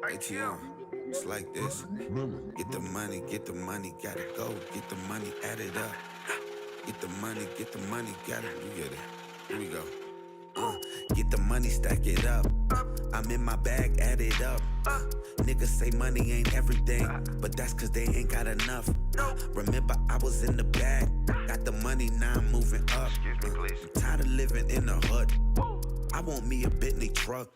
RTIM, it's like this. Get the money, gotta go. Get the money, add it up. Get the money, gotta get it. Here we go. Get the money, stack it up. I'm in my bag, add it up. Niggas say money ain't everything, but that's cause they ain't got enough. Remember I was in the bag, got the money, now I'm moving up. I'm tired of living in the hood. I want me a Bentley truck.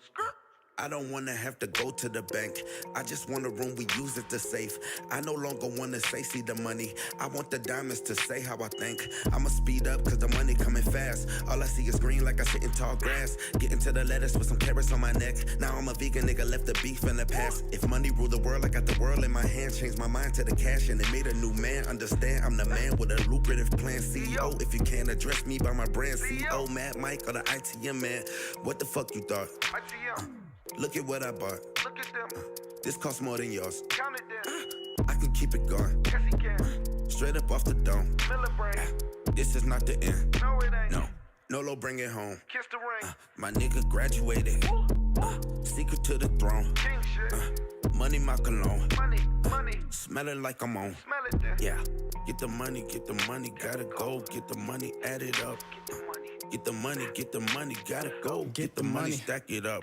I don't wanna have to go to the bank. I just want a room we use it to safe. I no longer wanna say see the money. I want the diamonds to say how I think. I'ma speed up cause the money coming fast. All I see is green like I sit in tall grass. Getting to the lettuce with some carrots on my neck. Now I'm a vegan nigga, left the beef in the past. If money rule the world, I got the world in my hand. Changed my mind to the cash and it made a new man. Understand I'm the man with a lucrative plan. CEO, if you can't address me by my brand. CEO, Mad Mike or the ITM man. What the fuck you thought? ITM. Look at what I bought. Look at them. This costs more than yours. Count it down. I can keep it going. Yes, he can. Straight up off the dome. This is not the end. No, it ain't. No. Nolo, bring it home. Kiss the ring. My nigga graduated. Secret to the throne. King shit. Money, my cologne. Money. Smelling like I'm on. Smell it then. Yeah. Get the money, gotta go. Get the money, add it up. Get the money, gotta go. Get the money, stack it up.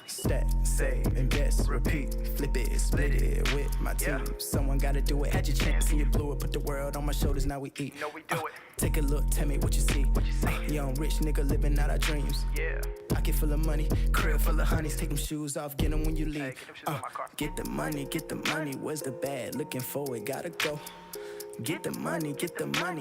Stack, save, invest, repeat, flip it, split it with my team. Someone gotta do it. Had your chance and you blew it. Put the world on my shoulders, now we eat. We do it. Take a look, tell me what you see. Young rich nigga living out our dreams. Yeah. Pocket full of money, crib full of honeys. Take them shoes off, get them when you leave. Get the money, where's the bag? Looking for it, gotta go. Get the money,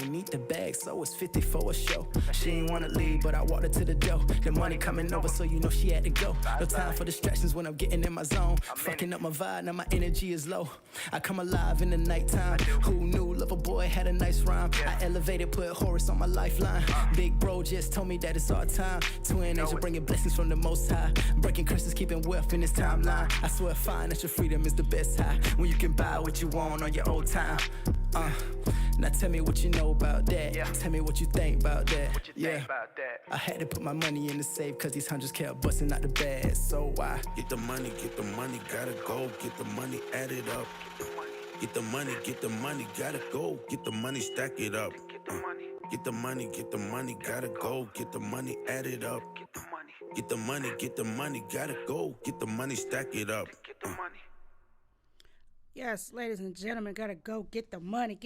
need the bag, so it's 50 for a show. She ain't wanna leave, but I walked her to the door. The money coming over, so you know she had to go. No time for distractions when I'm getting in my zone. Fucking up my vibe, now my energy is low. I come alive in the nighttime. Who knew Lover Boy had a nice rhyme? I elevated, put Horace on my lifeline. Big bro just told me that it's our time. Twin angel bringing blessings from the Most High. Breaking curses, keeping wealth in this timeline. I swear financial freedom is the best high. When you can buy what you want on your own time. Now tell me what you know about that. Tell me what you think about that. I had to put my money in the safe cause these hundreds kept busting out the bag. So why? Get the money, gotta go. Get the money, add it up. Get the money, gotta go. Get the money, stack it up. Get the money, gotta go. Get the money, add it up. Get the money, gotta go. Get the money, stack it up. Yes, ladies and gentlemen, gotta go get the money.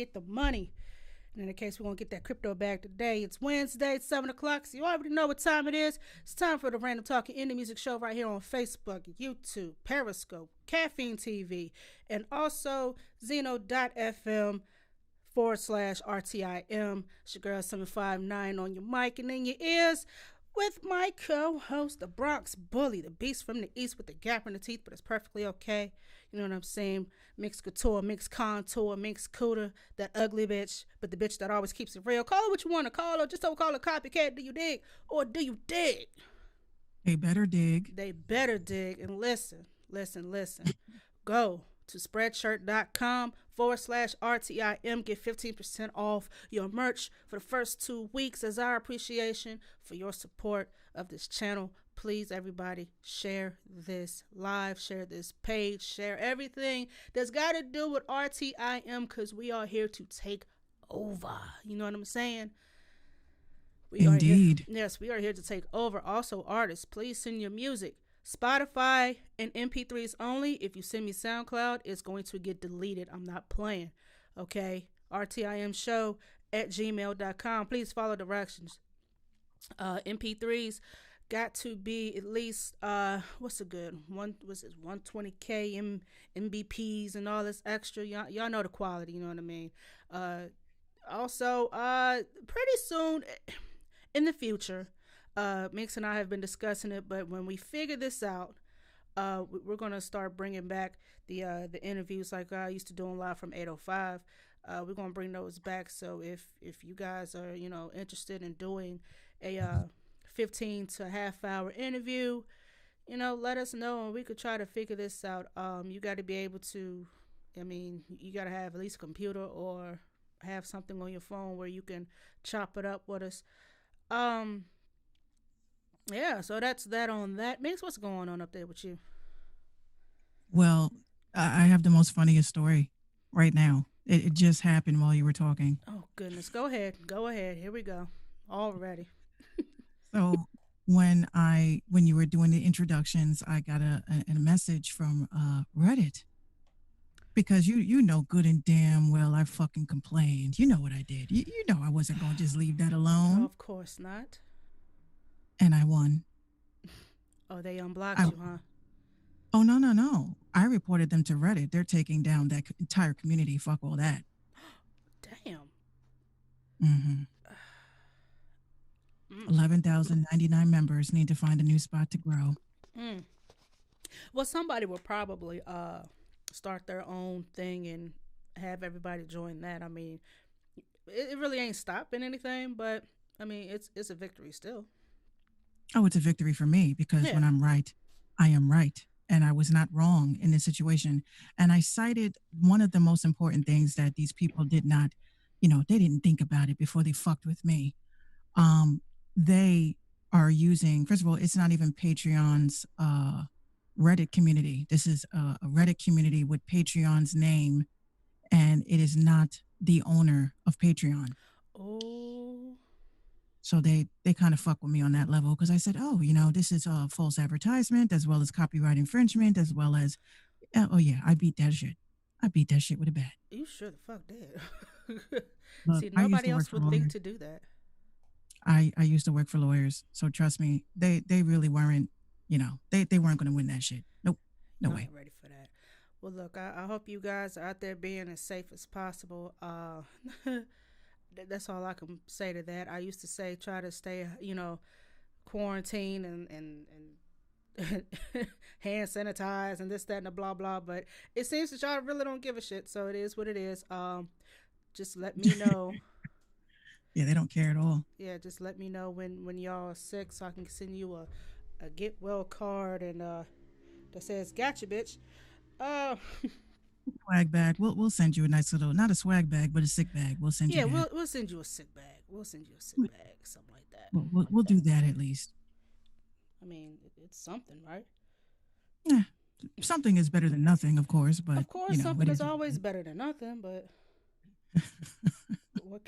And in the case we want to get that crypto bag today, it's Wednesday, it's 7 o'clock, so you already know what time it is. It's time for the Random Talking Indie Music Show right here on Facebook, YouTube, Periscope, Caffeine TV, and also Zeno.fm/RTIM. It's your girl 759 on your mic and in your ears. With my co-host, the Bronx Bully, the beast from the east with the gap in the teeth, but it's perfectly okay. You know what I'm saying? Mixed couture, mixed contour, mixed cooter, that ugly bitch, but the bitch that always keeps it real. Call her what you want to call her. Just don't call her copycat. Do you dig? Or do you dig? They better dig. They better dig. And listen. Go to spreadshirt.com/RTIM. Get 15% off your merch for the first 2 weeks as our appreciation for your support of this channel. Please, everybody, share this live, share this page, share everything that's got to do with RTIM because we are here to take over. You know what I'm saying? Indeed. Yes, we are here to take over. Also, artists, please send your music. Spotify and MP3s only. If you send me SoundCloud, it's going to get deleted. I'm not playing. Okay? RTIMshow@gmail.com. Please follow directions. MP3s got to be at least what's a good one? Was it 120K MBPs and all this extra? Y'all know the quality. You know what I mean? Also, pretty soon in the future. Mix and I have been discussing it, but when we figure this out, we're gonna start bringing back the interviews like I used to do live from 8:05. We're gonna bring those back. So if you guys are interested in doing a 15 to half hour interview, let us know and we could try to figure this out. You got to be able to. You got to have at least a computer or have something on your phone where you can chop it up with us. Yeah, so that's that on that. Mix, what's going on up there with you? Well, I have the most funniest story right now. It just happened while you were talking. Oh goodness, go ahead, go ahead. Here we go. Already. So when you were doing the introductions, I got a message from Reddit because you know good and damn well I fucking complained. You know what I did. You know I wasn't going to just leave that alone, Of course not. and I won. Oh, they unblocked I you, huh? Oh, no. I reported them to Reddit. They're taking down that entire community. Fuck all that. Damn. Mm-hmm. Mm, 11,099 members need to find a new spot to grow. mm. Well, somebody will probably start their own thing and have everybody join that. I mean, it really ain't stopping anything, but I mean, it's a victory still. Oh, it's a victory for me because when Yeah. I'm right, I am right. And I was not wrong in this situation. And I cited one of the most important things that these people did not, they didn't think about it before they fucked with me. Um, they are using, first of all, it's not even Patreon's Reddit community. This is a Reddit community with Patreon's name, and it is not the owner of Patreon. Oh. So they kind of fuck with me on that level because I said, oh, this is a false advertisement as well as copyright infringement as well as, oh yeah, I beat that shit. I beat that shit with a bat. You sure the fuck did. Look, See, I used nobody to work else for would think lawyers. to do that. I used to work for lawyers, so trust me, they really weren't, they weren't going to win that shit. Nope, no Y'all way. ain't ready for that. Well, look, I hope you guys are out there being as safe as possible. That's all I can say to that. I used to say try to stay, quarantine and hand sanitize and this, that, and the blah blah. But it seems that y'all really don't give a shit. So it is what it is. Just let me know. Yeah, they don't care at all. Yeah, just let me know when y'all are sick so I can send you a get well card and that says gotcha bitch. Uh Swag bag. We'll send you a nice little, not a swag bag, but a sick bag. We'll send you yeah, that. we'll send you a sick bag. We'll send you a sick We- bag, something like that. We'll do that at least. I mean, it's something, right? Yeah, something is better than nothing, of course, but Of course, it something is is. always better than nothing, but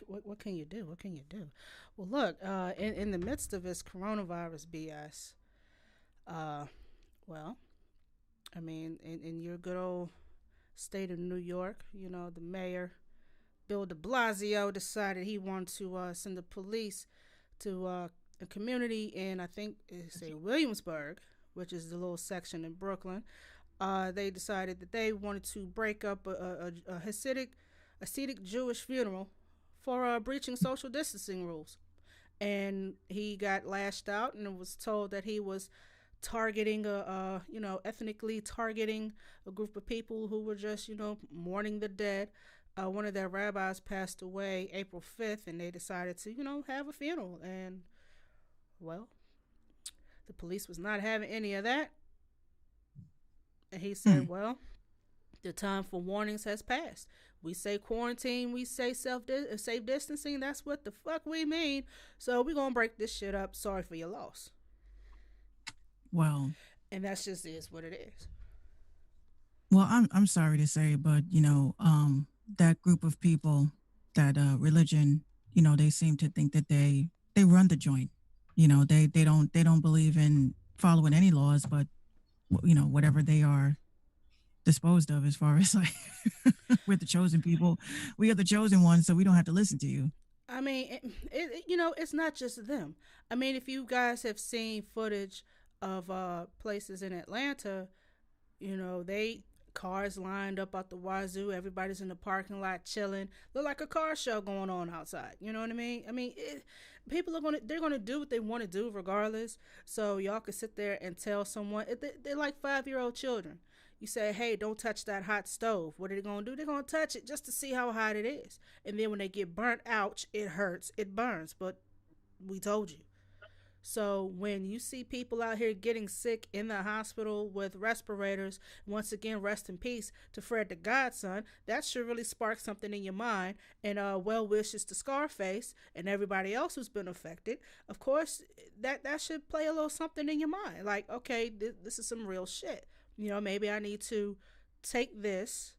what can you do? What can you do? Well, look, in the midst of this coronavirus BS, uh, well, I mean, in your good old state of New York, the mayor Bill De Blasio decided he wanted to send the police to a community in I think it's Williamsburg, which is the little section in Brooklyn. They decided that they wanted to break up a Hasidic Jewish funeral for breaching social distancing rules. And he got lashed out and was told that he was targeting ethnically targeting a group of people who were just, mourning the dead. One of their rabbis passed away April 5th, and they decided to, have a funeral. And, well, the police was not having any of that. And he said, well, the time for warnings has passed. We say quarantine, we say safe distancing. That's what the fuck we mean. So we're going to break this shit up. Sorry for your loss. Well, And that's just is what it is. well, I'm sorry to say, but that group of people, that religion, they seem to think that they run the joint. They don't believe in following any laws, but whatever they are disposed of as far as like we're the chosen people, we are the chosen ones, so we don't have to listen to you. I mean, it's not just them. I mean, if you guys have seen footage of places in Atlanta, they cars lined up out the wazoo. Everybody's in the parking lot chilling. Look like a car show going on outside. You know what I mean? I mean, people they're gonna do what they want to do regardless. So y'all could sit there and tell someone they're like 5-year-old children. You say, hey, don't touch that hot stove. What are they going to do? They're going to touch it just to see how hot it is. And then when they get burnt, ouch, it hurts, it burns. But we told you. So when you see people out here getting sick in the hospital with respirators, once again, rest in peace to Fred the Godson, that should really spark something in your mind. And well wishes to Scarface and everybody else who's been affected. Of course, that should play a little something in your mind. Like, okay, this is some real shit. Maybe I need to take this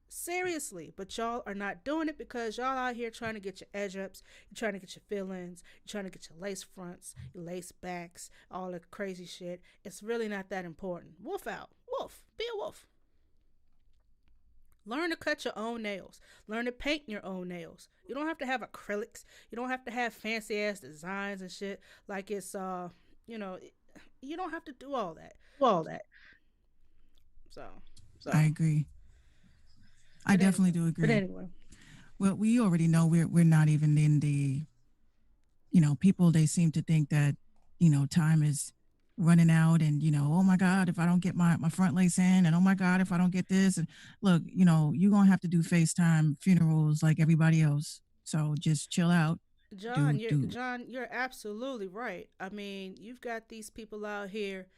seriously, but y'all are not doing it because y'all out here trying to get your edge ups, you're trying to get your fillings, you're trying to get your lace fronts, your lace backs, all the crazy shit. It's really not that important. Wolf out. Wolf. Be a wolf. Learn to cut your own nails. Learn to paint your own nails. You don't have to have acrylics. You don't have to have fancy ass designs and shit like it's you know, you don't have to do all that. All that. So, I agree. I but definitely anyway, do agree. Well, we already know we're not even in the, people, they seem to think that, time is running out and, oh my God, if I don't get my front lace in, and oh my God, if I don't get this. And look, you're going to have to do FaceTime funerals like everybody else. So just chill out. John, Do, do. you're absolutely right. I mean, you've got these people out here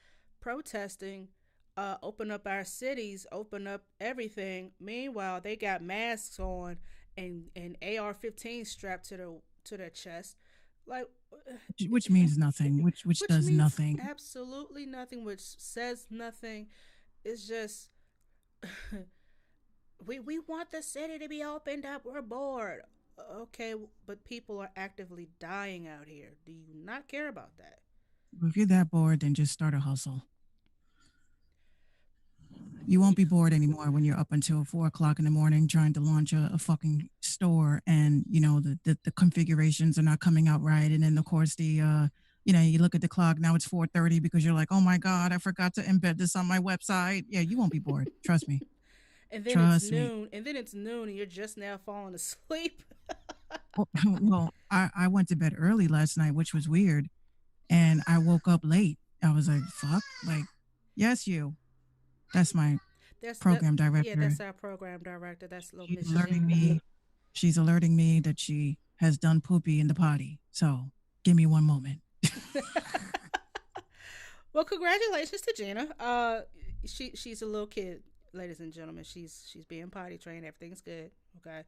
protesting, open up our cities, open up everything. Meanwhile, they got masks on and AR-15 strapped to their chest, like, Which means nothing, which which does means nothing. absolutely nothing, which says nothing. It's just we want the city to be opened up. We're bored. Okay, but people are actively dying out here. Do you not care about that? If you're that bored, then just start a hustle. You won't be bored anymore when you're up until 4 o'clock in the morning trying to launch a fucking store, and the configurations are not coming out right. And then of course you look at the clock, now it's 4:30 because you're like, oh my God, I forgot to embed this on my website. Yeah, you won't be bored. Trust me. And then it's Trust me. noon, and you're just now falling asleep. Well, I went to bed early last night, which was weird. And I woke up late. I was like, fuck. Like, yes, you. That's my That's that. program Yeah, director. that's our program director. That's little She's Miss alerting Gina. me. She's alerting me that she has done poopy in the potty. So give me one moment. Well, congratulations to Gina. She's a little kid, ladies and gentlemen. She's being potty trained. Everything's good. Okay.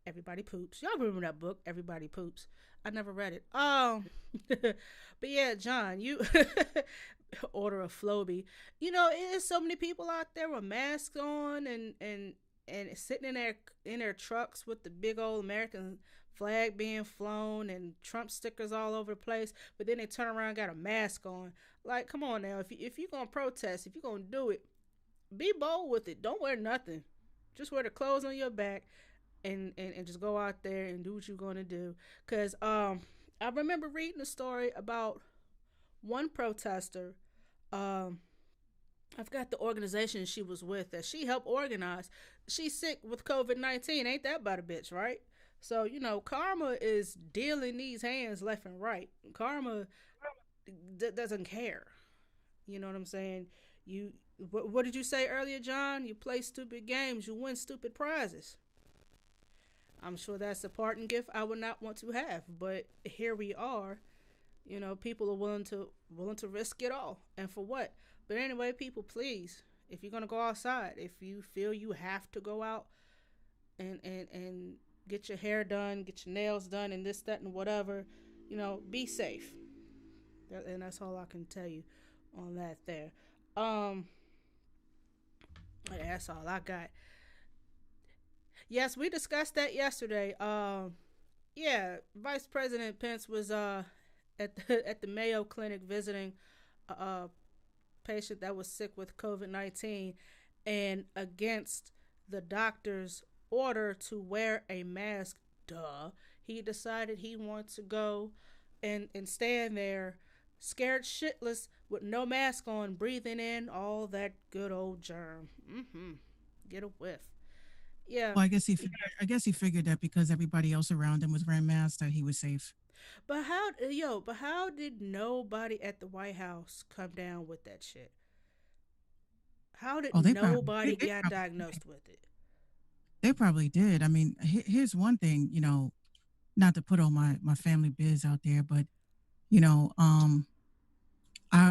Everybody poops. Y'all remember that book? Everybody poops. I never read it. But yeah, John, you order a Floby. There's so many people out there with masks on and sitting in their trucks with the big old American flag being flown and Trump stickers all over the place. But then they turn around and got a mask on. Like, come on now. If you're gonna protest, if you're gonna do it, be bold with it. Don't wear nothing. Just wear the clothes on your back and just go out there and do what you're going to do. Because I remember reading a story about one protester. I forgot the organization she was with that she helped organize. She's sick with COVID-19. Ain't that about a bitch, right? So, karma is dealing these hands left and right. Karma doesn't care. You know what I'm saying? What did you say earlier, John? You play stupid games, you win stupid prizes. I'm sure that's a parting gift I would not want to have, but here we are. People are willing to risk it all, and for what? But anyway, people, please, if you're gonna go outside, if you feel you have to go out and get your hair done, get your nails done, and this, that, and whatever, be safe. And that's all I can tell you on that. There, that's all I got. Yes, we discussed that yesterday. Yeah, Vice President Pence was at the Mayo Clinic visiting a patient that was sick with COVID-19, and against the doctor's order to wear a mask, he decided he wanted to go and stand there scared shitless with no mask on, breathing in all that good old germ. Get a whiff. Yeah. Well, I guess he figured that because everybody else around him was wearing masks that he was safe. But how did nobody at the White House come down with that shit? How did Oh, they probably nobody they get probably diagnosed with it? they probably did. I mean, here's one thing, not to put all my family biz out there, but you know, um,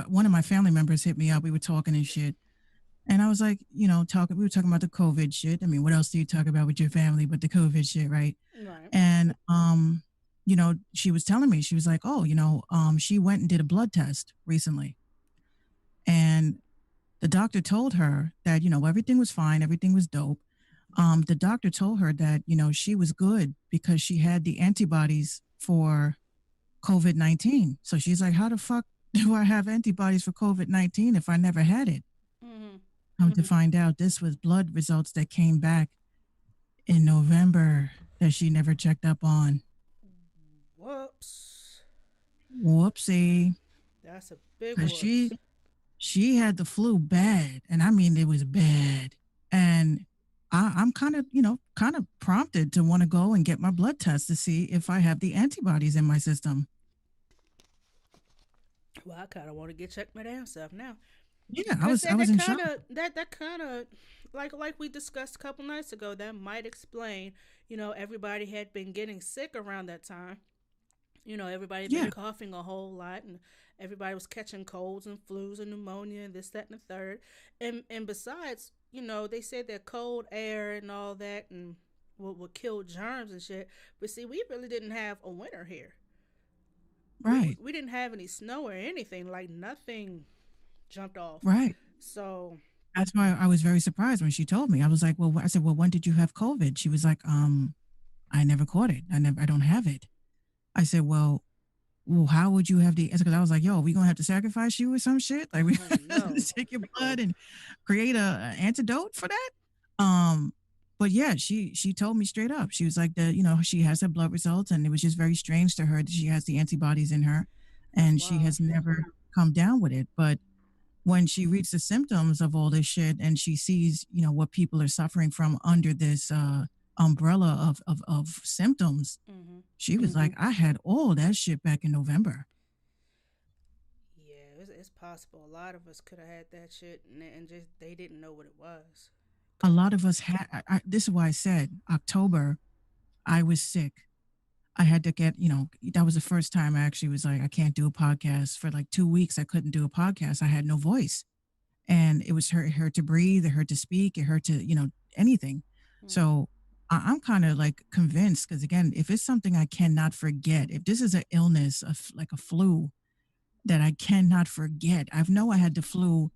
one of my family members hit me up. We were talking and shit, and I was like, talking. We were talking about the COVID shit. I mean, what else do you talk about with your family but the COVID shit, right? Right. And she was telling me, she was like, oh, she went and did a blood test recently, and The doctor told her that, everything was fine, everything was dope. The doctor told her that, she was good because she had the antibodies for COVID-19. So she's like, how the fuck do I have antibodies for COVID-19 if I never had it? Mm-hmm. Come to find out, this was blood results that came back in November that she never checked up on. Whoops. Whoopsie. That's a big Cause whoops. she had the flu bad, and I mean it was bad. And I'm kind of, kind of prompted to want to go and get my blood test to see if I have the antibodies in my system. Well, I kind of want to get checked my damn self now. Yeah, I Cause was I that was that in kind shock. of that kind of like we discussed a couple nights ago, that might explain. Everybody had been getting sick around that time. Everybody had been Yeah, coughing a whole lot, and everybody was catching colds and flus and pneumonia and this, that, and the third. And besides, they said that cold air and all that and would kill germs and shit. But see, we really didn't have a winter here. We right, we didn't have any snow or anything. Like nothing jumped off. right. So That's why I was very surprised when she told me. I was like, well, I said, well, when did you have COVID? She was like, I never caught it. I don't have it. I said, well, how would you have the? Because I was like, yo, we gonna have to sacrifice you or some shit? Like we oh have no. to take your blood and create a antidote for that? Um, but yeah, she told me straight up. She was like that, she has her blood results, and it was just very strange to her that she has the antibodies in her, That's and she wild. has never come down with it. But when she reads the symptoms of all this shit and she sees, what people are suffering from under this umbrella of symptoms, Mm-hmm. she was like, I had all that shit back in November. Yeah, it's possible. A lot of us could have had that shit, and just they didn't know what it was. A Cause lot of us had, this is why I said October, I was sick. I had to get, that was the first time I actually was like, I can't do a podcast for like 2 weeks. I couldn't do a podcast. I had no voice. And it was hurt to breathe, it hurt to speak, it hurt to, anything. mm-hmm. So I'm kind of like convinced because again, if it's something I cannot forget, if this is an illness of like a flu that I cannot forget, I know I had the flu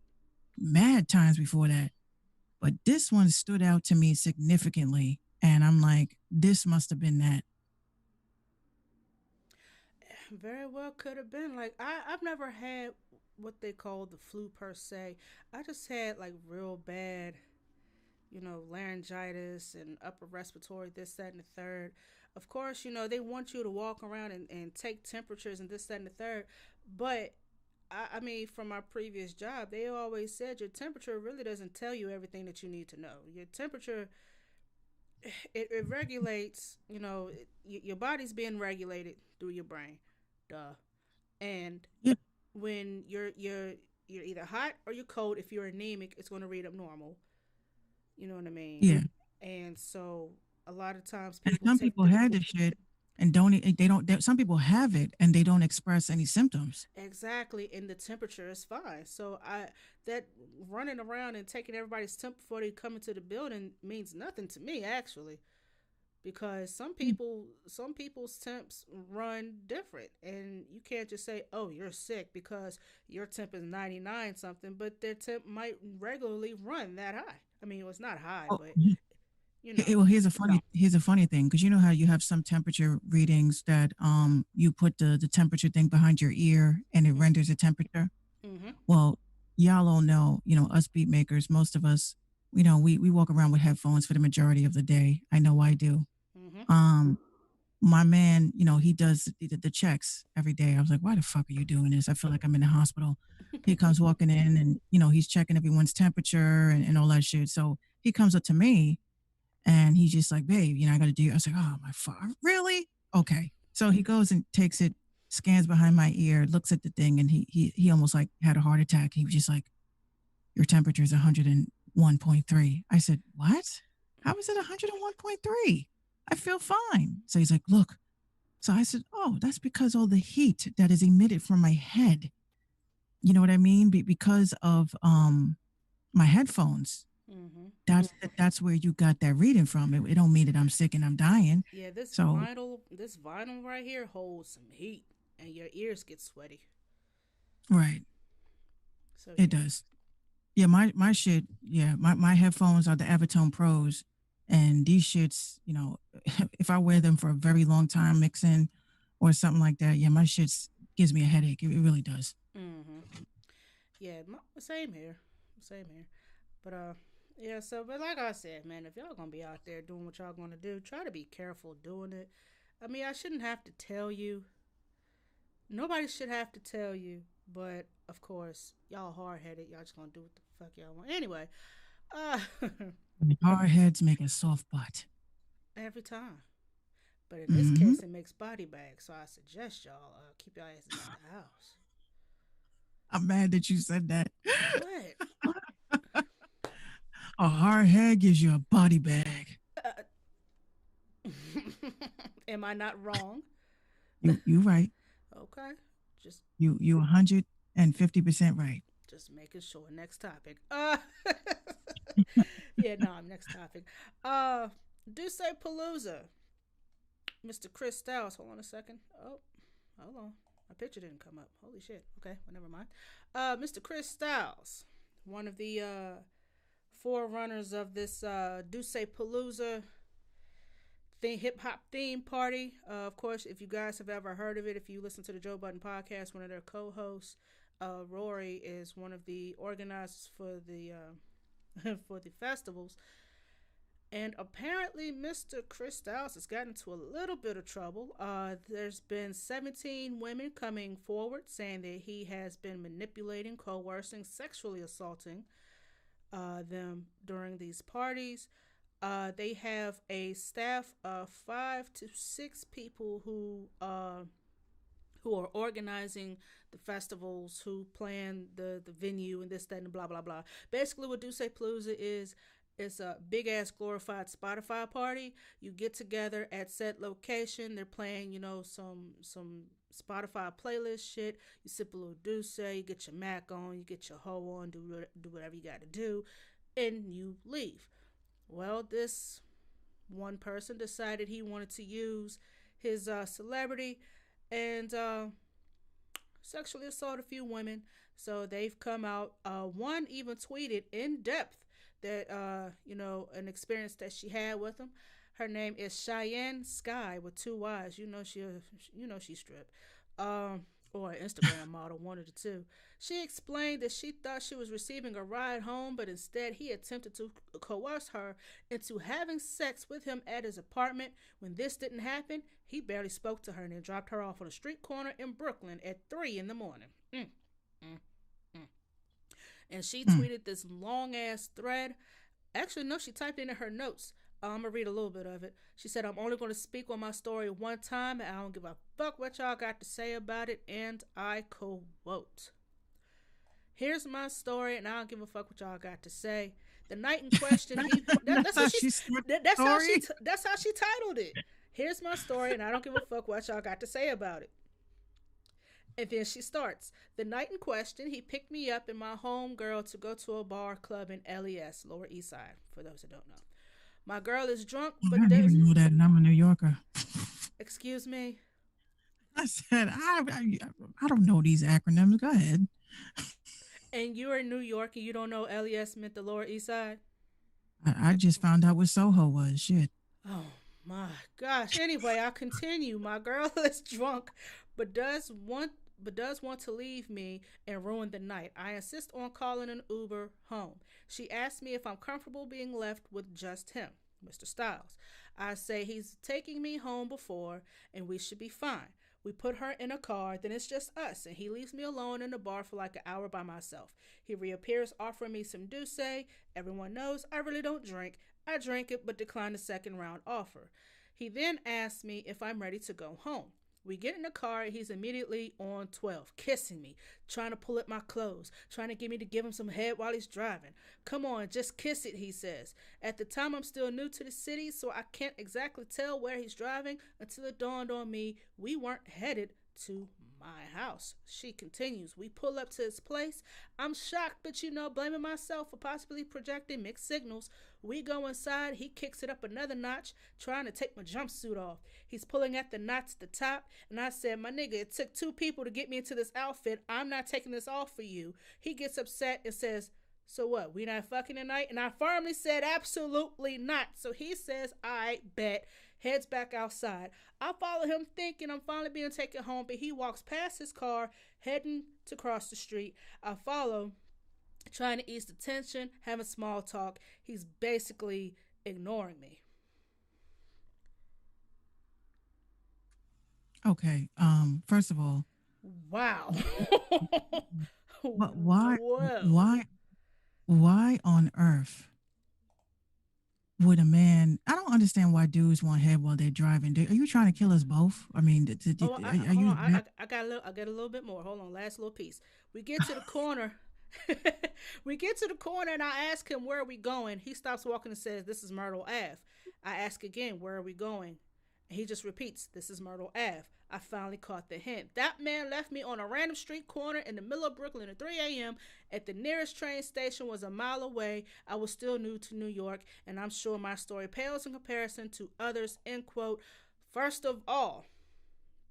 mad times before that, but this one stood out to me significantly, and I'm like, this must have been that. Very well could have been. Like I've never had what they call the flu per se. I just had like real bad, laryngitis and upper respiratory, this, that, and the third. Of course, they want you to walk around and take temperatures and this, that, and the third. But I mean, from my previous job, they always said your temperature really doesn't tell you everything that you need to know. Your temperature, it regulates, your body's being regulated through your brain. Duh. And Yeah, when you're either hot or you're cold, if you're anemic, it's going to read up normal. You know what I mean? yeah. And so a lot of times And people some take people the had this shit and they don't, some people have it and they don't express any symptoms. exactly, and the temperature is fine. So that running around and taking everybody's temp before they come into the building means nothing to me actually, because some people's temps run different, and you can't just say, oh, you're sick because your temp is 99 something, but their temp might regularly run that high. I mean, it's not high, Oh, but you well, know. here's a funny thing because you know how you have some temperature readings that you put the temperature thing behind your ear and it renders a temperature. Mm-hmm. Well, y'all all know, us beat makers, most of us, we walk around with headphones for the majority of the day. I know I do. Mm-hmm. Um, my man, he does the checks every day. I was like, why the fuck are you doing this? I feel like I'm in the hospital. He comes walking in and, he's checking everyone's temperature and all that shit. So he comes up to me and he's just like, babe, I got to do. I was like, oh, my fuck. Really? Okay. So he goes and takes it, scans behind my ear, looks at the thing, and he almost like had a heart attack. He was just like, your temperature is 101.3. I said, what? How is it 101.3? I feel fine. So he's like, look. So I said, oh, that's because all the heat that is emitted from my head. You know what I mean? Because of my headphones. Mm-hmm. That's where you got that reading from. It don't mean that I'm sick and I'm dying. Yeah, So this vinyl right here holds some heat, and your ears get sweaty. right, So it yeah. does. Yeah, my shit. Yeah, my headphones are the Avatone Pros, and these shits. If I wear them for a very long time mixing, or something like that, yeah, my shits gives me a headache. It really does. Mm-hmm. Yeah, same here. Same here. But yeah. So, but like I said, man, if y'all gonna be out there doing what y'all gonna do, try to be careful doing it. I mean, I shouldn't have to tell you. Nobody should have to tell you. But of course, y'all hard headed. Y'all just gonna do what the fuck y'all want. Anyway, uh, Hard heads make a soft butt. every time. But in this Hmm. case, it makes body bags. So I suggest y'all keep your asses out the house. I'm mad that you said that. What? A hard head gives you a body bag. Am I not wrong? You right. Okay. Just You 150% right. just making sure. Next topic. Yeah, no, next topic. Uh do say Palooza. Mr. Chris Styles. Hold on a second. Oh, hold on. My picture didn't come up. Holy shit. Okay, well, never mind. Mr. Chris Styles, one of the forerunners of this do say Palooza hip hop theme party. Of course, if you guys have ever heard of it, if you listen to the Joe Budden podcast, one of their co-hosts, Rory, is one of the organizers for the for the festivals. And apparently, Mr. Chris Styles has gotten into a little bit of trouble. There's been 17 women coming forward saying that he has been manipulating, coercing, sexually assaulting them during these parties. They have a staff of 5 to 6 people who are organizing the festivals, who plan the venue and this, that, and blah blah blah. Basically, what Do Say Palooza is, it's a big ass glorified Spotify party. You get together at said location. They're playing, some Spotify playlist shit. You sip a little Douce, you get your Mac on, you get your hoe on, do whatever you got to do, and you leave. Well, this one person decided he wanted to use his celebrity and sexually assault a few women. So they've come out. One even tweeted in depth that an experience that she had with him. Her name is Cheyenne Sky with 2 Y's. She's stripped. Or an Instagram model, one of the two. She explained that she thought she was receiving a ride home, but instead he attempted to coerce her into having sex with him at his apartment. When this didn't happen, he barely spoke to her and then dropped her off on a street corner in Brooklyn at 3 in the morning. Mm, mm. And she Mm. tweeted this long ass thread. Actually, no, she typed it in her notes. I'm gonna read a little bit of it. She said, "I'm only gonna speak on my story one time, and I don't give a fuck what y'all got to say about it." And I quote, "Here's my story, and I don't give a fuck what y'all got to say. The night in question, That's how she started the story. that's how she titled it. Here's my story, and I don't give a fuck what y'all got to say about it." And then she starts, "The night in question, he picked me up and my home girl to go to a bar club in LES, Lower East Side, for those who don't know. My girl is drunk, I but didn't there's..." even know that, and I'm a New Yorker. Excuse me? I said, I don't know these acronyms. Go ahead. And you're in New York and you don't know LES meant the Lower East Side? I just found out what Soho was. Shit. Oh my gosh. Anyway, I'll continue. My girl is drunk, but does want to leave me and ruin the night. I insist on calling an Uber home. She asks me if I'm comfortable being left with just him, Mr. Styles. I say he's taking me home before and we should be fine. We put her in a car, then it's just us, and he leaves me alone in the bar for like an hour by myself. He reappears offering me some Douce. Everyone knows I really don't drink. I drank it but declined the second round offer. He then asks me if I'm ready to go home. We get in the car and he's immediately on 12, kissing me, trying to pull at my clothes, trying to get me to give him some head while he's driving. "Come on, just kiss it," he says. At the time, I'm still new to the city, so I can't exactly tell where he's driving until it dawned on me we weren't headed to my house. She continues. We pull up to his place. I'm shocked, but blaming myself for possibly projecting mixed signals. We go inside. He kicks it up another notch, trying to take my jumpsuit off. He's pulling at the knots at the top, and I said, "My nigga, it took 2 people to get me into this outfit. I'm not taking this off for you." He gets upset and says, So what? We not fucking tonight? And I firmly said absolutely not. So he says, I bet. Heads back outside. I follow him thinking I'm finally being taken home, but he walks past his car, heading to cross the street. I follow, trying to ease the tension, having small talk. He's basically ignoring me. Okay. First of all, Wow. but why, Whoa. why, why on earth would a man? I don't understand why dudes want head while they're driving. Are you trying to kill us both? I mean, Oh, are hold you on. I got a little. I got a little bit more. Hold on. Last little piece. We get to the corner. We get to the corner, and I ask him where are we going. He stops walking and says, "This is Myrtle Ave." I ask again, "Where are we going?" And he just repeats, "This is Myrtle Ave." I finally caught the hint. That man left me on a random street corner in the middle of Brooklyn at 3 a.m. At the nearest train station was a mile away. I was still new to New York, and I'm sure my story pales in comparison to others. End quote. First of all,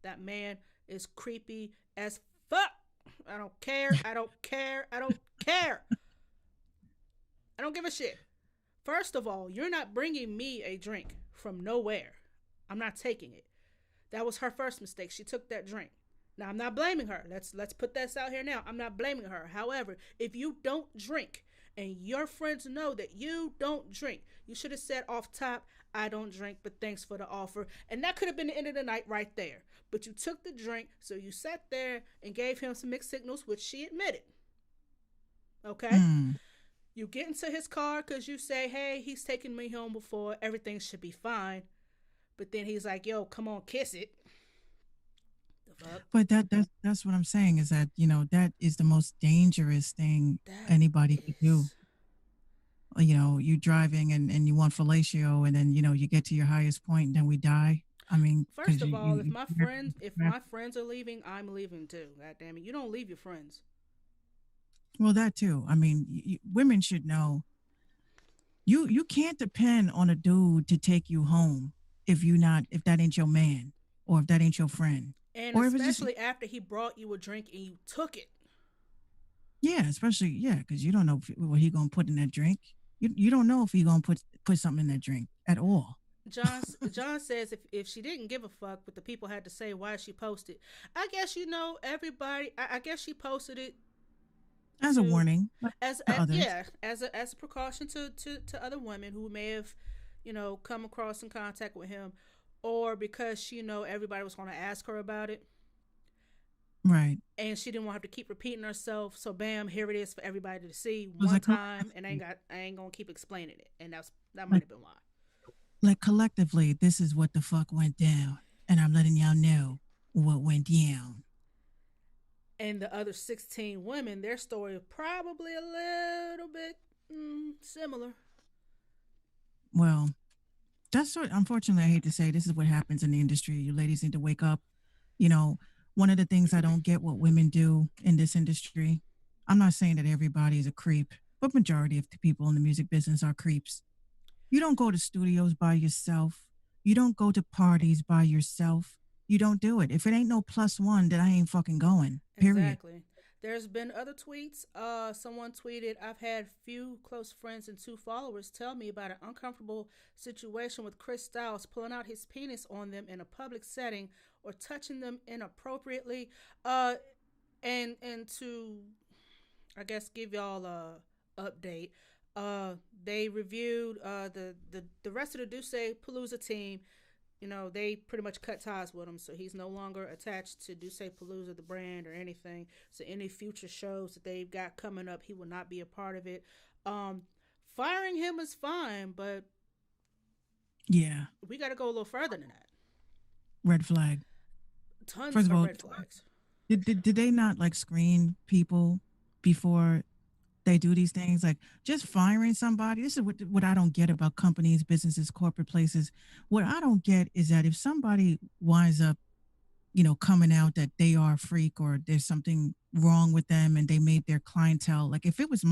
that man is creepy as fuck. I don't care. I don't care. I don't care. I don't give a shit. First of all, you're not bringing me a drink from nowhere. I'm not taking it. That was her first mistake. She took that drink. Now I'm not blaming her. Let's put this out here now. I'm not blaming her. However, if you don't drink and your friends know that you don't drink, you should have said off top, I don't drink, but thanks for the offer. And that could have been the end of the night right there. But you took the drink, so you sat there and gave him some mixed signals, which she admitted. Okay? mm, You get into his car because you say, hey, he's taken me home before. Everything should be fine. But then he's like, yo, come on, kiss it. The fuck? but that's what I'm saying is that that is the most dangerous thing That anybody could do. is. You driving and you want fellatio, and then you get to your highest point, and then we die. I mean, First because of all, you if my friends are leaving, I'm leaving too. God damn it. You don't leave your friends. well, that too. I mean, women should know you can't depend on a dude to take you home if that ain't your man, or if that ain't your friend, And or if it's just especially after he brought you a drink and you took it. yeah, especially yeah, because you don't know what he gonna put in that drink. You don't know if he gonna put something in that drink at all. John says if she didn't give a fuck what the people had to say, why she posted. I guess everybody. I guess she posted it As a to warning, like, to others. yeah, as a precaution to other women who may have come across in contact with him, or because everybody was going to ask her about it, Right. and she didn't want to have to keep repeating herself. So bam, here it is for everybody to see It was one time, and I ain't gonna keep explaining it, and that might like have been why. like collectively, this is what the fuck went down, and I'm letting y'all know what went down. And the other 16 women, their story is probably a little bit similar. Well, that's what unfortunately I hate to say. This is what happens in the industry. You ladies need to wake up. You know, one of the things I don't get what women do in this industry. I'm not saying that everybody is a creep, but majority of the people in the music business are creeps. You don't go to studios by yourself. You don't go to parties by yourself. You don't do it. If it ain't no plus one, then I ain't fucking going. Period. Exactly. There's been other tweets. Someone tweeted, I've had few close friends and two followers tell me about an uncomfortable situation with Chris Styles pulling out his penis on them in a public setting or touching them inappropriately. Uh, and to, I guess, give y'all a update. They reviewed the rest of the Duce Palooza team. They pretty much cut ties with him, so he's no longer attached to Duce Palooza, the brand, or anything. So any future shows that they've got coming up, he will not be a part of it. Um, Firing him is fine, but Yeah. we got to go a little further than that. Red flag. Tons First of of all, red flags. did they not like screen people before they do these things? Like just firing somebody. This is what I don't get about companies, businesses, corporate places. What I don't get is that if somebody winds up, coming out that they are a freak or there's something wrong with them and they made their clientele, like if it was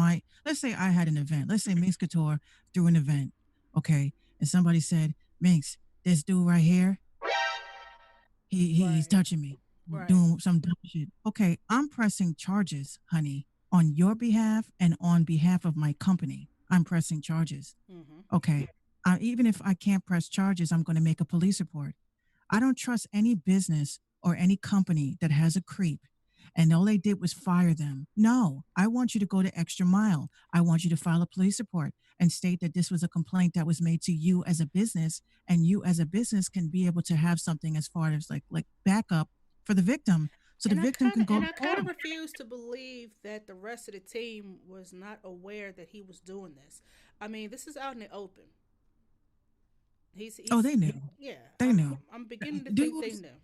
let's say I had an event, let's say Minx Couture threw an event, okay, and somebody said, Minx, this dude right here, he's Right, touching me, right. doing some dumb shit. Okay, I'm pressing charges, honey, on your behalf and on behalf of my company, I'm pressing charges. Mm-hmm. Okay. Even if I can't press charges, I'm going to make a police report. I don't trust any business or any company that has a creep and all they did was fire them. No, I want you to go the extra mile. I want you to file a police report and state that this was a complaint that was made to you as a business, and you as a business can be able to have something as far as like backup for the victim, so the victim can go to I kind of court. refuse to believe that the rest of the team was not aware that he was doing this. I mean, this is out in the open. Oh, He's they knew. yeah. They knew. I'm beginning to think they Dudes, knew.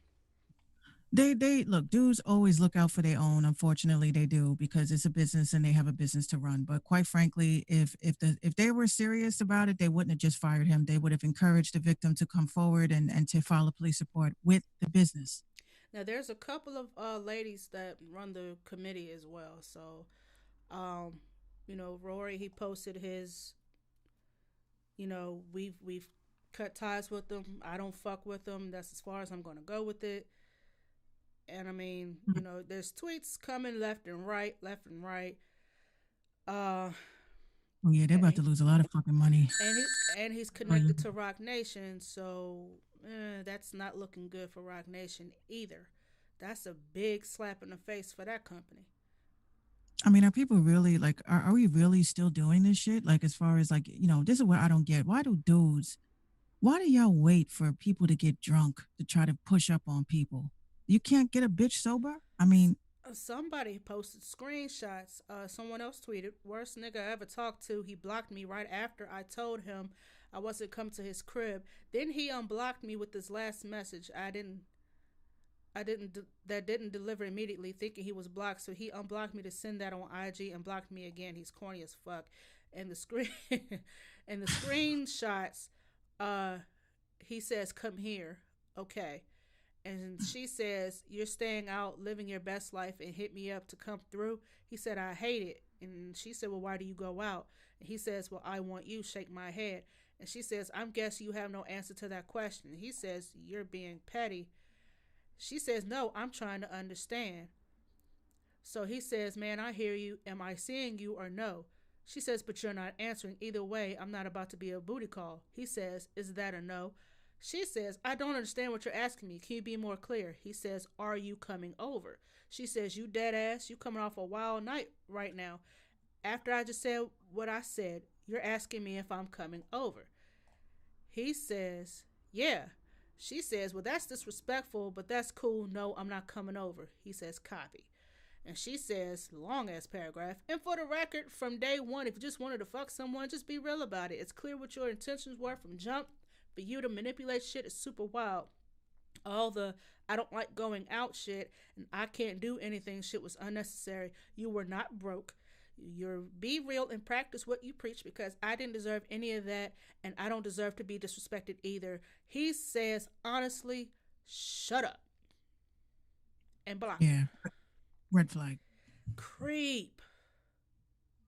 they look, dudes always look out for their own. Unfortunately, they do because it's a business and they have a business to run. But quite frankly, if they were serious about it, they wouldn't have just fired him. They would have encouraged the victim to come forward and to file a police report with the business. Now there's a couple of ladies that run the committee as well. So, um, Rory, he posted his. We've cut ties with them. I don't fuck with them. That's as far as I'm gonna go with it. And I mean, there's tweets coming left and right, left and right. Uh, Oh yeah, they're and about to he, lose a lot of fucking money. and he's Oh, yeah. connected to Rock Nation, so that's not looking good for Rock Nation either. That's a big slap in the face for that company. I mean, are people really like, are we really still doing this shit? Like, as far as like, this is what I don't get. Why do y'all wait for people to get drunk to try to push up on people? You can't get a bitch sober? I mean, Somebody posted screenshots. Someone else tweeted, "Worst nigga I ever talked to. He blocked me right after I told him I wasn't come to his crib. Then he unblocked me with this last message. That didn't deliver immediately, thinking he was blocked. So he unblocked me to send that on IG and blocked me again. He's corny as fuck." And the screen, and the screenshots, uh, he says, "Come here, okay." And she says, "You're staying out, living your best life, and hit me up to come through." He said, "I hate it." And she said, "Well, why do you go out?" And he says, "Well, I want you." Shake my head. And she says, "I'm guessing you have no answer to that question." And he says, "You're being petty." She says, "No, I'm trying to understand." So he says, "Man, I hear you. Am I seeing you or no?" She says, "But you're not answering. Either way, I'm not about to be a booty call." He says, "Is that a no?" She says, "I don't understand what you're asking me. Can you be more clear?" He says, "Are you coming over?" She says, "You dead ass. You coming off a wild night right now. After I just said what I said, you're asking me if I'm coming over." He says, "Yeah." She says, "Well, that's disrespectful, but that's cool. No, I'm not coming over." He says, "Copy." And she says, long ass paragraph, "And for the record, from day one, if you just wanted to fuck someone, just be real about it. It's clear what your intentions were from jump. For you to manipulate shit is super wild. All the 'I don't like going out' shit and 'I can't do anything' shit was unnecessary. You were not broke. You're be real and practice what you preach, because I didn't deserve any of that, and I don't deserve to be disrespected either." He says, honestly, "Shut up," and blocked her. Yeah, red flag. Creep.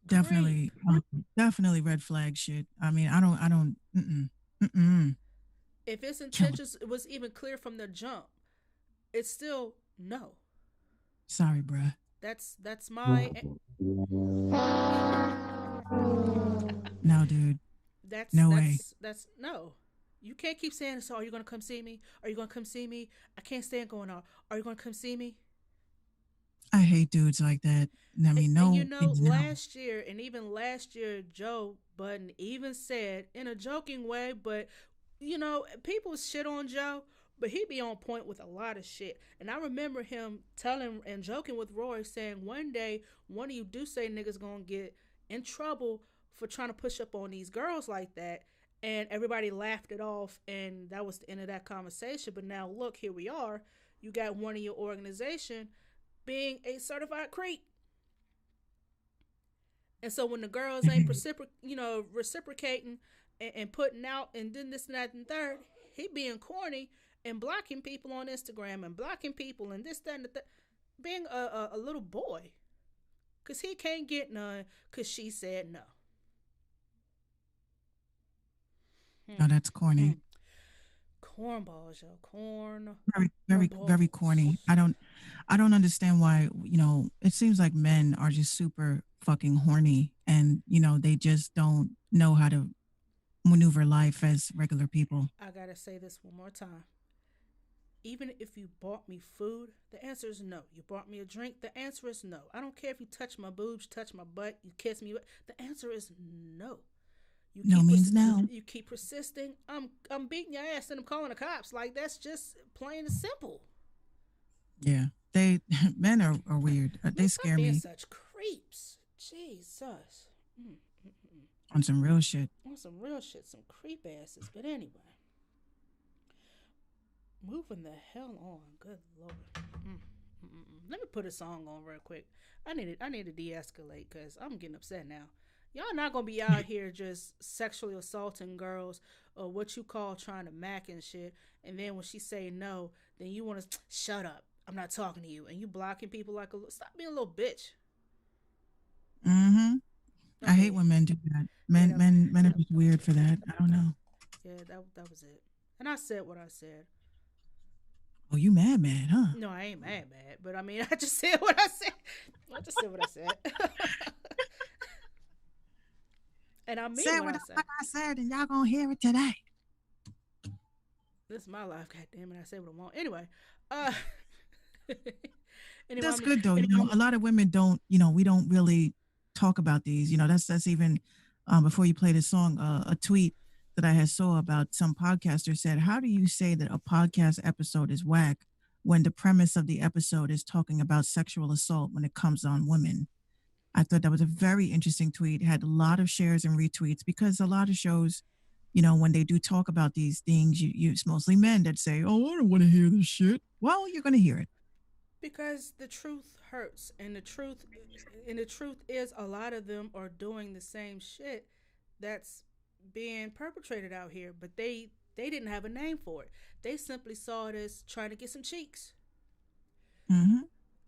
Definitely, Creep. definitely red flag shit. I mean, I don't, mm-mm, If his kill it. intentions was even clear from the jump, it's still no. Sorry, bruh. That's my No, dude. No way. that's no. You can't keep saying, "So are you gonna come see me? Are you gonna come see me? I can't stand going out. Are you gonna come see me?" I hate dudes like that. I mean, And no is no. last year, and even last year, Joe Budden even said in a joking way, but people shit on Joe, but he be on point with a lot of shit. And I remember him telling and joking with Roy, saying, "One day, one of you do say niggas gonna get in trouble for trying to push up on these girls like that." And everybody laughed it off, and that was the end of that conversation. But now look, here we are. You got one of your organization being a certified creep. And so when the girls ain't reciprocating and putting out and then this and that and third, he being corny and blocking people on Instagram and blocking people and this, that, and the being a little boy. Because he can't get none because she said no. No, that's corny. cornballs, yo. Corn. Very corny. I don't understand why, it seems like men are just super fucking horny and, they just don't know how to maneuver life as regular people. I gotta say this one more time. Even if you bought me food, the answer is no. You bought me a drink, the answer is no. I don't care if you touch my boobs, touch my butt, you kiss me. The answer is no. You No means no. You keep persisting. I'm beating your ass and I'm calling the cops. Like that's just plain and simple. Yeah, men are weird. They scare being me such creeps. Jesus. on some real shit. On some real shit, some creep asses. But anyway. Moving the hell on. Good Lord. Let me put a song on real quick. I need to de-escalate because I'm getting upset now. Y'all not going to be out here just sexually assaulting girls or what you call trying to mac and shit. And then when she say no, then you want to shut up. I'm not talking to you. And you blocking people like stop being a little bitch. Mm-hmm. Okay. I hate when men do that. Men are just weird for that. I don't know. Yeah, that was it. And I said what I said. Oh, you mad, huh? No, I ain't mad. But I mean, I just said what I said. And I mean what I said. Fuck I said, and y'all gonna hear it today. This is my life, goddammit. I say what I want. Anyway, that's good though. A lot of women don't. We don't really talk about these. That's even before you play the song. A tweet that I had saw about some podcaster said, "How do you say that a podcast episode is whack when the premise of the episode is talking about sexual assault when it comes on women?" I thought that was a very interesting tweet. It had a lot of shares and retweets because a lot of shows, when they do talk about these things, it's mostly men that say, "Oh, I don't want to hear this shit." Well, you're going to hear it. Because the truth hurts, and the truth is a lot of them are doing the same shit that's being perpetrated out here, but they didn't have a name for it. They simply saw it as trying to get some cheeks. Mm-hmm.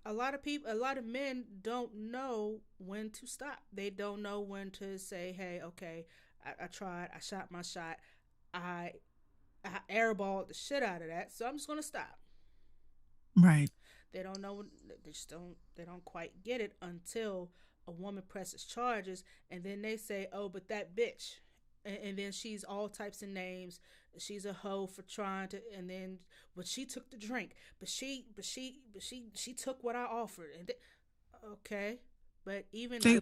A lot of men don't know when to stop. They don't know when to say, "Hey, okay, I tried. I shot my shot. I airballed the shit out of that, so I'm just gonna stop." Right. They don't know. They don't quite get it until a woman presses charges, and then they say, "Oh, but that bitch." And then she's all types of names. She's a hoe for trying to, and then, but she took the drink. But she took what I offered. And okay, but even they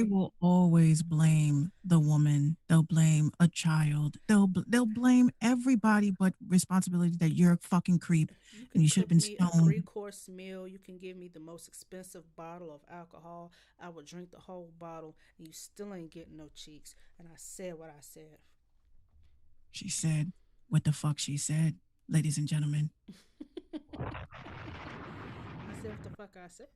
will always blame the woman. They'll blame a child. They'll blame everybody, but responsibility that you're a fucking creep and you should have been stoned. A 3-course meal. You can give me the most expensive bottle of alcohol. I will drink the whole bottle, and you still ain't getting no cheeks. And I said what I said. She said what the fuck she said, ladies and gentlemen. I said what the fuck I said.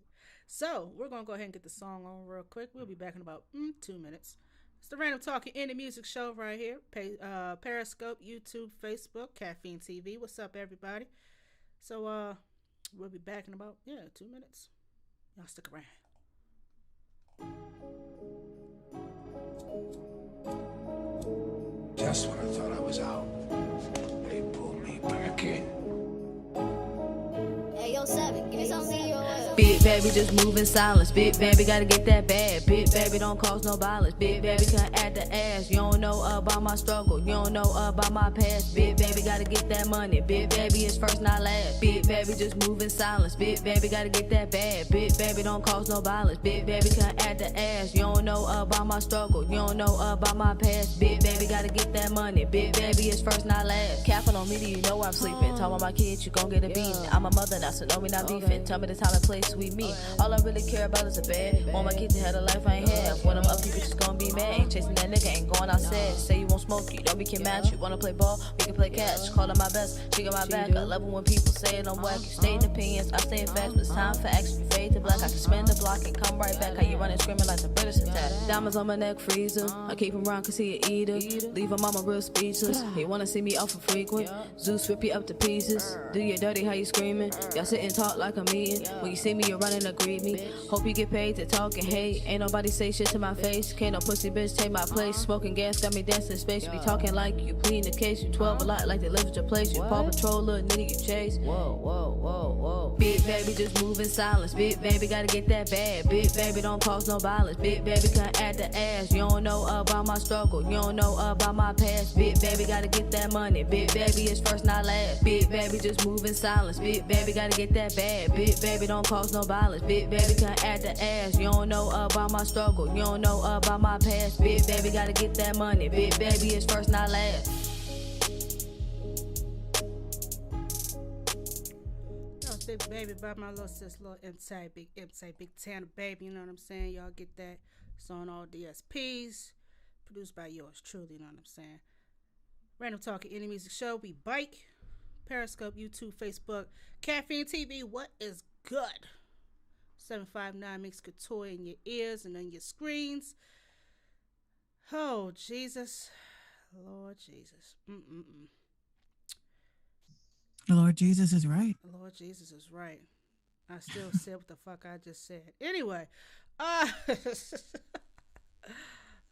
So we're gonna go ahead and get the song on real quick. We'll be back in about 2 minutes. It's the Random Talking Indie Music Show right here. Periscope, YouTube, Facebook, Caffeine TV. What's up, everybody? So we'll be back in about 2 minutes. Y'all stick around. Just when I thought I was out, they pulled me back in. Hey, yo, 7, give me something to your Big baby just moving silence. Big baby gotta get that bad. Big baby don't cause no violence. Big baby can't add the ass. You don't know about my struggle. You don't know about my past. Big baby gotta get that money. Big baby is first, not last. Big baby just moving silence. Big baby gotta get that bad. Big baby don't cause no violence. Big baby can't add the ass. You don't know about my struggle. You don't know about my past. Big baby gotta get that money. Big baby is first, not last. Capping on me, do you know I'm sleeping? Tell me my kids, you gon' get a beating. I'm a mother now, so know me not beefing. Tell me the time and place we meet. All I really care about is a bed. Want my kids to have a life I ain't have. When I'm up, you bitches gon' be mad. Ain't chasing that nigga, ain't going outside. Say you won't smoke, you don't be can match. You wanna play ball, we can play catch. Call her my best, she got my back. I love it when people say it, I'm whack. You stay in opinions, I stay in facts. When it's time for action, you fade to black. I can spin the block and come right back. How you running, screaming like the British attack. Diamonds on my neck, freezer. I keep him round cause he a eater. Leave him mama real speechless. He wanna see me off of frequent. Zeus rip you up to pieces. Do you dirty, how you screaming? Y'all sit and talk like a meeting. When you see me, you're running and agree me. Hope you get paid to talk and hate. Ain't nobody say shit to my face. Can't no pussy bitch take my place. Smoking gas got me dancing in space. You be talking like you pleading the case. You 12 a lot like they live at your place. You Paw Patrol, little nigga you chase. Whoa. Big baby just move in silence. Big baby gotta get that bad. Big baby don't cause no violence. Big baby can't add the ass. You don't know about my struggle. You don't know about my past. Big baby gotta get that money. Big baby is first not last. Big baby just move in silence. Big baby gotta get that bad. Big baby don't cause no violence. Big baby can't add the ass. You don't know about my struggle. You don't know about my past. Big baby gotta get that money. Big baby is first not last. Big baby by my little sis, little inside, big Tanner baby, you know what I'm saying? Y'all get that? It's on all DSPs, produced by yours truly, you know what I'm saying? Random Talking Indie Music Show, we bike, Periscope, YouTube, Facebook, Caffeine TV, what is good? 759 Mix Couture in your ears and on your screens. Oh, Jesus. Lord Jesus. The Lord Jesus is right. The Lord Jesus is right. I still said what the fuck I just said. Anyway,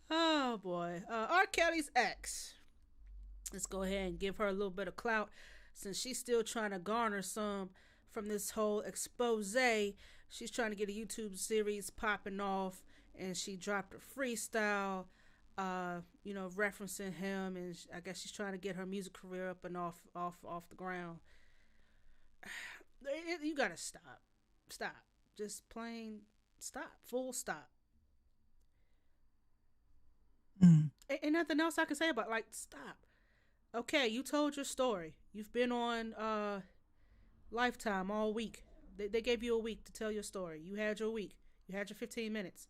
oh boy, R. Kelly's ex. Let's go ahead and give her a little bit of clout since she's still trying to garner some from this whole expose. She's trying to get a YouTube series popping off, and she dropped a freestyle, referencing him, and I guess she's trying to get her music career up and off the ground. You gotta stop, just plain stop, full stop. Ain't nothing else I can say about stop. Okay, you told your story. You've been on Lifetime all week. They gave you a week to tell your story. You had your week. You had your 15 minutes.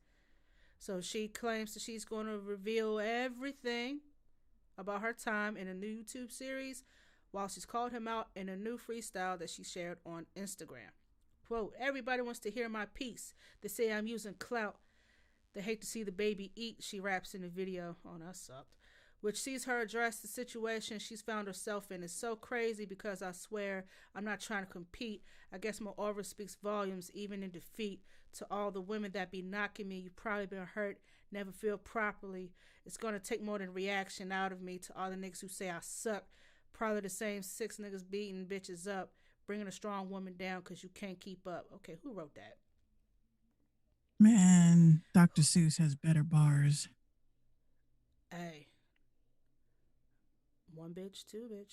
So she claims that she's going to reveal everything about her time in a new YouTube series while she's called him out in a new freestyle that she shared on Instagram. Quote, everybody wants to hear my piece. They say I'm using clout. They hate to see the baby eat, she raps in the video. Oh, that sucked. Which sees her address the situation she's found herself in. It's so crazy because I swear I'm not trying to compete. I guess my aura speaks volumes even in defeat. To all the women that be knocking me, you probably been hurt, never feel properly. It's going to take more than reaction out of me. To all the niggas who say I suck, probably the same 6 niggas beating bitches up, bringing a strong woman down because you can't keep up. Okay, who wrote that? Man, Dr. Seuss has better bars. Hey. One bitch, two bitch.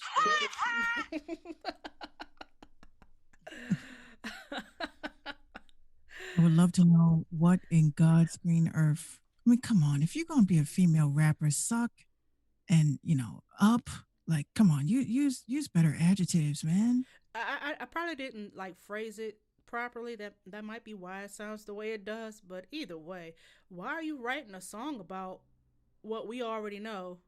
I would love to know what in God's green earth. I mean, come on. If you're going to be a female rapper, suck and, up. Like, come on. Use better adjectives, man. I probably didn't phrase it properly. That might be why it sounds the way it does. But either way, why are you writing a song about what we already know?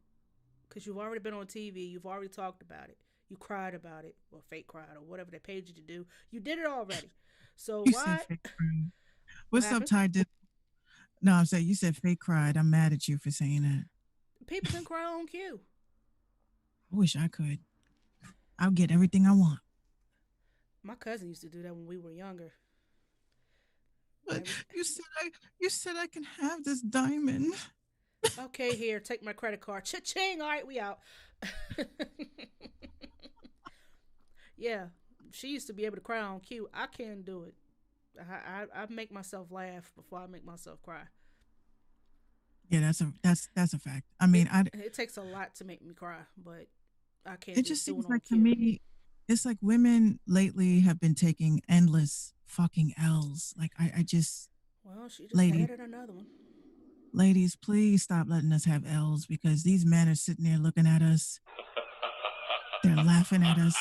Because you've already been on TV. You've already talked about it. You cried about it, or fake cried, or whatever they paid you to do. You did it already. So you why? Said fake cried. What's up, Ty? No, I'm saying you said fake cried. I'm mad at you for saying that. People can cry on cue. I wish I could. I'll get everything I want. My cousin used to do that when we were younger. But you said I can have this diamond. Okay, here, take my credit card. Cha-ching! All right, we out. Yeah, she used to be able to cry on cue. I can't do it. I make myself laugh before I make myself cry. Yeah, that's a fact. I mean, it takes a lot to make me cry, but I can't. It just seems like to me, it's like women lately have been taking endless fucking L's. Like I just. Well, she just added another one. Ladies, please stop letting us have L's because these men are sitting there looking at us. They're laughing at us.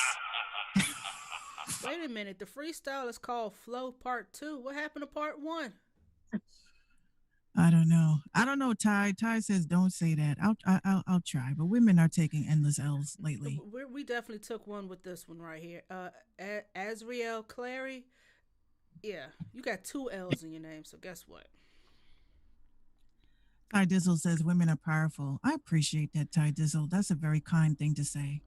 Wait a minute. The freestyle is called Flow Part 2. What happened to Part 1? I don't know, Ty. Ty says don't say that. I'll try. But women are taking endless L's lately. We definitely took one with this one right here. Azriel Clary. Yeah, you got 2 L's in your name, so guess what? Ty Dizzle says women are powerful. I appreciate that, Ty Dizzle. That's a very kind thing to say.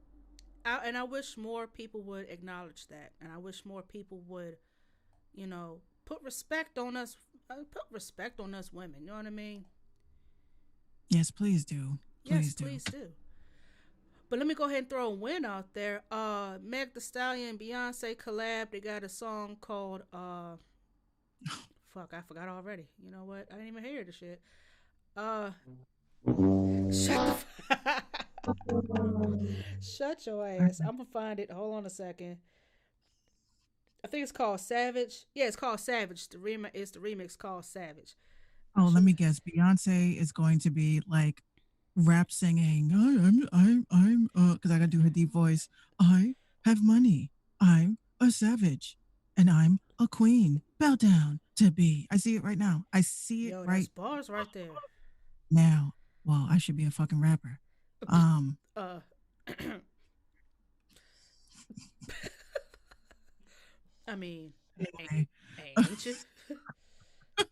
And I wish more people would acknowledge that. And I wish more people would, put respect on us. Put respect on us women. You know what I mean? Yes, please do. Yes, Please do. please do. But let me go ahead and throw a win out there. Meg The Stallion and Beyonce collab. They got a song called fuck, I forgot already. You know what? I didn't even hear the shit. Uh shut the Shut your ass. I'm gonna find it. Hold on a second. I think it's called Savage. Yeah, it's called Savage. The remix called Savage. I Oh, let should me guess. Beyonce is going to be like rap singing. Because I gotta do her deep voice. I have money. I'm a savage, and I'm a queen. Bow down to be. I see it right now. I see it Yo, that's right bars right there. now. Well, I should be a fucking rapper. Um, Uh I mean, ain't, anyway, ain't you? I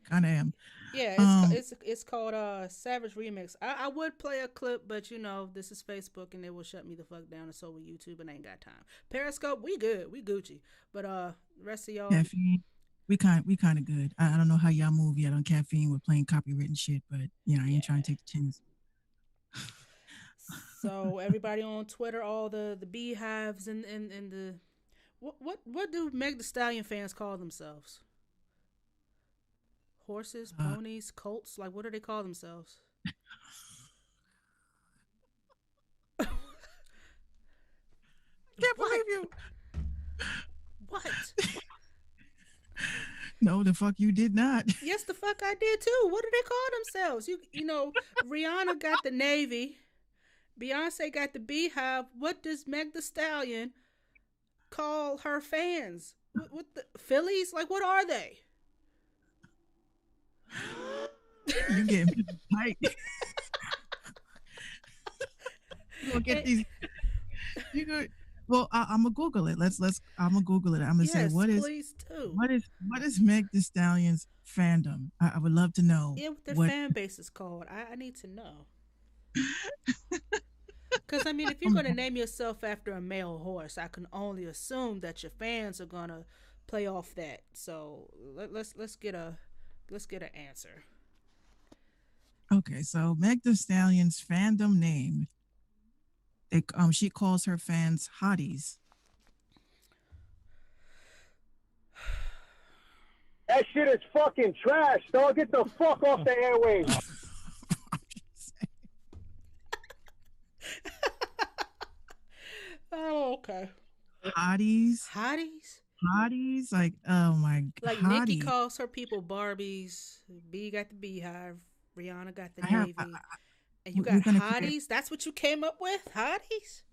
kind of am. Yeah, Um, it's called Savage Remix. I would play a clip, but you know this is Facebook and they will shut me the fuck down, and so will YouTube, and I ain't got time. Periscope, we good, we Gucci, but the rest of y'all, caffeine. We kind of good. I don't know how y'all move yet on caffeine. We're playing copywritten shit, but I ain't trying yeah. to take the chance. So everybody on Twitter, all the beehives and the what do Meg The Stallion fans call themselves? Horses, Uh, ponies, colts? Like what do they call themselves? can't What? believe you. What? No, the fuck you did not. Yes, the fuck I did too. What do they call themselves? You know, Rihanna got the Navy, Beyonce got the Beehive. What does Meg The Stallion call her fans? What the Phillies? Like what are they? You getting tight. You gonna get And, these? You good? Well, I'm gonna Google it. Let's. I'm gonna Google it. I'm gonna say yes, what is please do. what is Meg The Stallion's fandom? I would love to know Yeah, what their what. fan base is called. I need to know. Because I mean, if Oh you're my gonna God. name yourself after a male horse, I can only assume that your fans are gonna play off that. So let's get an answer. Okay, so Meg The Stallion's fandom name. She calls her fans hotties. That shit is fucking trash, dog. Get the fuck off the airwaves. Oh, okay. Hotties, Hotties? hotties, like oh my Like Nikki hottie. calls her people Barbies. B got the Beehive. Rihanna got the I have. Navy. And you got We're gonna create. hotties? That's what you came up with? Hotties?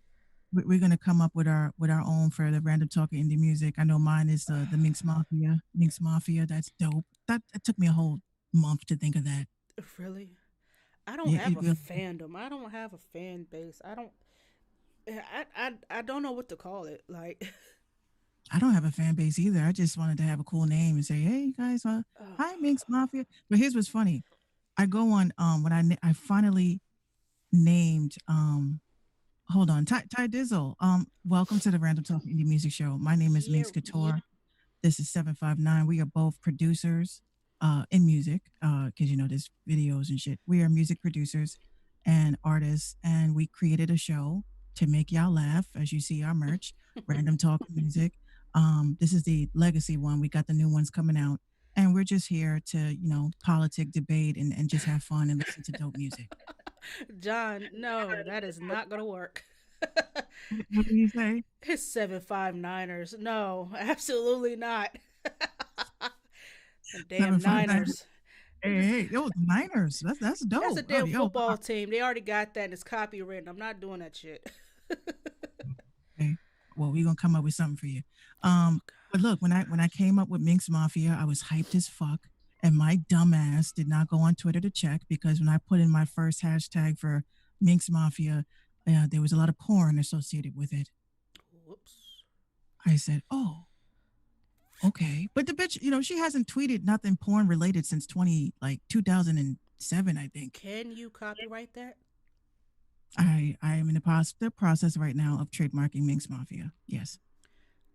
We're gonna come up with our own for the random talk indie music. I know mine is the Minx Mafia. Minx Mafia. That's dope. That took me a whole month to think of that. Really? I don't Yeah, have it a will. fandom. I don't have a fan base. I don't know what to call it. Like I don't have a fan base either. I just wanted to have a cool name and say, hey you guys, hi Minx Mafia. But here's what's funny. I go on when I finally named hold on, Ty Dizzle. Welcome to the Random Talk Indie Music Show. My name is yeah, Minx Couture. This is 759. We are both producers in music, because there's videos and shit. We are music producers and artists, and we created a show to make y'all laugh as you see our merch, Random Talk Music. This is the legacy one. We got the new ones coming out. And we're just here to, politic, debate, and just have fun and listen to dope music. John, no, that is not gonna work. What do you say? It's 759ers. No, absolutely not. Damn 759. Niners. Hey, yo, the Niners. That's That's a dope. Oh, damn yo, football team. They already got that and it's copywritten. I'm not doing that shit. okay. Well, we're gonna come up with something for you. But look, when I came up with Minx Mafia, I was hyped as fuck. And my dumbass did not go on Twitter to check because when I put in my first hashtag for Minx Mafia, there was a lot of porn associated with it. Whoops. I said, oh, okay. But the bitch, she hasn't tweeted nothing porn related since 2007, I think. Can you copyright that? I am in the process right now of trademarking Minx Mafia. Yes.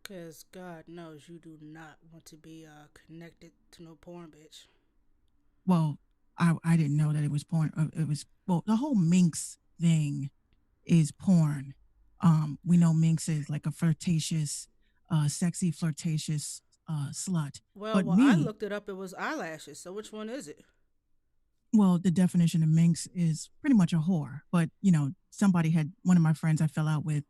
Cause God knows you do not want to be connected to no porn bitch. Well, I didn't know that it was porn. It was, well, the whole Minx thing is porn. We know Minx is like a flirtatious, sexy, flirtatious slut. But I me, looked it up. It was eyelashes. So which one is it? well, the definition of Minx is pretty much a whore. But somebody had one of my friends I fell out with.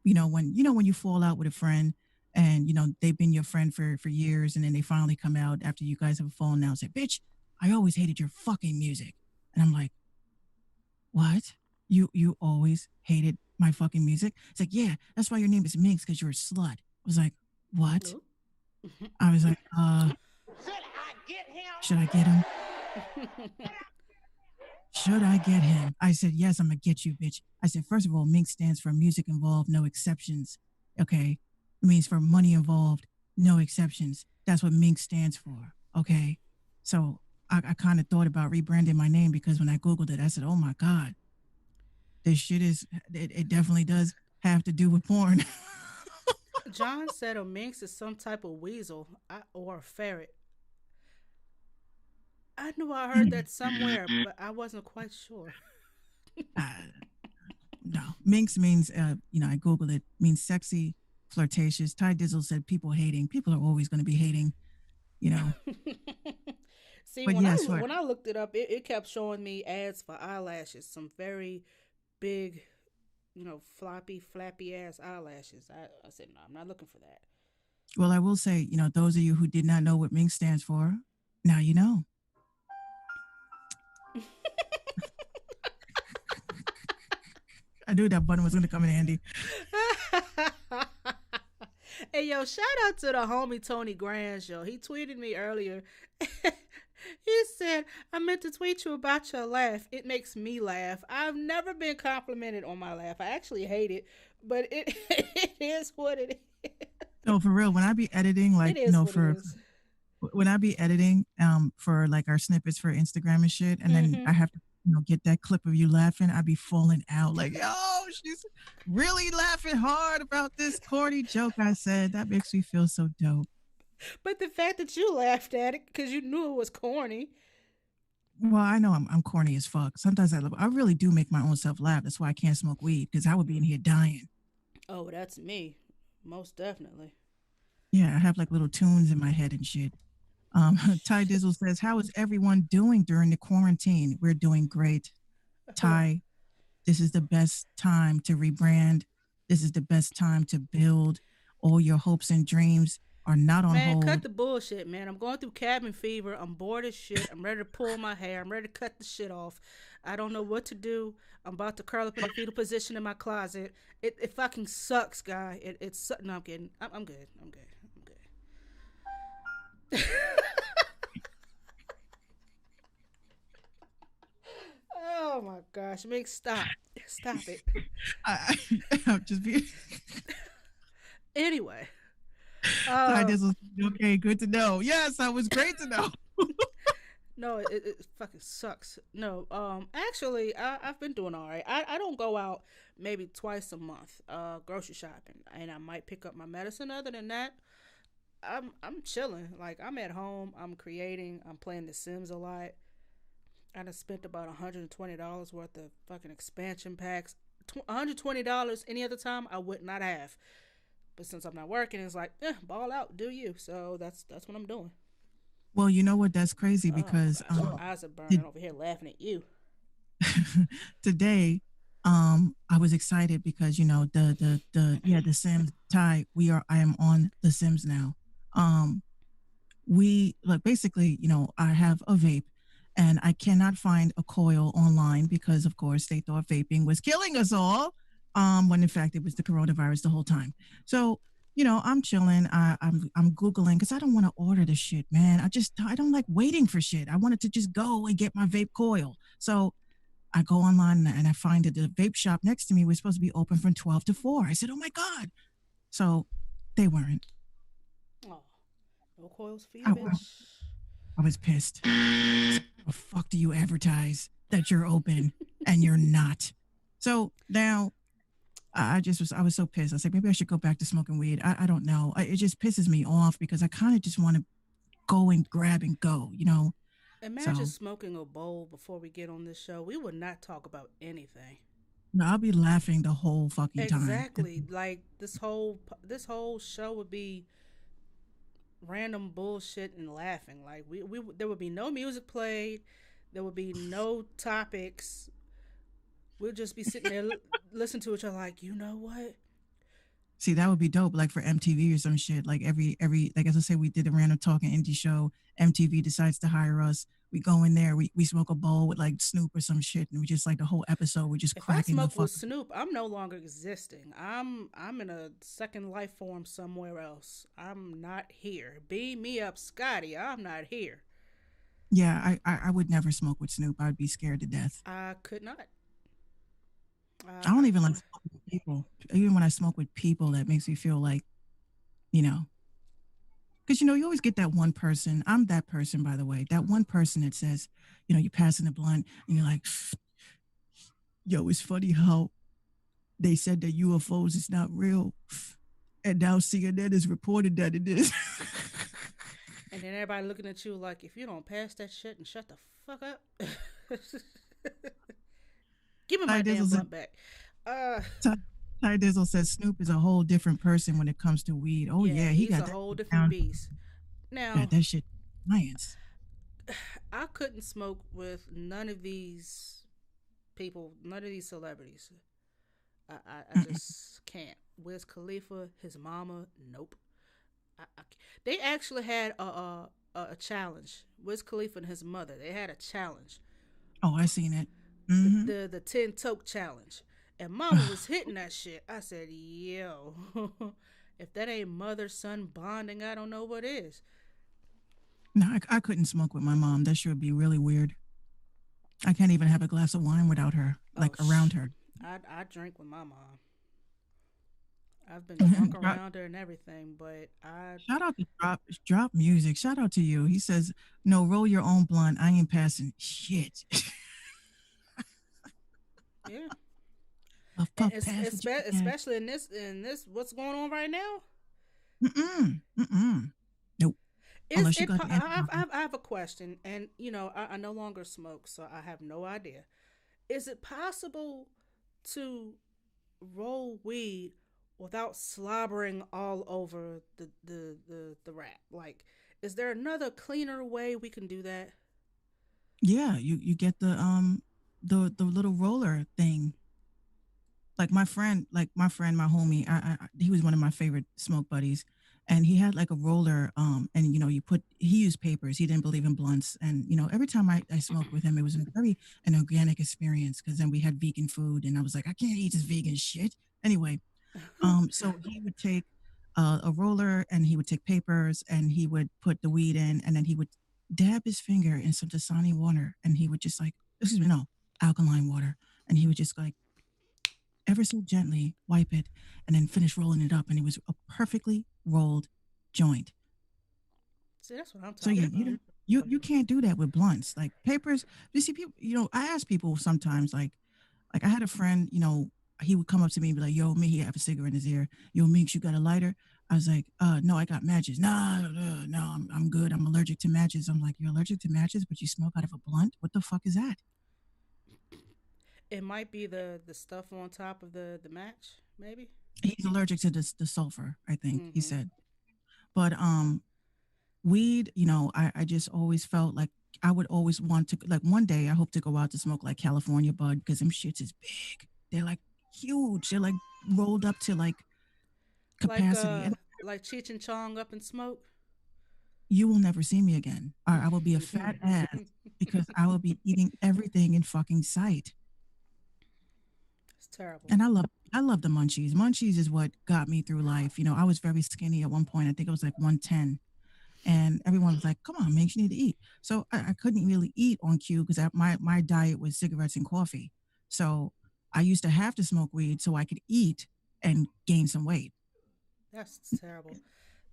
When you fall out with a friend, and they've been your friend for years, and then they finally come out after you guys have fallen out and say, "Bitch, I always hated your fucking music," and I'm like, "What? You always hated my fucking music?" It's like, "Yeah, that's why your name is Minx, because you're a slut." I was like, "What?" Nope. I was like, should I get him? Should I get him? I said, yes, I'm gonna get you, bitch. I said, first of all, Mink stands for music involved, no exceptions. Okay. It means for money involved, no exceptions. That's what Mink stands for. Okay. So I kind of thought about rebranding my name, because when I Googled it, I said, oh my God, this shit it definitely does have to do with porn. John said a minx is some type of weasel or a ferret. I knew I heard that somewhere, but I wasn't quite sure. uh, no, Minx means, I Googled it, means sexy, flirtatious. Ty Dizzle said people hating. People are always going to be hating, you know. See, But yes, when I looked it up, it kept showing me ads for eyelashes, some very big, floppy, flappy ass eyelashes. I said, no, I'm not looking for that. well, I will say, those of you who did not know what Minx stands for, now you know. I knew that button was going to come in handy. Hey, yo, shout out to the homie Tony Grange, yo. He tweeted me earlier. He said, I meant to tweet you about your laugh. It makes me laugh. I've never been complimented on my laugh. I actually hate it, but it, it is what it is. No, for real. When I be editing, like, It is what it is. when I be editing for like our snippets for Instagram and shit, and then Mm-hmm. I have to get that clip of you laughing, I be falling out like, oh, she's really laughing hard about this corny joke I said. That makes me feel so dope. But the fact that you laughed at it because you knew it was corny. Well, I know I'm corny as fuck. Sometimes I really do make my own self laugh. That's why I can't smoke weed, because I would be in here dying. Oh, that's me. Most definitely. Yeah, I have like little tunes in my head and shit. Ty Dizzle says, how is everyone doing during the quarantine? We're doing great. Ty, this is the best time to rebrand. This is the best time to build. All your hopes and dreams are not on Man, cut hold. the bullshit, man. I'm going through cabin fever. I'm bored as shit. I'm ready to pull my hair. I'm ready to cut the shit off. I don't know what to do. I'm about to curl up in a fetal position in my closet. It fucking sucks, guy. It's no, I'm kidding. I'm good. I'm good. I'm good. Oh my gosh, Mick, stop it. I'm just being. Anyway, Ty uh, Dizzle, okay, good to know. Yes, that was great to know. no, it fucking sucks. No, actually, I've been doing all right. I don't go out maybe twice a month, grocery shopping, and I might pick up my medicine. Other than that, I'm chilling. Like I'm at home. I'm creating. I'm playing The Sims a lot. I done spent about $120 worth of fucking expansion packs. $120 any other time I would not have. But since I'm not working, it's like, ball out, do you? So that's what I'm doing. Well, you know what? That's crazy, Oh because gosh, my eyes are burning over here laughing at you. today, I was excited because the Sims. Ty, I am on The Sims now. We like basically, I have a vape, and I cannot find a coil online because, of course, they thought vaping was killing us all. When in fact it was the coronavirus the whole time. So, I'm chilling. I'm Googling because I don't want to order the shit, man. I don't like waiting for shit. I wanted to just go and get my vape coil. So I go online and I find that the vape shop next to me was supposed to be open from 12 to 4. I said, oh my God. So they weren't. Oh, no coils for you, I, bitch. I was pissed. How the fuck do you advertise that you're open and you're not? So now I was so pissed. I said maybe I should go back to smoking weed. I don't know. It just pisses me off because I kind of just want to go and grab and go, you know. Imagine So smoking a bowl before we get on this show. We would not talk about anything. no, I'll be laughing the whole fucking time. Exactly. Like this whole show would be random bullshit and laughing. Like we there would be no music played. There would be no topics. We'll just be sitting there listening to each other like, you know what? See, that would be dope, like for MTV or some shit. Like every like as I say, we did a random talking indie show. MTV decides to hire us. We go in there, we smoke a bowl with like Snoop or some shit, and we just like the whole episode, we're just If I cracking the smoke fuck. with Snoop, I'm no longer existing. I'm in a second life form somewhere else. I'm not here. Beam me up, Scotty. I'm not here. Yeah, I would never smoke with Snoop. I'd be scared to death. I could not. I don't I even could like not. smoking with people. Even when I smoke with people, that makes me feel like, you know, because you always get that one person. I'm that person, by the way. That one person that says, you're passing the blunt and you're like, yo, it's funny how they said that UFOs is not real, and now CNN has reported that it is. And then everybody looking at you like, if you don't pass that shit and shut the fuck up, give me my Ty damn Dizzle said, blunt back. Uh, Ty, Ty Dizzle says Snoop is a whole different person when it comes to weed. Oh yeah, yeah, he he's got a that whole shit different down. beast. Got Now, that shit science. I couldn't smoke with none of these people, none of these celebrities. I just can't. Wiz Khalifa, his mama, nope. They actually had a challenge. Wiz Khalifa and his mother, they had a challenge. Oh, I seen it. The Mm-hmm. the tin toke challenge. And mama was hitting that shit. I said, yo, if that ain't mother son bonding, I don't know what is. No, I couldn't smoke with my mom. That sure would be really weird. I can't even have a glass of wine without her, Oh, like around her. I drink with my mom. I've been drunk Drop- around her and everything, but I Shout out to Drop Music. Shout out to you. He says, "No, roll your own blunt. I ain't passing shit." yeah. A And puff pass what you can. especially in this what's going on right now. Mm-mm. Mm-mm. Nope. Is Unless you it? got the antibody. I have a question, and I no longer smoke, so I have no idea. Is it possible to roll weed without slobbering all over the wrap? Like, is there another cleaner way we can do that? Yeah, you get the little roller thing. My homie, he was one of my favorite smoke buddies, and he had like a roller. And he used papers. He didn't believe in blunts, and every time I smoked with him, it was an organic experience because then we had vegan food, and I was like, I can't eat this vegan shit. Anyway, so he would take a roller and he would take papers and he would put the weed in and then he would dab his finger in some Dasani water and he would just like, excuse me, no, alkaline water. And he would just like ever so gently wipe it and then finish rolling it up. And it was a perfectly rolled joint. See, that's what I'm So talking yeah, about. you can't do that with blunts. Like papers, you see people, I ask people sometimes like I had a friend, he would come up to me and be like, yo, me, he have a cigarette in his ear. Yo, Meeks, you got a lighter? I was like, no, I got matches. Nah, no, I'm good. I'm allergic to matches. I'm like, you're allergic to matches, but you smoke out of a blunt? What the fuck is that? It might be the stuff on top of the match, maybe. He's allergic to the sulfur, I think he Mm-hmm. said. But weed, I just always felt like I would always want to, like one day I hope to go out to smoke like California bud because them shits is big. They're like huge. They're like rolled up to like Like capacity. And like Cheech and Chong up in smoke. you will never see me again. I will be a fat ass because I will be eating everything in fucking sight. It's terrible. And I love the munchies. Munchies is what got me through life. I was very skinny at one point. I think I was like 110. And everyone was like, come on, man, you need to eat. So I couldn't really eat on cue because my diet was cigarettes and coffee. So I used to have to smoke weed so I could eat and gain some weight. That's terrible.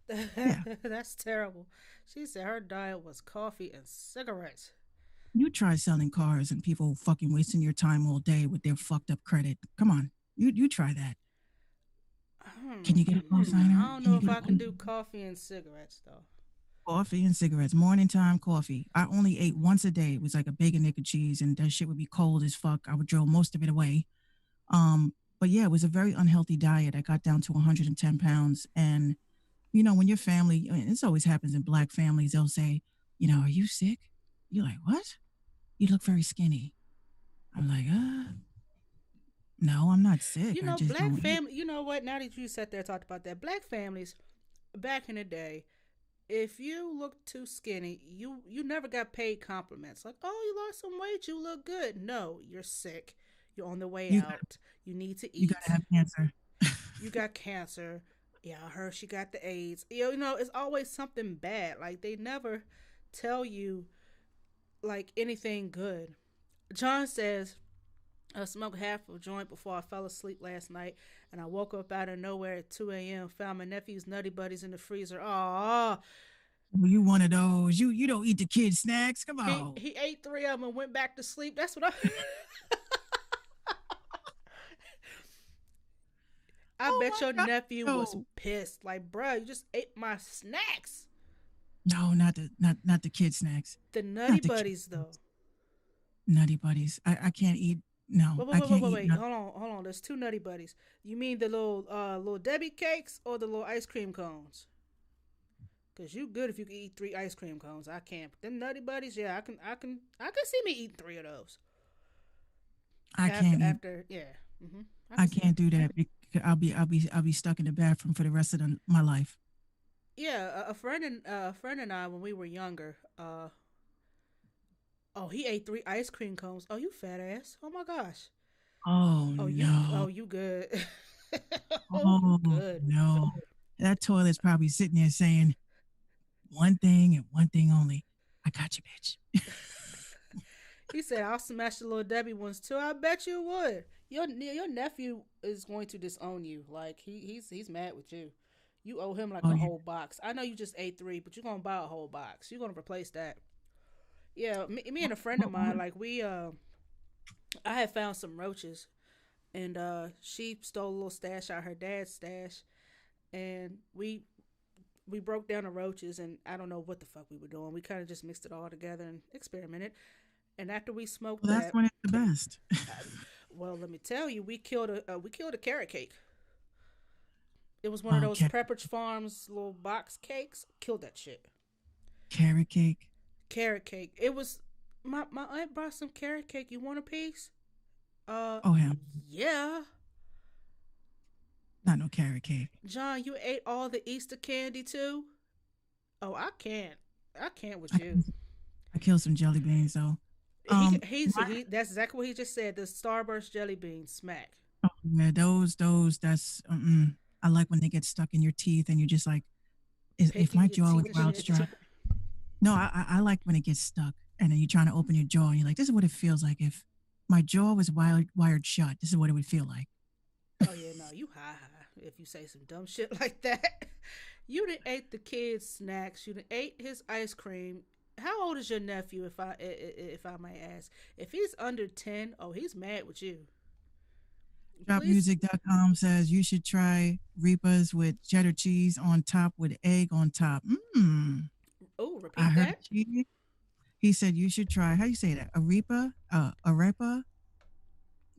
Yeah. That's terrible. She said her diet was coffee and cigarettes. You try selling cars and people fucking wasting your time all day with their fucked up credit. Come on. You try that. Can you get a I cosigner? don't Can know you if get I can do coffee and cigarettes though. coffee and cigarettes? Morning time coffee. I only ate once a day. It was like a bacon, egg, and cheese, and that shit would be cold as fuck. I would drill most of it away. But yeah, it was a very unhealthy diet. I got down to 110 pounds. And, when your family, I mean, this always happens in black families, they'll say, are you sick? You're like, what? You look very skinny. I'm like, no, I'm not sick. I just Black don't eat. family. You know what? Now that you sat there and talked about that, black families back in the day, if you looked too skinny, you never got paid compliments. Like, oh, you lost some weight, you look good. No, you're sick. You're on the way You got, out. You need to you eat. got to have cancer. You got cancer. Yeah, I heard she got the AIDS. It's always something bad. Like they never tell you like anything good. John says, I smoked half a joint before I fell asleep last night, and I woke up out of nowhere at 2 a.m. Found my nephew's Nutty Buddies in the freezer. Oh, Well, you one of those. You don't eat the kids' snacks. Come he on. he ate three of them and went back to sleep. That's what I. I Oh bet my your God. nephew was No. pissed. Like, bruh, you just ate my snacks. No, not the kid snacks. The Nutty Not the kid Buddies, though. nutty buddies. I can't eat. No, Wait, wait, I wait, wait, can't wait, eat wait. nothing. Hold on. There's two Nutty Buddies. You mean the little Debbie cakes or the little ice cream cones? Cause you good if you can eat three ice cream cones. I can't. But them Nutty Buddies, yeah, I can see me eating three of those. I can't eat. Yeah. Mm-hmm. I See can't that. do that because I'll be stuck in the bathroom for the rest of my life. Yeah, a friend and I when we were younger. Oh, he ate three ice cream cones. Oh, you fat ass. Oh my gosh. Oh Oh, no. you good. Oh, you Oh good. no. That toilet's probably sitting there saying one thing and one thing only. I got you, bitch. He said, "I'll smash the little Debbie ones too." I bet you would. Your nephew is going to disown you. Like he's mad with you. You owe him like Oh a yeah. whole box. I know you just ate three, but you're gonna buy a whole box. You're gonna replace that. Yeah, me and a friend of mine, like I had found some roaches, and she stole a little stash out of her dad's stash, and we broke down the roaches, and I don't know what the fuck we were doing. We kind of just mixed it all together and experimented. And after we smoked Well, that's that, when it's the best. well, let me tell you, we killed a carrot cake. It was one of those Okay. Pepperidge Farms little box cakes. Killed that shit. Carrot cake. Carrot cake. It was my aunt brought some carrot cake. You want a piece? Oh hell, Yeah. not no carrot cake. John, you ate all the Easter candy too? Oh, I can't. I can't with I, you. I killed some jelly beans though. He Um, he's my, he. That's exactly what he just said. The Starburst jelly bean smack. oh, yeah, those. That's. I like when they get stuck in your teeth and you just like, if Picking my your jaw was teeth and wild shit. struck. No, I like when it gets stuck and then you're trying to open your jaw and you're like, this is what it feels like if my jaw was wired shut. This is what it would feel like. Oh yeah, no, you high. If you say some dumb shit like that, you done ate the kid's snacks. You done ate his ice cream. How old is your nephew? If I may ask, if he's under 10, oh, he's mad with you. Please. Dropmusic.com says you should try Reapas with cheddar cheese on top with egg on top. Oh, I repeat heard that. he said you should try, how you say that? Arepa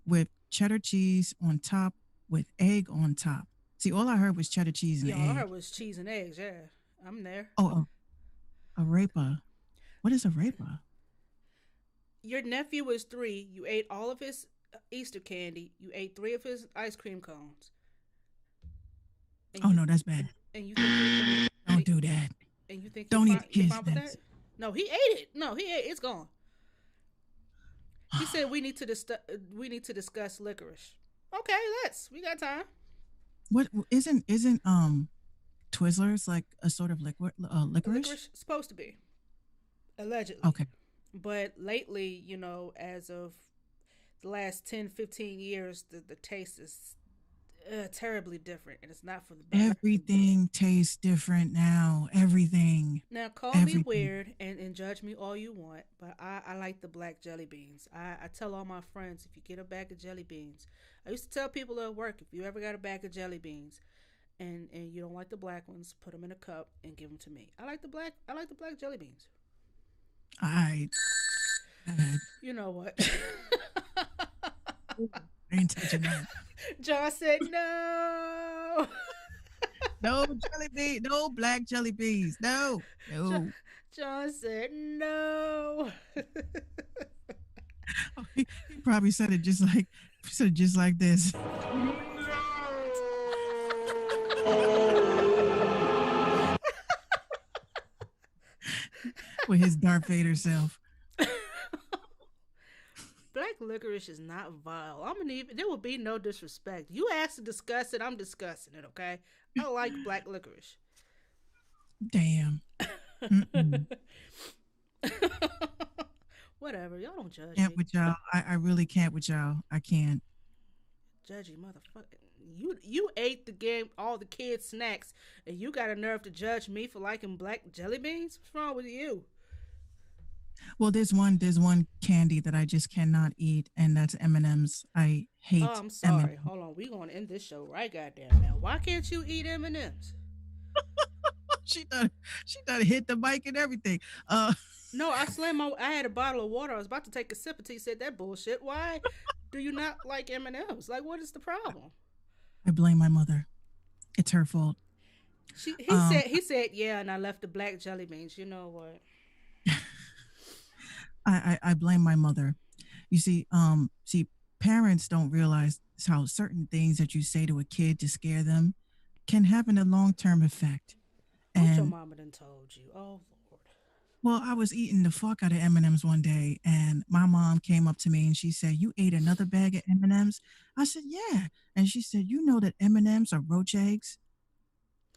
with cheddar cheese on top with egg on top. See, all I heard was cheddar cheese and Yeah, all I heard egg. was cheese and eggs. Yeah, I'm there. Arepa. What is arepa? Your nephew is 3. You ate all of his Easter candy. You ate 3 of his ice cream cones. And Oh you no, that's bad. and you think Don't do that. and you think Don't eat the you're kids' fine with snacks. that? No, he ate it. No, he ate it. It's gone. He said we need to discuss licorice. Okay, we got time. What isn't Twizzlers like a sort of liquid licorice? Licorice supposed to be allegedly, Okay. but lately, as of the last 10, 15 years, the taste is terribly different, and it's not for the better. Everything tastes different now. Everything. Now, call me Everything. weird and judge me all you want, but I like the black jelly beans. I tell all my friends, if you get a bag of jelly beans, I used to tell people at work, if you ever got a bag of jelly beans, and you don't like the black ones, put them in a cup and give them to me. I like the black jelly beans. I, I You know what? ain't touching that. John said no. No jelly bean, no black jelly beans. No, Jo- no. John said no. He probably said it just like this with his Darth Vader self. Black licorice is not vile. I'm gonna even. There will be no disrespect. You asked to discuss it. I'm discussing it. Okay. I like black licorice. Damn. Mm-mm. Whatever. Y'all don't judge Can't me. with y'all. I really can't with y'all. I can't. Judgy motherfucker. You ate the game, all the kids' snacks, and you got a nerve to judge me for liking black jelly beans? What's wrong with you? Well, there's one candy that I just cannot eat, and that's M&Ms. I Oh, hate I'm M&Ms. sorry. Hold on. We gonna end this show right goddamn now. Why can't you eat M&Ms? She done hit the mic and everything. No, I had a bottle of water. I was about to take a sip until you said that bullshit. Why do you not like M&Ms? Like, what is the problem? I blame my mother. It's her fault. Um, He said yeah, and I left the black jelly beans. You know what? I blame my mother. You see, parents don't realize how certain things that you say to a kid to scare them can have a long-term effect. What your And mama done told you? Oh Lord. well, I was eating the fuck out of M&Ms one day, and my mom came up to me and she said, "You ate another bag of M&Ms?" I said, "Yeah," and she said, "You know that M&Ms are roach eggs."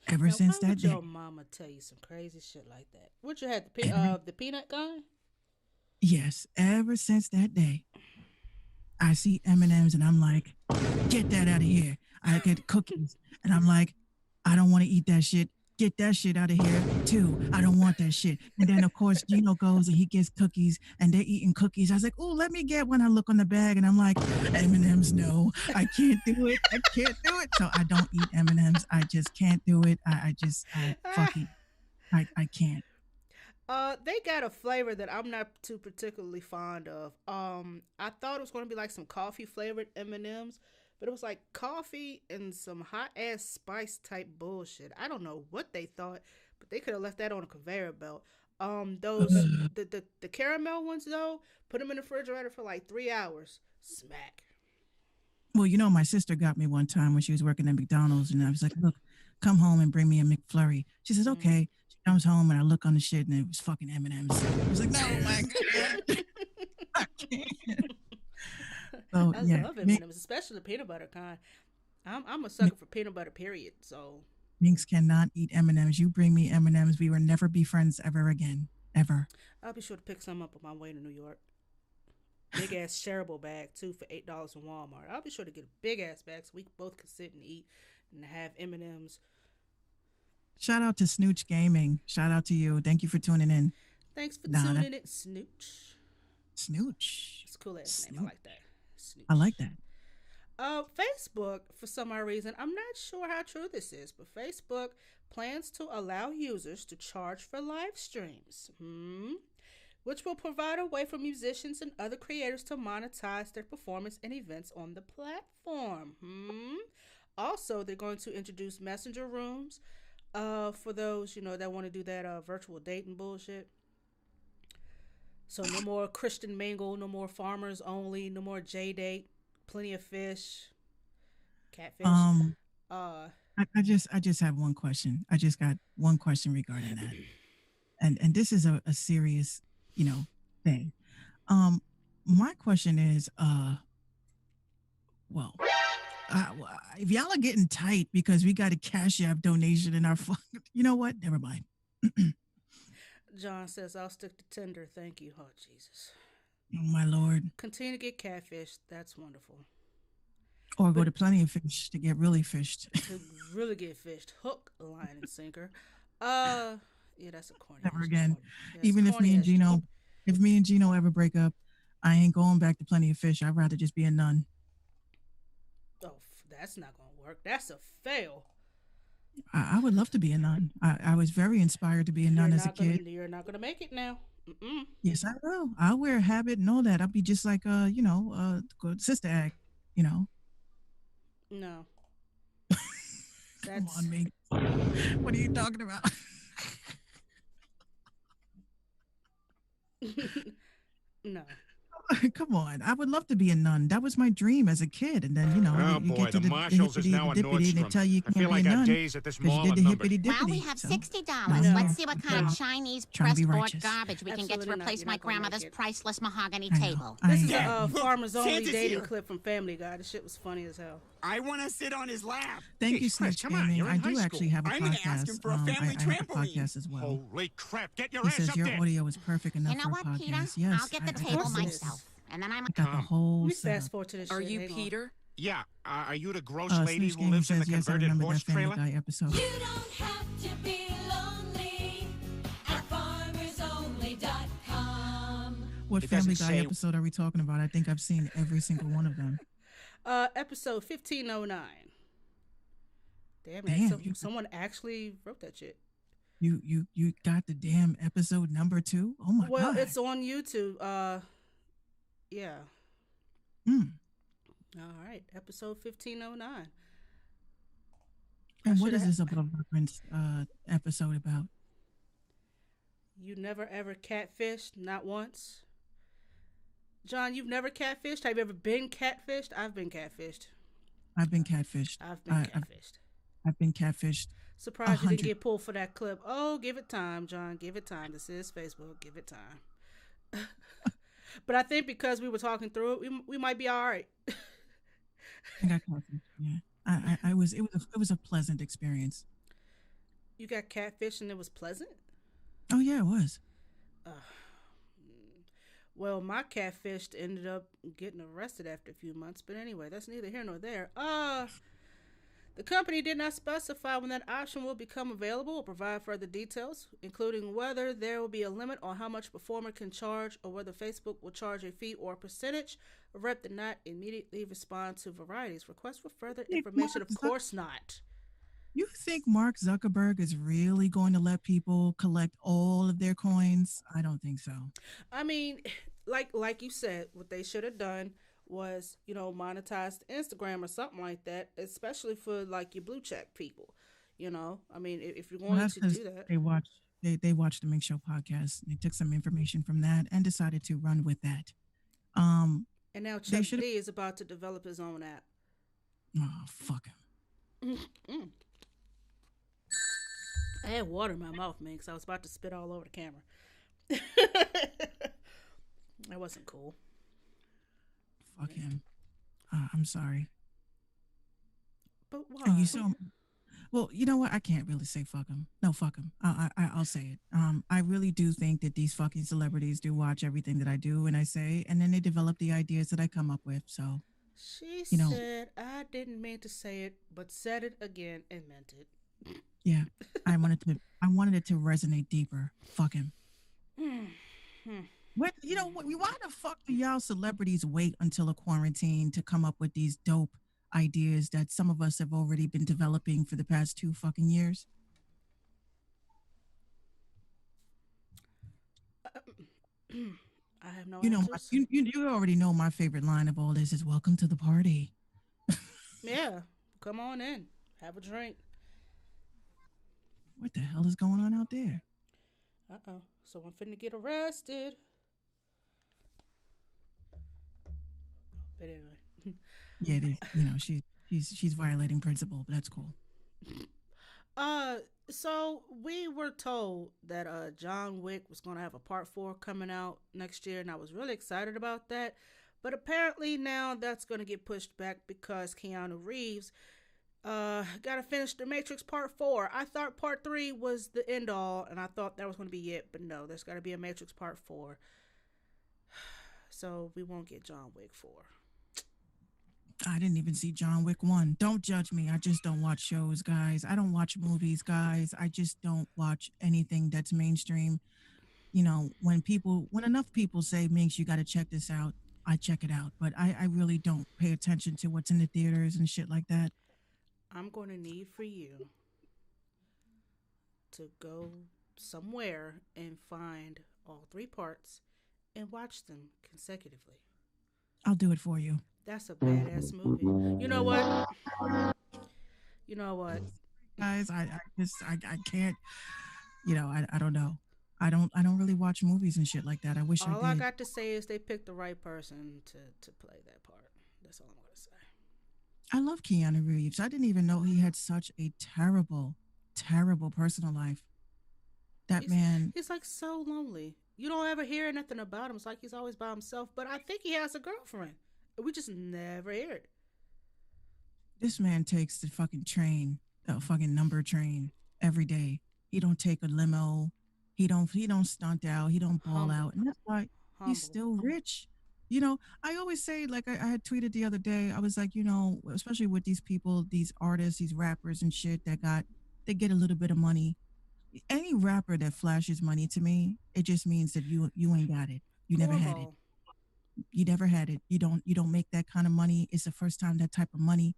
Ever Now, since why that would your day, mama tell you some crazy shit like that? What you had every the peanut guy? yes, ever since that day, I see M&Ms and I'm like, get that out of here. I get cookies and I'm like, I don't want to eat that shit. Get that shit out of here too. I don't want that shit. And then of course Gino goes and he gets cookies and they're eating cookies. I was like, oh, let me get one. I look on the bag and I'm like, M&Ms, no, I can't do it. I can't do it. So I don't eat M&Ms. I just can't do it. I fucking, I can't. They got a flavor that I'm not too particularly fond of. I thought it was going to be like some coffee flavored M&Ms, but it was like coffee and some hot ass spice type bullshit. I don't know what they thought, but they could have left that on a conveyor belt. Those the caramel ones though, put them in the refrigerator for like 3 hours. Smack. Well, my sister got me one time when she was working at McDonald's, and I was like, "Look, come home and bring me a McFlurry." She says, Mm. "Okay." She comes home, and I look on the shit, and it was fucking M&Ms. I was like, "No, my God, I can't." So I yeah, love M&Ms, especially the peanut butter kind. I'm a sucker for peanut butter. Period. So Minx cannot eat M&Ms. You bring me M&Ms, we will never be friends ever again, ever. I'll be sure to pick some up on my way to New York. Big ass shareable bag too for $8 in Walmart. I'll be sure to get a big ass bag so we both can sit and eat and have M&Ms. Shout out to Snooch Gaming. Shout out to you. Thank you for tuning in. Thanks for Nah, that tuning in, Snooch. Snooch. It's a cool ass name. I Snooch. like that. I Snooch. like that. Facebook, for some odd reason, I'm not sure how true this is, but Facebook plans to allow users to charge for live streams, which will provide a way for musicians and other creators to monetize their performance and events on the platform. Also, they're going to introduce messenger rooms for those that want to do that virtual dating bullshit. So no more Christian mingle, no more farmers only, no more J date, plenty of fish, catfish. Um, Uh, I just have one question. I just got one question regarding that. And this is a serious, thing. Um, my question is, well, if y'all are getting tight because we got a Cash App donation in our fund, you know what? Never mind. John says, I'll stick to Tinder. Thank you. Oh, Jesus. Oh my lord. Continue to get catfish. That's wonderful. Or go But to Plenty of Fish to get really fished. to really get fished, hook, line, and sinker. Yeah, that's a corny Never ass again. joke. Yeah, it's a Even corny ass joke. if me and Gino ever break up, I ain't going back to Plenty of Fish. I'd rather just be a nun. Oh, that's not going to work. That's a fail. I would love to be a nun. I was very inspired to be a nun as a kid. You're not gonna make it now. Mm-mm. Yes, I will. I'll wear a habit and all that. I'll be just like Sister Act, you know. No, Come that's on, me. What are you talking about? no. Come on. I would love to be a nun. That was my dream as a kid. And then, Oh you boy, get to the the Marshalls is hippity, now the a dippity, and they Nordstrom. tell you you I can't feel be a like our nun days at this because you mall are did the numbered. hippity dippity. Well, we have So, $60. No. Let's see what kind No. of Chinese Trying to press be board righteous. garbage we can get to Absolutely not. replace You're my not gonna make grandmother's it. priceless mahogany I know. table. This is I a farmers only Santa's dating here. clip from Family Guy. This shit was funny as hell. I want to sit on his lap. Thank you, Jeez, Chris, Snitch come on, Gaming. you're in I high do school. actually have a I'm gonna ask podcast. him for a family I have a trampoline. podcast as well. Holy crap, get your He ass says up your there. audio is perfect enough You know for a what, Peter? podcast. Yes, I'll get the I table got the myself. And then I'm I got the whole Let me setup. fast forward to this Are shit. you Hang on. Peter? Yeah, are you the gross lady Snitch who Gaming lives in the says, yes, I converted remember horse that Family trailer? Guy episode. You don't have to be lonely at farmersonly.com. What It Family doesn't Guy say- episode are we talking about? I think I've seen every single one of them. Episode 1509. Damn, Damn, you- someone actually wrote that shit. You got the damn episode number 2? Oh my Well, god. it's on YouTube. Yeah. Mm. All right, episode 1509. And what shoulda is this above reference episode about? You never ever catfished, not once. John, you've never catfished? Have you ever been catfished? I've been catfished. I've been catfished. I've been catfished. I've been catfished. Surprised you didn't 100. get pulled for that clip. Oh, give it time, John. Give it time. This is Facebook. Give it time. But I think because we were talking through it, we might be all right. I got catfished. Yeah. It was a pleasant experience. You got catfished and it was pleasant? Oh yeah, it was. Well, my catfish ended up getting arrested after a few months. But anyway, that's neither here nor there. The company did not specify when that option will become available or provide further details, including whether there will be a limit on how much a performer can charge or whether Facebook will charge a fee or a percentage. A rep did not immediately respond to Variety's request for further information. Of course not. You think Mark Zuckerberg is really going to let people collect all of their coins? I don't think so. I mean, like you said, what they should have done was, monetize Instagram or something like that, especially for like your blue check people. I mean, if you're going to do that, they watched the Mink Show podcast. They took some information from that and decided to run with that. And now Chuck D is about to develop his own app. Oh, fuck him. I had water in my mouth, man, because I was about to spit all over the camera. That wasn't cool. Fuck him. I'm sorry. But why? And well, you know what? I can't really say fuck him. No, fuck him. I'll say it. I really do think that these fucking celebrities do watch everything that I do and I say, and then they develop the ideas that I come up with. So, she said, I didn't mean to say it, but said it again and meant it. Yeah, I wanted it to resonate deeper. Fuck him. Why the fuck do y'all celebrities wait until a quarantine to come up with these dope ideas that some of us have already been developing for the past 2 fucking years? I have no answers. You already know my favorite line of all this is "Welcome to the party." Yeah, come on in, have a drink. What the hell is going on out there? Someone finna get arrested. But anyway. Yeah, she's violating principle, but that's cool. So we were told that John Wick was gonna have a part 4 coming out next year, and I was really excited about that. But apparently now that's gonna get pushed back because Keanu Reeves gotta finish The Matrix Part 4. I thought Part 3 was the end all, and I thought that was gonna be it, but no, there's gotta be a Matrix Part 4. So we won't get John Wick 4. I didn't even see John Wick 1. Don't judge me. I just don't watch shows, guys. I don't watch movies, guys. I just don't watch anything that's mainstream. When enough people say, Minx, you got to check this out, I check it out. But I really don't pay attention to what's in the theaters and shit like that. I'm going to need for you to go somewhere and find all three parts and watch them consecutively. I'll do it for you. That's a badass movie. You know what? You know what? Guys, I can't, I don't know. I don't really watch movies and shit like that. I wish I All I did. got to say is they picked the right person to play that part. That's all I'm gonna say. I love Keanu Reeves. I didn't even know he had such a terrible, terrible personal life. That He's man, he's like so lonely. You don't ever hear nothing about him. It's like he's always by himself. But I think he has a girlfriend. We just never hear it. this man takes the fucking train, the fucking number train every day. He don't take a limo. He don't stunt out. He don't ball Humble, out. And that's why he's humble. still rich. I always say, like I had tweeted the other day, I was like, especially with these people, these artists, these rappers and shit they get a little bit of money. Any rapper that flashes money to me, it just means that you ain't got it. You never had it. Cornball. You never had it. You don't make that kind of money. It's the first time that type of money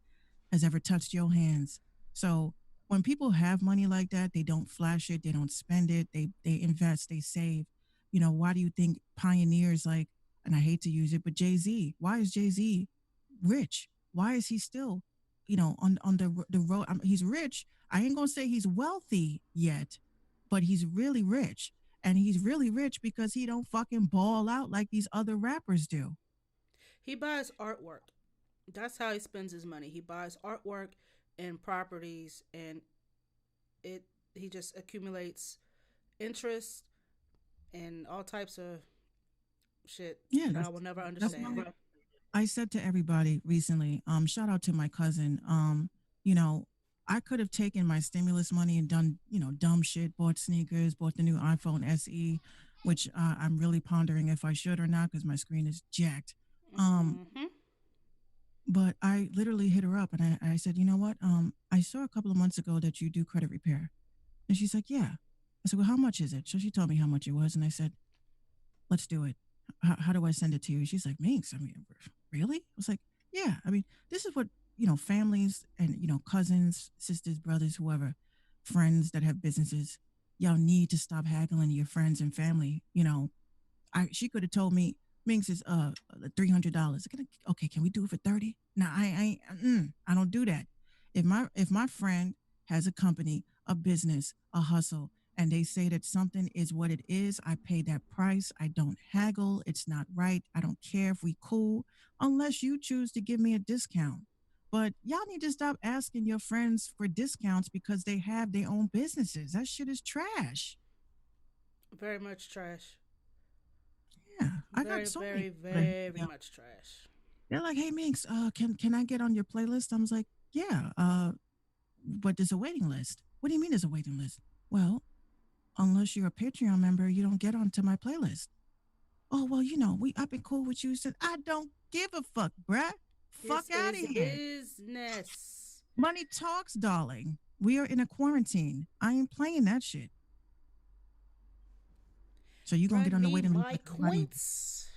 has ever touched your hands. So when people have money like that, they don't flash it, they don't spend it, they invest, they save. Why do you think pioneers like, and I hate to use it, but Jay-Z, why is Jay-Z rich? Why is he still, on the road? He's rich. I ain't gonna say he's wealthy yet, but he's really rich. And he's really rich because he don't fucking ball out like these other rappers do. He buys artwork. That's how he spends his money. He buys artwork and properties, and it he just accumulates interest and all types of shit Yeah, that I that's will never that's understand. why I said to everybody recently, shout out to my cousin. You know, I could have taken my stimulus money and done, dumb shit, bought sneakers, bought the new iPhone SE, which I'm really pondering if I should or not because my screen is jacked. Um, Mm-hmm. but I literally hit her up and I said, you know what? I saw a couple of months ago that you do credit repair. And she's like, yeah. I said, well, how much is it? So she told me how much it was. And I said, let's do it. How do I send it to you? She's like, Minx, I mean, really? I was like, yeah. I mean, this is what, families and, cousins, sisters, brothers, whoever, friends that have businesses, y'all need to stop haggling your friends and family. She could have told me Minx is $300. Okay, can we do it for 30? No, I don't do that. If my friend has a company, a business, a hustle, and they say that something is what it is, I pay that price. I don't haggle. It's not right. I don't care if we cool, unless you choose to give me a discount. But y'all need to stop asking your friends for discounts because they have their own businesses. That shit is trash. Very much trash. Yeah, I got Very, so many very, people that hit me very up. much trash. They're like, "Hey, Minx, can I get on your playlist?" I was like, "Yeah, but there's a waiting list." What do you mean there's a waiting list? Well, unless you're a Patreon member, you don't get onto my playlist. Oh well, I've been cool with you since. I don't give a fuck, bruh. This Fuck out of is here. business. Money talks, darling. We are in a quarantine. I ain't playing that shit. So you gonna get Run on the me waiting list my like everybody? coins.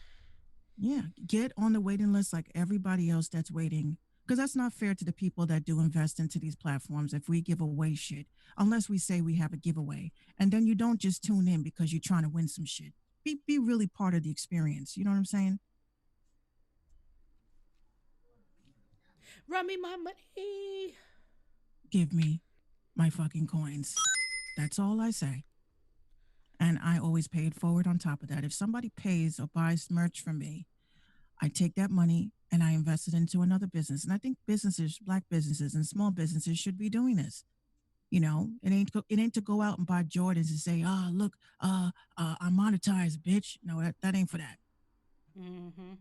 Yeah, get on the waiting list like everybody else that's waiting. Because that's not fair to the people that do invest into these platforms if we give away shit, unless we say we have a giveaway. And then you don't just tune in because you're trying to win some shit. Be really part of the experience. You know what I'm saying? Run me my money. Give me my fucking coins. That's all I say. And I always pay it forward on top of that. If somebody pays or buys merch from me, I take that money and I invest it into another business. And I think businesses, black businesses and small businesses should be doing this. It ain't to go out and buy Jordans and say, look, I monetize, bitch. No, that ain't for that. Mm-hmm.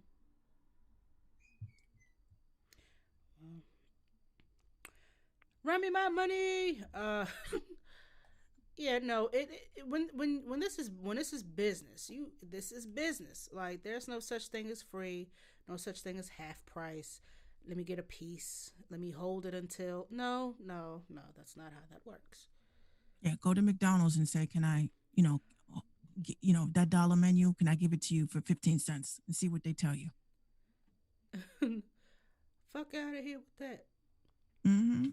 Run me my money. Yeah, no. When this is business, this is business. Like there's no such thing as free, no such thing as half price. Let me get a piece. Let me hold it until no. That's not how that works. Yeah, go to McDonald's and say, can I, that dollar menu, can I give it to you for 15 cents and see what they tell you? Fuck out of here with that. Hmm.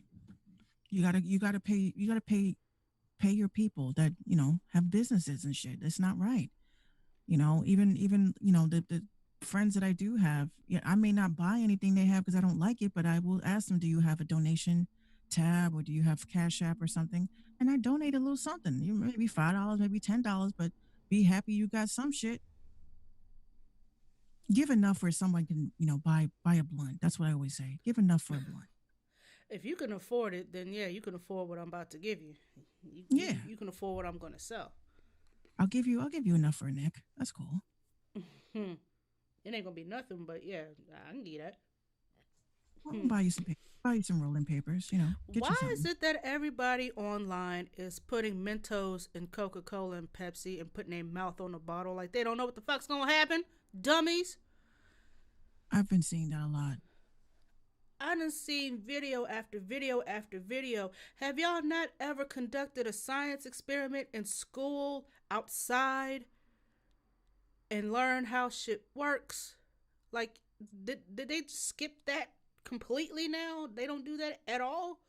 You gotta pay pay your people that have businesses and shit. It's not right. Even the friends that I do have, yeah, I may not buy anything they have because I don't like it, but I will ask them, do you have a donation tab or do you have Cash App or something? And I donate a little something, maybe $5, maybe $10, but be happy you got some shit. Give enough where someone can, buy a blunt. That's what I always say. Give enough for a blunt. If you can afford it, then yeah, you can afford what I'm about to give you. Yeah, You can afford what I'm going to sell. I'll give you enough for a neck. That's cool. Hmm. It ain't gonna be nothing, but yeah, I can get that. I'll Hmm. buy you some buy you some rolling papers. Get you Why is something. it that everybody online is putting Mentos in Coca Cola and Pepsi and putting their mouth on the bottle like they don't know what the fuck's gonna happen? Dummies. I've been seeing that a lot. I done seen video after video after video. Have y'all not ever conducted a science experiment in school, outside, and learned how shit works? Like, did they skip that completely now? They don't do that at all?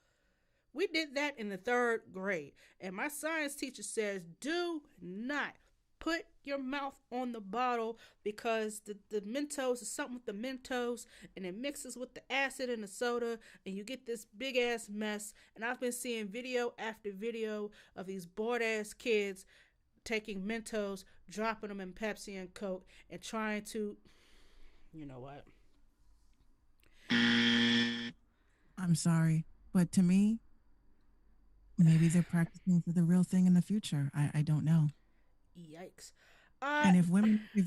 We did that in the third grade. And my science teacher says, do not put your mouth on the bottle because the Mentos is something with the Mentos and it mixes with the acid in the soda and you get this big ass mess. And I've been seeing video after video of these bored ass kids taking Mentos, dropping them in Pepsi and Coke and trying to, you know what? I'm sorry, but to me, maybe they're practicing for the real thing in the future. I don't know. Yikes. Uh, And if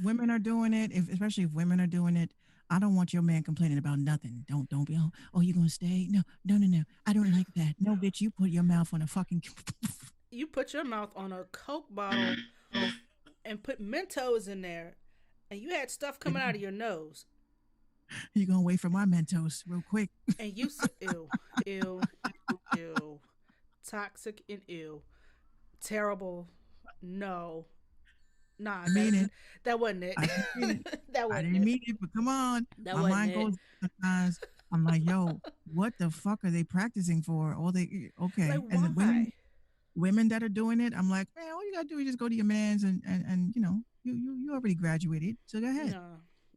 women are doing it, if especially if women are doing it, I don't want your man complaining about nothing. Don't be oh you gonna stay? No, no, no, no. I don't like that. No, bitch, you put your mouth on a fucking you put your mouth on a Coke bottle and put Mentos in there, and you had stuff coming out of your nose, you gonna wait for my Mentos real quick. and ew, ew, ew, toxic and ew, terrible. No, nah, I mean it. that wasn't it. I didn't mean it. That I wasn't didn't it. mean it, but come on. That My wasn't mind it. goes sometimes. I'm like, yo, what the fuck are they practicing for? All they Like okay. And the women why? women that are doing it, I'm like, man, all you gotta do is just go to your man's and you already graduated. So go ahead. No,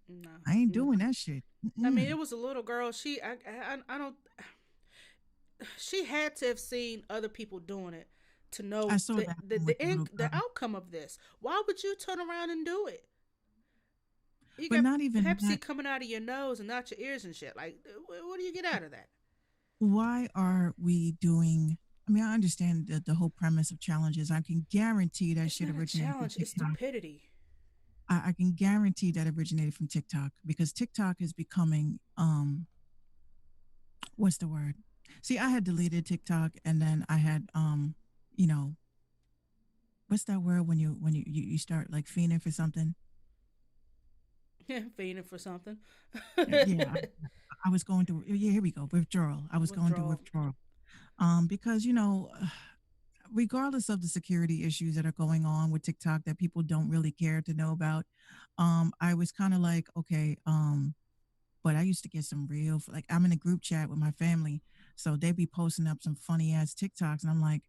no, I ain't no. doing that shit. I mean, Mm-mm. it was a little girl. I don't. She had to have seen other people doing it to I know saw that with the little the girl. outcome of this. Why would you turn around and do it? You But got not even Pepsi that. coming out of your nose and out your ears and shit. Like, what do you get out of that? Why are we doing I mean, I understand the whole premise of challenges. I can guarantee that It's shit not a originated from challenge. It's TikTok. stupidity. I can guarantee that originated from TikTok because TikTok is becoming what's the word? See, I had deleted TikTok and then I had you know, what's that word when you start like fiending for something? Feeding for something. Yeah, I was going through yeah, here we go, withdrawal. I was going through Withdrawal. withdrawal. Because regardless of the security issues that are going on with TikTok that people don't really care to know about, I was kind of like, okay, but I used to get some real like I'm in a group chat with my family, so they be posting up some funny ass TikToks, and I'm like,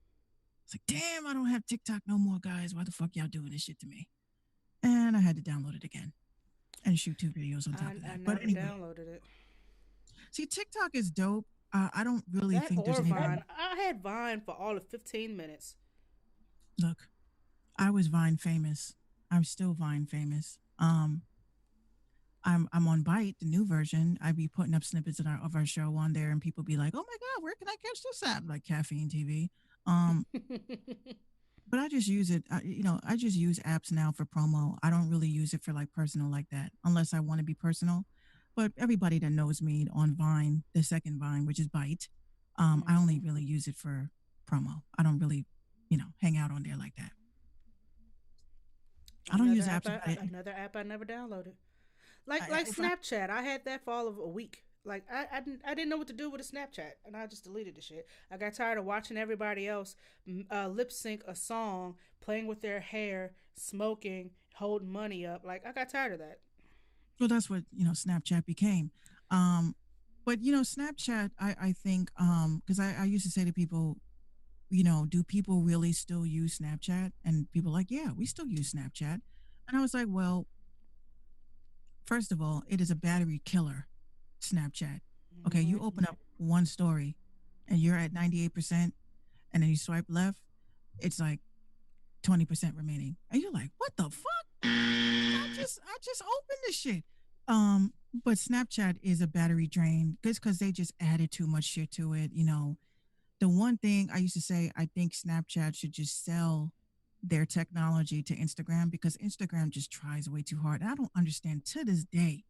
it's like, damn, I don't have TikTok no more, guys. Why the fuck y'all doing this shit to me? And I had to download it again and shoot two videos on top of I that. But never anyway, downloaded it. see, TikTok is dope. I don't really That think there's or anything. Vine. I had Vine for all of 15 minutes. Look, I was Vine famous. I'm still Vine famous. I'm on Byte, the new version. I be putting up snippets of our show on there, and people be like, "Oh my god, where can I catch this at?" Like Caffeine TV. Um, but I just use it. I just use apps now for promo. I don't really use it for like personal like that, unless I want to be personal. But everybody that knows me on Vine, the second Vine, which is Byte, I only Mhm. really use it for promo. I don't really, hang out on there like that. I don't use apps about it. Another app I never downloaded. I, Like if I Snapchat. I had that for all of a week. Like I didn't know what to do with a Snapchat, and I just deleted the shit. I got tired of watching everybody else lip sync a song, playing with their hair, smoking, holding money up. Like I got tired of that. well, that's what Snapchat became. But Snapchat, I think, because I used to say to people, do people really still use Snapchat? And people are like, yeah, we still use Snapchat. And I was like, well, first of all, it is a battery killer, Snapchat. Okay, Mm-hmm. you open up one story and you're at 98%, and then you swipe left, it's like 20% remaining. And you're like, what the fuck? I just opened this shit. But Snapchat is a battery drain just because they just added too much shit to it. The one thing I used to say, I think Snapchat should just sell their technology to Instagram because Instagram just tries way too hard. And I don't understand to this day,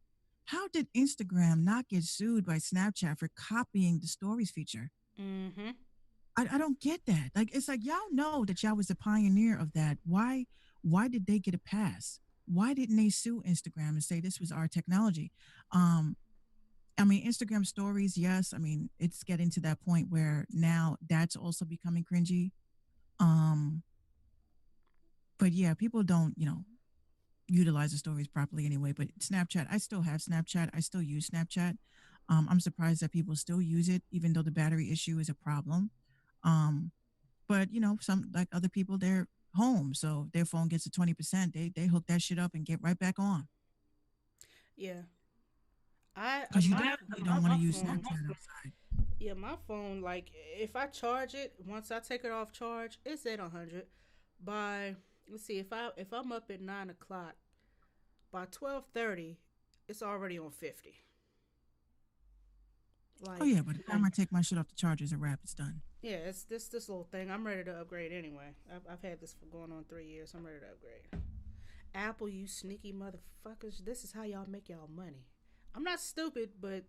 how did Instagram not get sued by Snapchat for copying the stories feature? Mm-hmm. I don't get that. Like it's like y'all know that y'all was the pioneer of that. Why did they get a pass? Why didn't they sue Instagram and say this was our technology? Um, I mean, Instagram stories, yes. I mean, it's getting to that point where now that's also becoming cringy. Um, but yeah, people don't, utilize the stories properly anyway. But Snapchat, I still have Snapchat. I still use Snapchat. I'm surprised that people still use it, even though the battery issue is a problem. Um, but some like other people, they're home, so their phone gets to 20%. They hook that shit up and get right back on Yeah. I because you my definitely my don't want my to use phone. Snapchat outside. Yeah, my phone. Like if I charge it, once I take it off charge, it's at 100. By let's see, if I'm up at 9 o'clock, by 12:30, it's already on 50. Oh Like yeah, by the time I take my shit off the charger, it's a wrap. It's done. yeah, it's this little thing. I'm ready to upgrade anyway. I've had this for going on 3 years. I'm ready to upgrade. Apple, you sneaky motherfuckers. This is how y'all make y'all money. I'm not stupid, but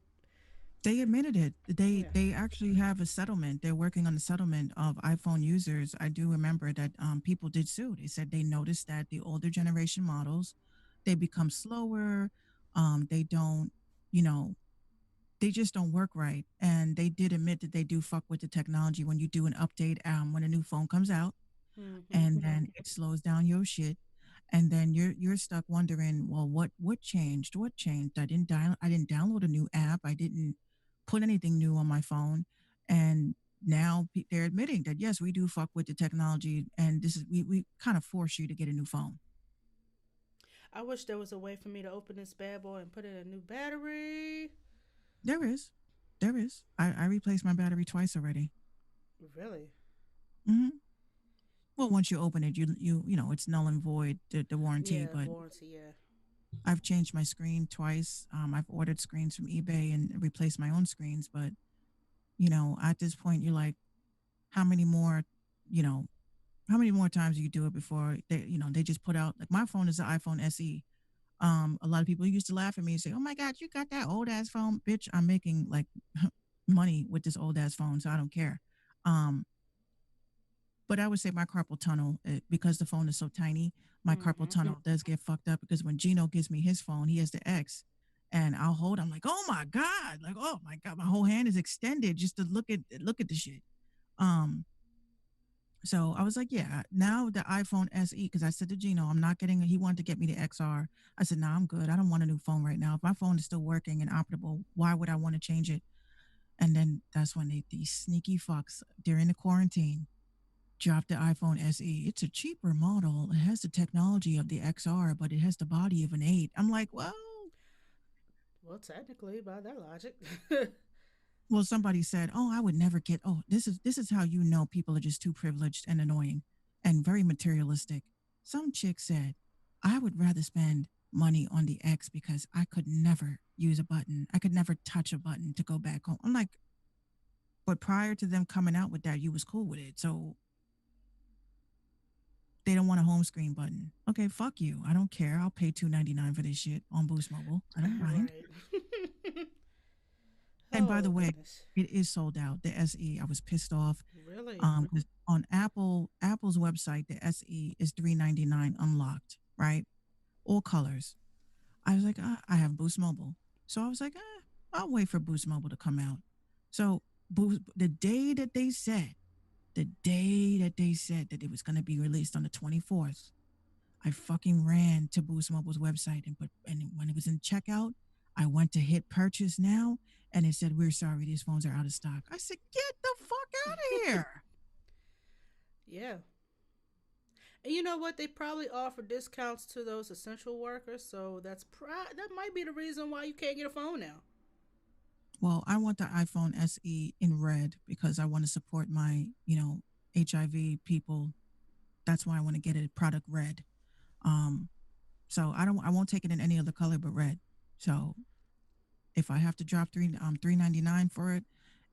They admitted it. They yeah. they actually have a settlement. They're working on the settlement of iPhone users. I do remember that people did sue. They said they noticed that the older generation models, they become slower. They don't, you know, they just don't work right. And they did admit that they do fuck with the technology when you do an update, when a new phone comes out, Mm-hmm. and then it slows down your shit. And then you're stuck wondering, well, what changed? What changed? I didn't download a new app. I didn't put anything new on my phone. And now they're admitting that yes, we do fuck with the technology, and this is we kind of force you to get a new phone. I wish there was a way for me to open this bad boy and put in a new battery. There is, there is. I replaced my battery twice already. Really? Hmm. Well, once you open it, it's null and void the warranty. Yeah, But warranty. Yeah. I've changed my screen twice. I've ordered screens from eBay and replaced my own screens. But at this point, you're like, how many more, you know, how many more times do you do it before they just put out like my phone is the iPhone SE. A lot of people used to laugh at me and say, "Oh my God, you got that old ass phone, bitch! I'm making like money with this old ass phone, so I don't care." Um, but I would say my carpal tunnel, because the phone is so tiny, my carpal Mm-hmm. tunnel does get fucked up because when Gino gives me his phone, he has the X, and I'll hold. I'm like, oh my God, like oh my God, my whole hand is extended just to look at the shit. Um, so I was like, yeah, now the iPhone SE, because I said to Gino, I'm not getting, he wanted to get me the XR. I said, nah, I'm good. I don't want a new phone right now. If my phone is still working and operable, why would I want to change it? And then that's when these sneaky fucks during the quarantine dropped the iPhone SE. It's a cheaper model. It has the technology of the XR, but it has the body of an 8. I'm like, Well, technically, by that logic. well, somebody said, "Oh, I would never get." Oh, this is how you know people are just too privileged and annoying and very materialistic. Some chick said, "I would rather spend money on the X because I could never use a button. I could never touch a button to go back home." I'm like, but prior to them coming out with that, you was cool with it. So they don't want a home screen button. Okay, fuck you. I don't care. I'll pay $2.99 for this shit on Boost Mobile. I don't mind. Right. And by the Oh way, goodness. it is sold out. The SE, I was pissed off. Really? 'Cause on Apple's website, the SE is $3.99 unlocked, right? All colors. I was like, I have Boost Mobile, so I was like, I'll wait for Boost Mobile to come out. So the day that they said that it was going to be released on the 24th, I fucking ran to Boost Mobile's website and when it was in checkout, I went to hit purchase now, and it said, we're sorry, these phones are out of stock. I said, get the fuck out of here. Yeah. And you know what? They probably offer discounts to those essential workers, so that might be the reason why you can't get a phone now. Well, I want the iPhone SE in red because I want to support my, HIV people. That's why I want to get it product red. Um, so I won't take it in any other color but red. So if I have to drop 3.99 for it,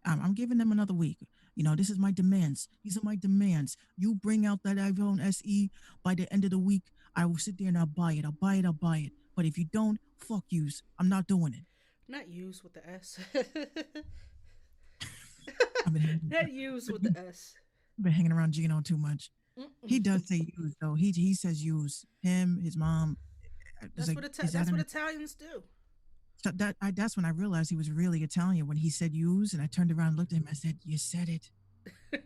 I'm giving them another week. This is my demands. These are my demands. You bring out that iPhone SE by the end of the week. I will sit there and I'll buy it. I'll buy it. I'll buy it. But if you don't, fuck yous. I'm not doing it. Not used with the S. I've been hanging, Not used with the S. I've been hanging around Gino too much. He Mm-mm. does say use though. He says use. Him, his mom. It's like, is that That's what an Italians do. so that's when I realized he was really Italian when he said use, and I turned around and looked at him. I said, "You said it.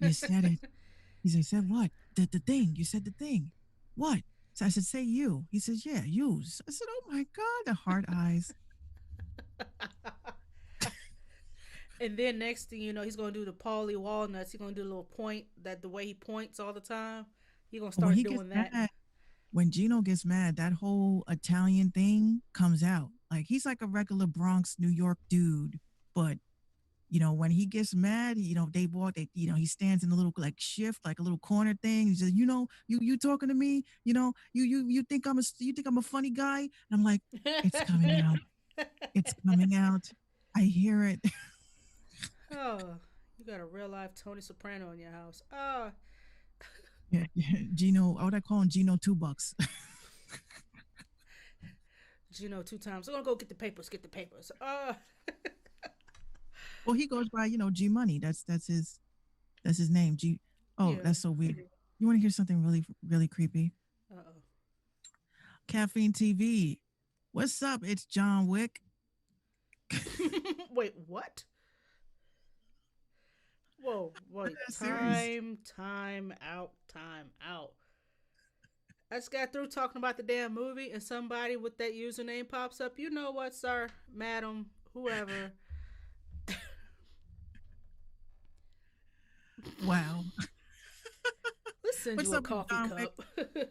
You said it." He said, "What? The thing? You said the thing. What?" So I said, "Say you." He says, "Yeah, use." I said, "Oh my god, the hard eyes." And then next thing you know, he's gonna do the Paulie Walnuts. He's gonna do a little point that the way he points all the time. He's gonna When start he gets doing that. mad, when Gino gets mad, that whole Italian thing comes out. Like he's like a regular Bronx, New York dude, but when he gets mad, they walk, he stands in a little like shift, like a little corner thing. He says, you talking to me, you think I'm a funny guy? And I'm like, it's coming out. It's coming out. I hear it. Oh, you got a real life Tony Soprano in your house. Oh, Yeah, yeah. Gino, I would call him Gino 2 bucks. Gino 2 times. I'm gonna go get the papers. Get the papers. Oh, Well, he goes by, G Money. That's his name. G. Oh, yeah. that's so weird. You want to hear something really, really creepy? Uh oh. Caffeine TV. What's up? It's John Wick. Wait, what? Whoa, wait. That's serious. Time out, time out. I just got through talking about the damn movie, and somebody with that username pops up. You know what, sir, madam, whoever. Wow. Let's send What's you a up with coffee John Wick? cup.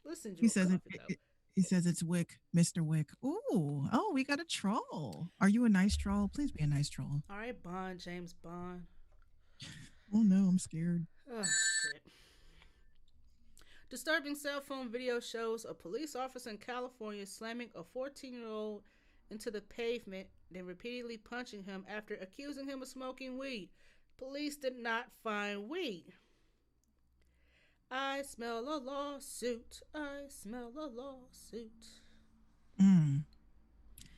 Let's send you He a says coffee cup. he says it's Wick, Mr. Wick. Ooh, oh, we got a troll. Are you a nice troll? Please be a nice troll. All right, Bond, James Bond. Oh no, I'm scared. Oh, shit. Disturbing cell phone video shows a police officer in California slamming a 14-year-old into the pavement, then repeatedly punching him after accusing him of smoking weed. Police did not find weed. I smell a lawsuit. I smell a lawsuit. Mm.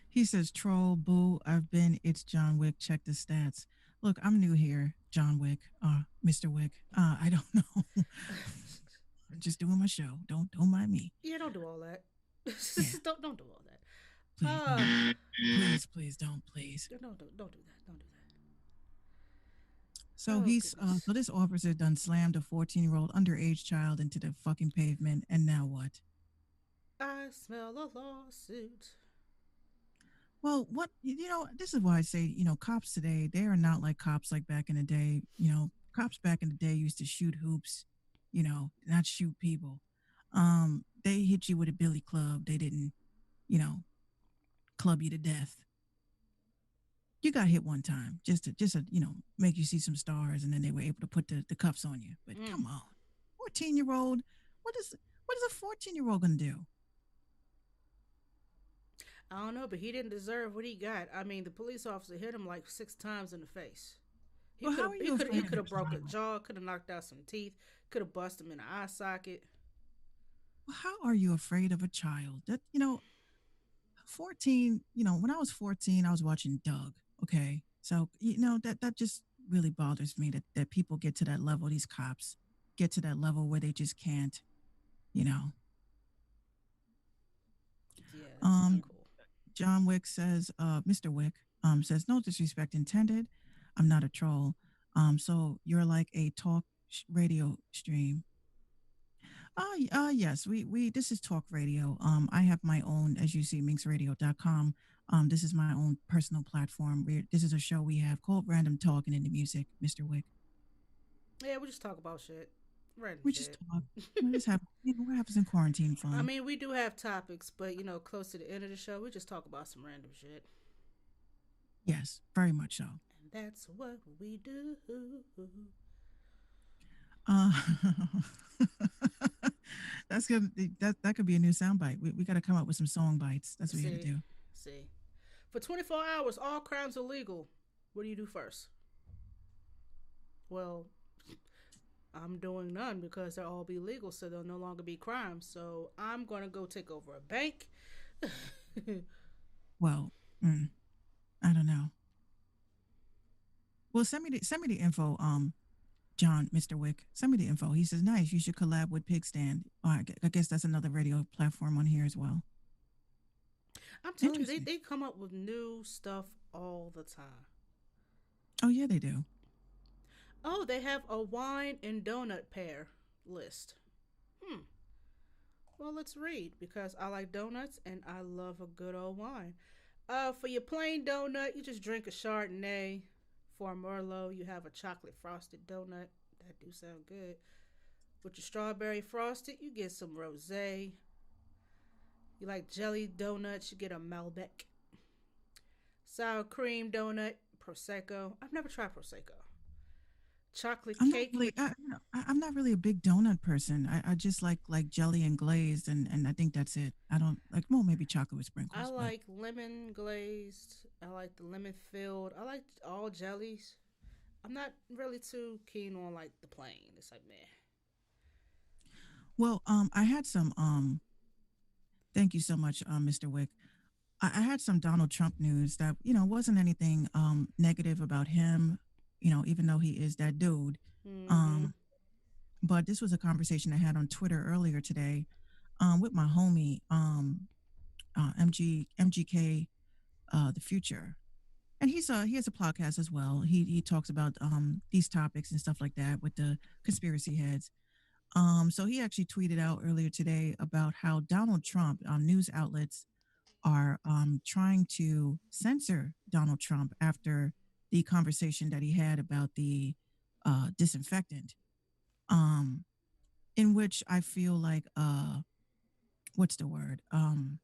He says, troll, boo, I've been, it's John Wick. Check the stats. Look, I'm new here, John Wick, Mr. Wick. I don't know. I'm just doing my show. Don't mind me. Yeah, don't do all that. Yeah. don't do all that. Please, don't. Please don't, please. Don't do that. Don't do that. So Oh goodness. so this officer done slammed a 14-year-old underage child into the fucking pavement, and now what? I smell a lawsuit. Well, this is why I say, cops today, they are not like cops like back in the day. Cops back in the day used to shoot hoops, not shoot people. They hit you with a billy club. They didn't, you know, club you to death. You got hit one time just to make you see some stars, and then they were able to put the cuffs on you. But come on, 14-year-old, what is a 14-year-old gonna do? I don't know, but he didn't deserve what he got. I mean, the police officer hit him like 6 times in the face. He Well, could how have are you afraid of a broke a child? jaw, could have knocked out some teeth, could have busted him in the eye socket. Well, how are you afraid of a child? 14, when I was 14, I was watching Doug. Okay. So, that just really bothers me that people get to that level, these cops get to that level where they just can't, you know. Yeah, that's not Um, cool. John Wick says, Mr. Wick, says, no disrespect intended. I'm not a troll. So you're like a radio stream. Yes, this is talk radio. I have my own, as you see, minxradio.com. This is my own personal platform. This is a show we have called Random Talking into Music, Mr. Wick. Yeah, we just talk about shit. Random We just shit. talk. We just have, we're having some quarantine I fun. mean, we do have topics, but close to the end of the show, we just talk about some random shit. Yes, very much so. And that's what we do. Uh, that's gonna that could be a new soundbite. We got to come up with some song bites. That's what we got to See, do. see. For 24 hours, all crimes are legal. What do you do first? Well, I'm doing none because they'll all be legal, so they'll no longer be crimes. So I'm gonna go take over a bank. Well, mm, I don't know. Well, send me the info. John, Mr. Wick, send me the info. He says, nice. You should collab with Pig Stand. I guess that's another radio platform on here as well. I'm telling you, Interesting. they come up with new stuff all the time. Oh yeah, they do. Oh, they have a wine and donut pair list. Hmm. Well, let's read because I like donuts and I love a good old wine. For your plain donut, you just drink a Chardonnay. For a Merlot, you have a chocolate frosted donut. That do sound good. With your strawberry frosted, you get some rosé. You like jelly donuts, you get a Malbec. Sour cream donut, prosecco. I've never tried prosecco. Chocolate I'm not cake really. with I'm not really a big donut person. I just like jelly and glazed, and I think that's it. I don't like. Well, maybe chocolate with I sprinkles, but like lemon glazed. I like the lemon filled. I like all jellies. I'm not really too keen on like the plain. It's like meh. well, I had some. Thank you so much, Mr. Wick. I had some Donald Trump news that wasn't anything negative about him. Even though he is that dude. Mm-hmm. Um, but this was a conversation I had on Twitter earlier today with my homie MGK the future, and he has a podcast as well. He talks about these topics and stuff like that with the conspiracy heads. So he actually tweeted out earlier today about how Donald Trump news outlets are trying to censor Donald Trump after the conversation that he had about the disinfectant, um, in which I feel like what's the word? I'm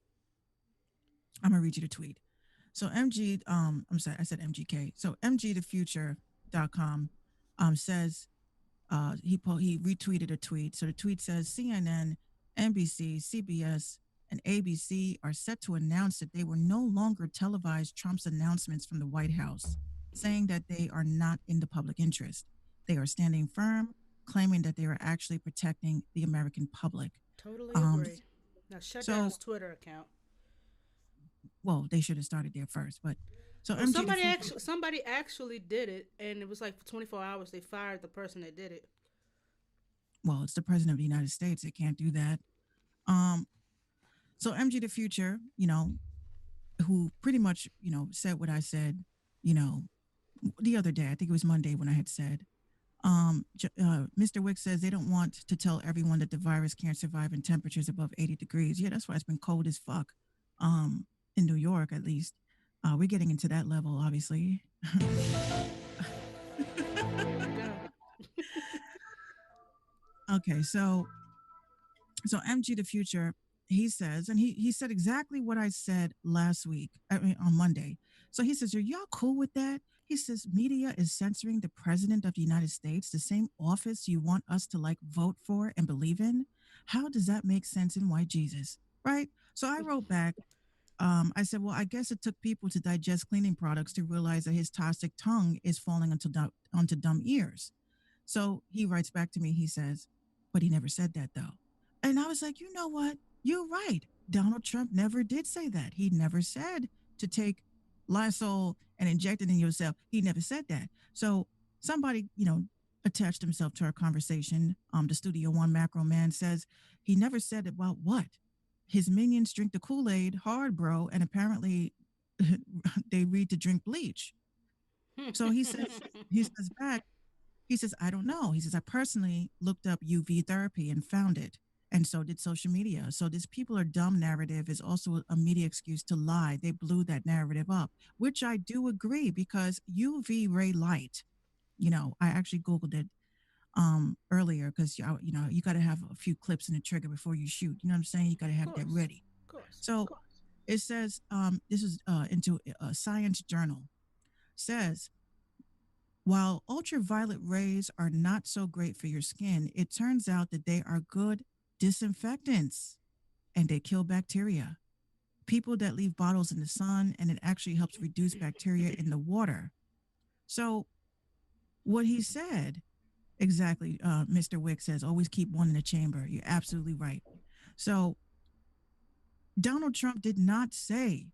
gonna read you the tweet. So I'm sorry, I said MGK. So mgthefuture.com says he retweeted a tweet. So the tweet says CNN, NBC, CBS, and ABC are set to announce that they will no longer televise Trump's announcements from the White House, saying that they are not in the public interest. They are standing firm, claiming that they are actually protecting the American public. Totally Um, agree. Now shut down so his Twitter account. well, they should have started there first, but so Well, MG the future. somebody actually did it, and it was like for 24 hours they fired the person that did it. Well, it's the president of the United States. They can't do that. Um, so MG the future, who pretty much, said what I said, you know, the other day. I think it was Monday when I had said, Mr. Wick says they don't want to tell everyone that the virus can't survive in temperatures above 80 degrees. Yeah, that's why it's been cold as fuck. In New York, at least. We're getting into that level, obviously. Here we go. Okay, so MG the future, he says, and he said exactly what I said last week, I mean on Monday. So he says, are y'all cool with that? He says media is censoring the president of the United States, the same office you want us to like vote for and believe in. How does that make sense in white Jesus? Right? So I wrote back, I said, well, I guess it took people to digest cleaning products to realize that his toxic tongue is falling onto dumb ears. So he writes back to me. He says, but he never said that though. And I was like, you know what? You're right. Donald Trump never did say that. He never said to take Lysol and inject it in yourself. He never said that. So somebody, attached himself to our conversation. The Studio One Macro Man says he never said about what? His minions drink the Kool-Aid hard, bro, and apparently they read to drink bleach. So he says back, he says, I don't know. He says, I personally looked up UV therapy and found it. And so did social media. So this people are dumb narrative is also a media excuse to lie. They blew that narrative up, which I do agree because UV ray light, I actually Googled it. earlier, because you got to have a few clips in the trigger before you shoot. You know what I'm saying? You got to Of have that course. ready. Of course. So it says, this is into a science journal, says, while ultraviolet rays are not so great for your skin, it turns out that they are good disinfectants and they kill bacteria. People that leave bottles in the sun, and it actually helps reduce bacteria in the water. So what he said exactly, Mr. Wick says, always keep one in the chamber. You're absolutely right. So Donald Trump did not say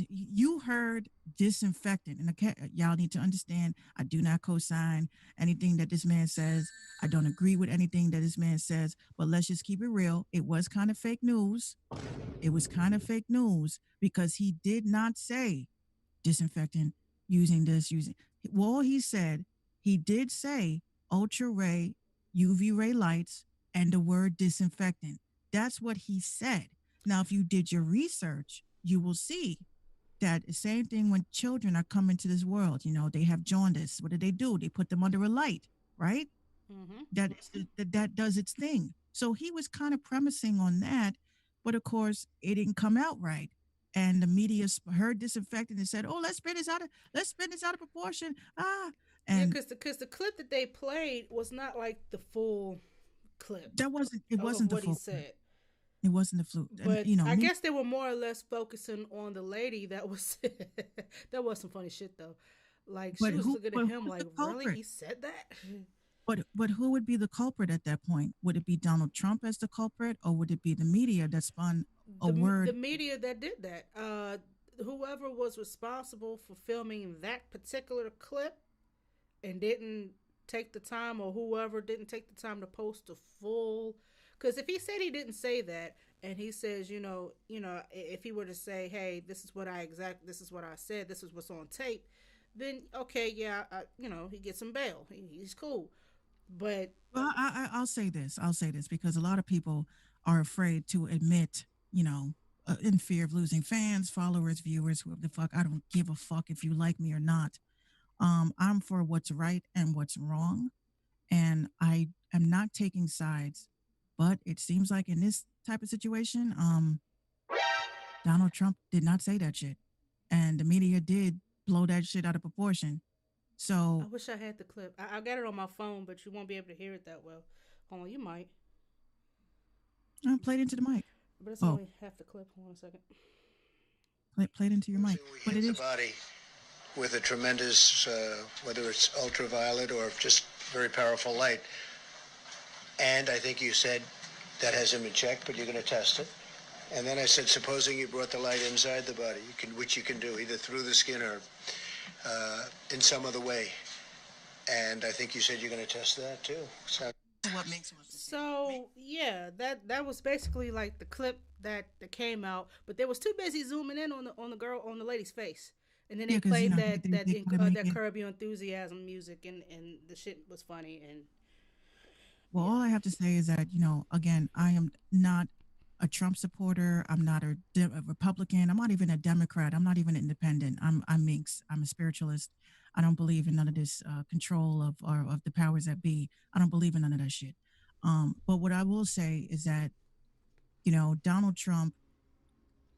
you heard disinfectant, and y'all need to understand. I do not co-sign anything that this man says. I don't agree with anything that this man says. But let's just keep it real. It was kind of fake news. It was kind of fake news because he did not say disinfectant using this using. Well, he said he did say ultra ray, UV ray lights, and the word disinfectant. That's what he said. Now, if you did your research, you will see that the same thing when children are coming to this world. They have jaundice. What do? They put them under a light, right? Mm-hmm. That does its thing. So he was kind of premising on that, but of course it didn't come out right. And the media heard disinfectant and said, "Oh, let's spin this out of proportion." Yeah, And because the clip that they played was not like the full clip that wasn't it of wasn't the what he full. said. It wasn't the flute. And But I guess they were more or less focusing on the lady that was that was some funny shit though. Like she but was who looking at but him who's like, the really? culprit? He said that? But who would be the culprit at that point? Would it be Donald Trump as the culprit, or would it be the media that spun a The word? media that did that. Whoever was responsible for filming that particular clip and didn't take the time, or whoever didn't take the time to post the full. Because if he said he didn't say that, and he says, if he were to say, "Hey, this is what this is what I said, this is what's on tape," then okay, yeah, he gets some bail. He's cool. But Well, I'll say this. I'll say this because a lot of people are afraid to admit, in fear of losing fans, followers, viewers, whoever the fuck. I don't give a fuck if you like me or not. I'm for what's right and what's wrong, and I am not taking sides. But it seems like in this type of situation, Donald Trump did not say that shit, and the media did blow that shit out of proportion. I So wish I had the clip. I got it on my phone, but you won't be able to hear it that well. Hold on, you might, I played into the mic. but it's Oh, only half the clip. Hold on a second. played into your mic. We But hit it the is. body with a tremendous, whether it's ultraviolet or just very powerful light. And I think you said that hasn't been checked, but you're going to test it. And then I said, supposing you brought the light inside the body, which you can do either through the skin or in some other way. And I think you said you're going to test that too. So What makes him a So yeah, that was basically like the clip that came out, but they was too busy zooming in on the girl on the lady's face, and then Yeah, they because played they gotta make that it. Curb Your Enthusiasm music, and the shit was funny, and Well, yeah, all I have to say is that again, I am not a Trump supporter. I'm not a Republican. I'm not even a Democrat. I'm not even an independent. I'm mixed. I'm a spiritualist. I don't believe in none of this control of the powers that be. I don't believe in none of that shit. But what I will say is that Donald Trump.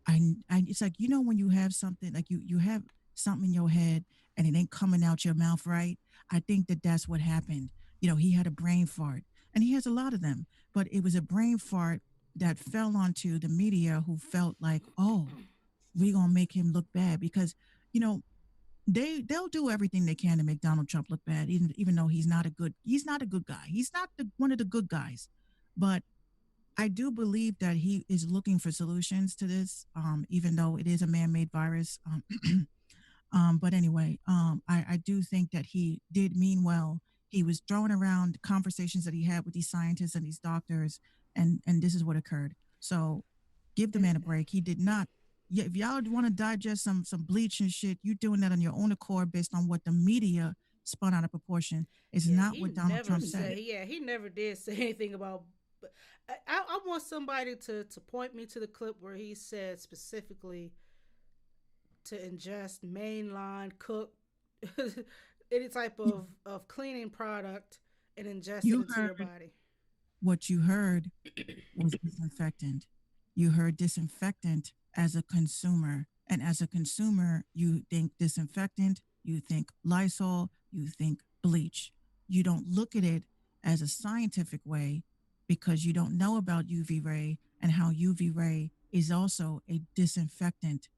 It's like when you have something like you have something in your head and it ain't coming out your mouth right. I think that that's what happened. He had a brain fart, and he has a lot of them, but it was a brain fart that fell onto the media, who felt like, oh, we gonna make him look bad because you know they'll do everything they can to make Donald Trump look bad, even though he's not a good guy. He's not one of the good guys, but I do believe that he is looking for solutions to this, even though it is a man-made virus. But anyway, I do think that he did mean well. He was throwing around conversations that he had with these scientists and these doctors, and this is what occurred. So give the and man a break. He did not. Yeah, if y'all want to digest some bleach and shit, you doing that on your own accord based on what the media spun out of proportion. It's yeah, not what Donald Trump said. he never did say anything about. But I want somebody to point me to the clip where he said specifically to ingest mainline cooked any type of cleaning product and ingest it You into your heard body. what you heard was disinfectant. You heard disinfectant as a consumer. And as a consumer, you think disinfectant, you think Lysol, you think bleach. You don't look at it as a scientific way because you don't know about UV ray and how UV ray is also a disinfectant.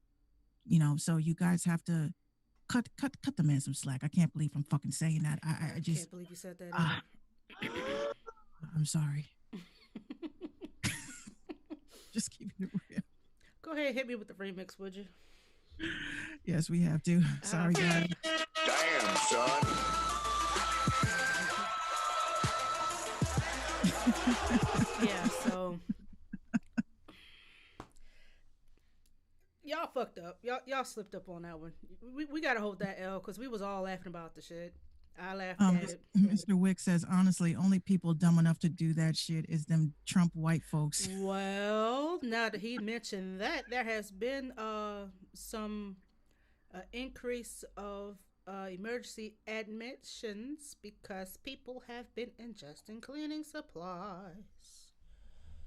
So you guys have to cut the man some slack. I can't believe I'm fucking saying that. I I just can't believe you said that uh, either. I'm sorry. Just keeping it real. Go ahead, hit me with the remix, would you? Yes, we have to. Sorry, guys. Damn, son. Yeah, so y'all fucked up. Y'all slipped up on that one. We gotta hold that L because we was all laughing about the shit. I laughed at it. Mr. Wick says, honestly, only people dumb enough to do that shit is them Trump white folks. Well, now that he mentioned that, there has been some increase of emergency admissions because people have been ingesting cleaning supplies.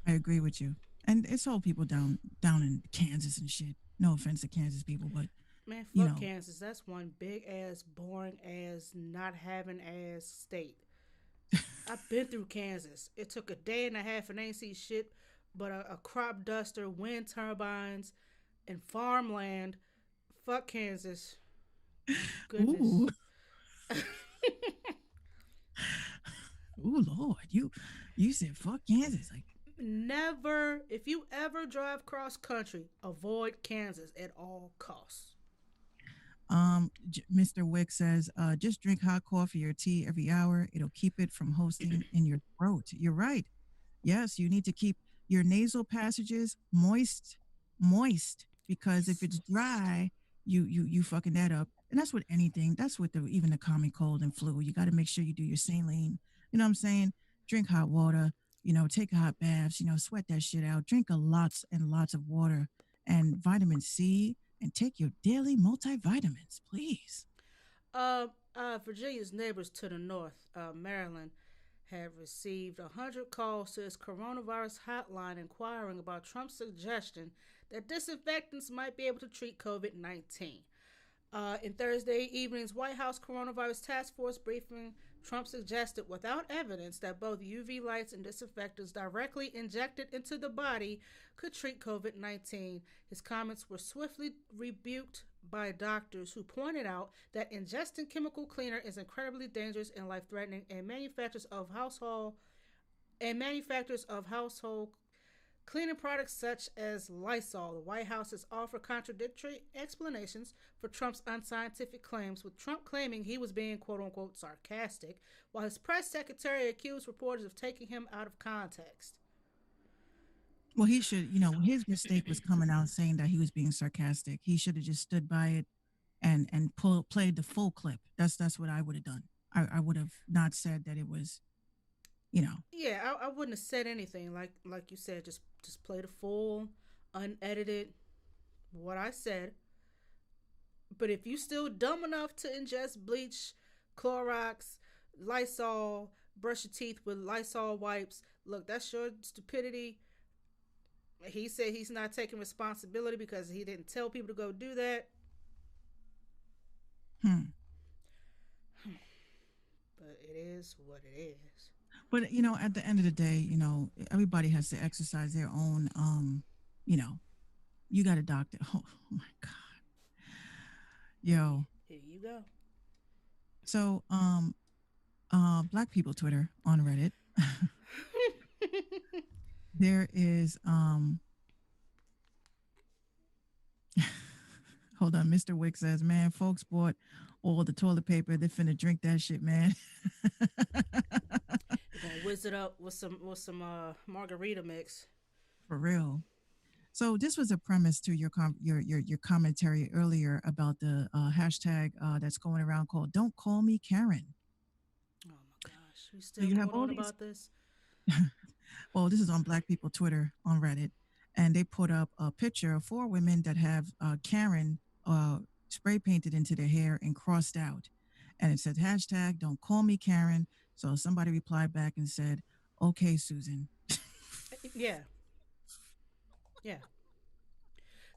I agree with you. And it's all people down in Kansas and shit. No offense to Kansas people, but Man, you fuck know, Kansas. That's one big ass, boring ass, not having ass state. I've been through Kansas. It took a day and a half and ain't see shit but a crop duster, wind turbines, and farmland. Fuck Kansas. Goodness. ooh, ooh, Lord, you said fuck Kansas, like. Never, if you ever drive cross country, avoid Kansas at all costs. Mr. Wick says, just drink hot coffee or tea every hour. It'll keep it from hosting in your throat. You're right. Yes, you need to keep your nasal passages moist, because if it's dry, you fucking that up. And that's with anything. That's with even the common cold and flu. You got to make sure you do your saline. You know what I'm saying? Drink hot water. Take hot baths. Sweat that shit out. Drink a lots and lots of water and vitamin C, and take your daily multivitamins, please. Uh, Virginia's neighbors to the north, Maryland, have received 100 calls to its coronavirus hotline inquiring about Trump's suggestion that disinfectants might be able to treat COVID 19. In Thursday evening's White House coronavirus task force briefing, Trump suggested without evidence that both UV lights and disinfectants directly injected into the body could treat COVID 19. His comments were swiftly rebuked by doctors who pointed out that ingesting chemical cleaner is incredibly dangerous and life threatening, and manufacturers of household cleaning products such as Lysol. The White House has offered contradictory explanations for Trump's unscientific claims, with Trump claiming he was being quote unquote sarcastic, while his press secretary accused reporters of taking him out of context. Well, he should, his mistake was coming out saying that he was being sarcastic. He should have just stood by it and played the full clip. That's what I would have done. I would have not said that it was, Yeah, I wouldn't have said anything like you said. Just play the full, unedited what I said. But if you still dumb enough to ingest bleach, Clorox, Lysol, brush your teeth with Lysol wipes, look, that's your stupidity. He said he's not taking responsibility because he didn't tell people to go do that. But it is what it is. But at the end of the day, everybody has to exercise their own. You know, you got a doctor. Oh, my god, yo. Here you go. So, Black people Twitter on Reddit. There is hold on, Mr. Wick says, man, folks bought all the toilet paper. They finna drink that shit, man. You're gonna whiz it up with some margarita mix. For real. So this was a premise to your commentary earlier about the hashtag that's going around called "Don't Call Me Karen." Oh my gosh, we So still you going have all on these. about this? Well, this is on Black people Twitter on Reddit, and they put up a picture of four women that have Karen spray painted into their hair and crossed out. And it said hashtag don't call me Karen. So somebody replied back and said, okay, Susan. Yeah, yeah.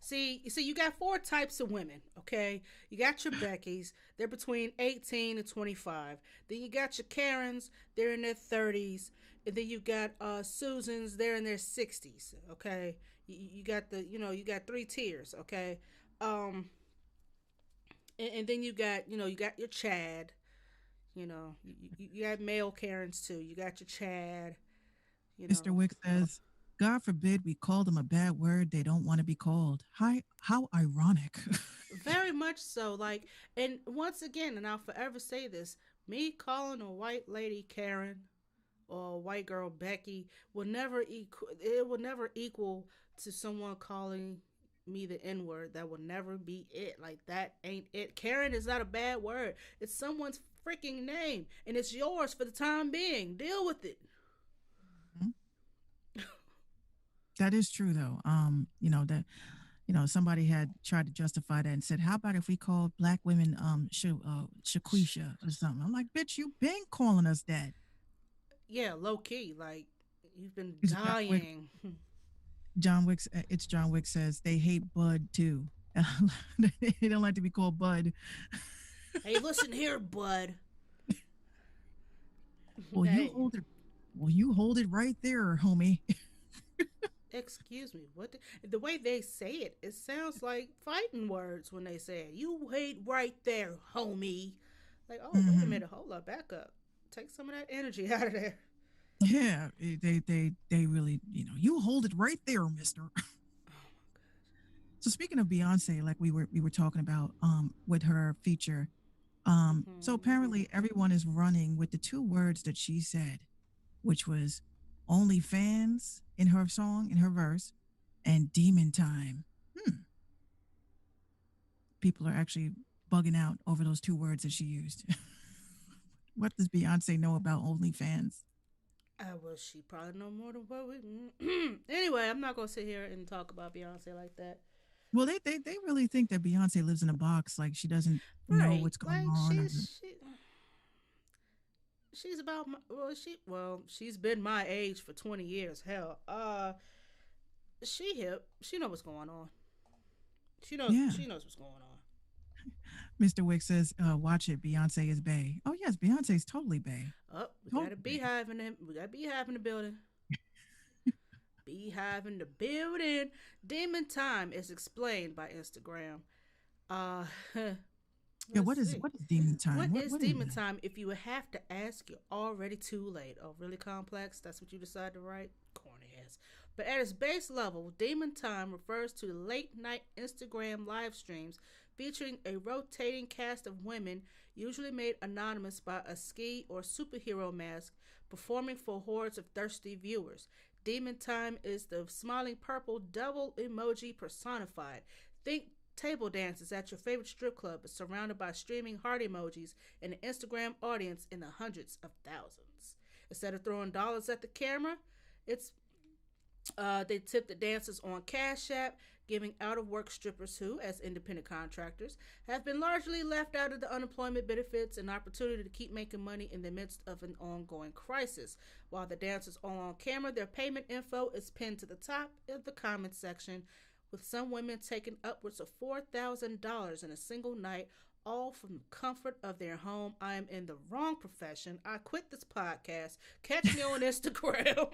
See, you got four types of women, okay? You got your Beckys, they're between 18 and 25. Then you got your Karens, they're in their 30s. And then you got Susans, they're in their 60s, okay? You got you got three tiers, okay? Um, and then you got your Chad, you got male Karens too. You got your Chad, you Mr. know. Wick says, God forbid we call them a bad word they don't want to be called. Hi, how ironic. Very much so. Like, and once again, and I'll forever say this: me calling a white lady Karen or a white girl Becky will never equal. It will never equal to someone calling me the N word. That will never be it. Like that ain't it. Karen is not a bad word. It's someone's freaking name, and it's yours for the time being. Deal with it. That is true though. That somebody had tried to justify that and said, "How about if we called black women Shaquisha or something?" I'm like, "Bitch, you been calling us that." Yeah, low key. Like you've been It's John Wick. dying. John Wick. It's John Wick says they hate Bud too. They don't like to be called Bud. Hey, listen here, bud. Well, you Hey, hold it. Well, you hold it right there, homie. excuse me. What the way they say it? It sounds like fighting words when they say it. You wait right there, homie. Like, oh, wait a Hmm. minute. Hold up, back up. Take some of that energy out of there. Yeah, they really, you hold it right there, Mister. So speaking of Beyonce, like we were talking about with her feature, so Hmm. apparently everyone is running with the two words that she said, which was OnlyFans in her song, in her verse, and Demon Time. Hmm. People are actually bugging out over those two words that she used. What does Beyonce know about OnlyFans? Well, she probably know more than what we. Anyway, I'm not gonna sit here and talk about Beyonce like that. Well, they really think that Beyonce lives in a box, like she doesn't know Right? what's going Like on. Or, she's about my, she's been my age for 20 years. Hell, she hip. She know what's going on. yeah, She knows what's going on. Mr. Wick says, "Watch it. Beyonce is Bay." Oh yes, Beyonce's totally Bay. Up, we got Totally a Bay. beehive in them. We got a beehive in the building. Beehive in the building. Demon time is explained by Instagram. Uh, Yeah. let's see. What is Demon Time? What What is what is demon that? time? If you would have to ask, you're already too late. Oh, really complex? That's what you decide to write? Corny ass. But at its base level, demon time refers to late night Instagram live streams featuring a rotating cast of women, usually made anonymous by a ski or superhero mask, performing for hordes of thirsty viewers. Demon time is the smiling purple double emoji personified. Think table dances at your favorite strip club, but surrounded by streaming heart emojis and an Instagram audience in the hundreds of thousands. Instead of throwing dollars at the camera, it's they tip the dancers on Cash App, giving out of work strippers who, as independent contractors, have been largely left out of the unemployment benefits and opportunity to keep making money in the midst of an ongoing crisis. While the dancers are on camera, their payment info is pinned to the top of the comment section, with some women taking upwards of $4,000 in a single night, all from the comfort of their home. I am in the wrong profession. I quit this podcast. Catch me on Instagram.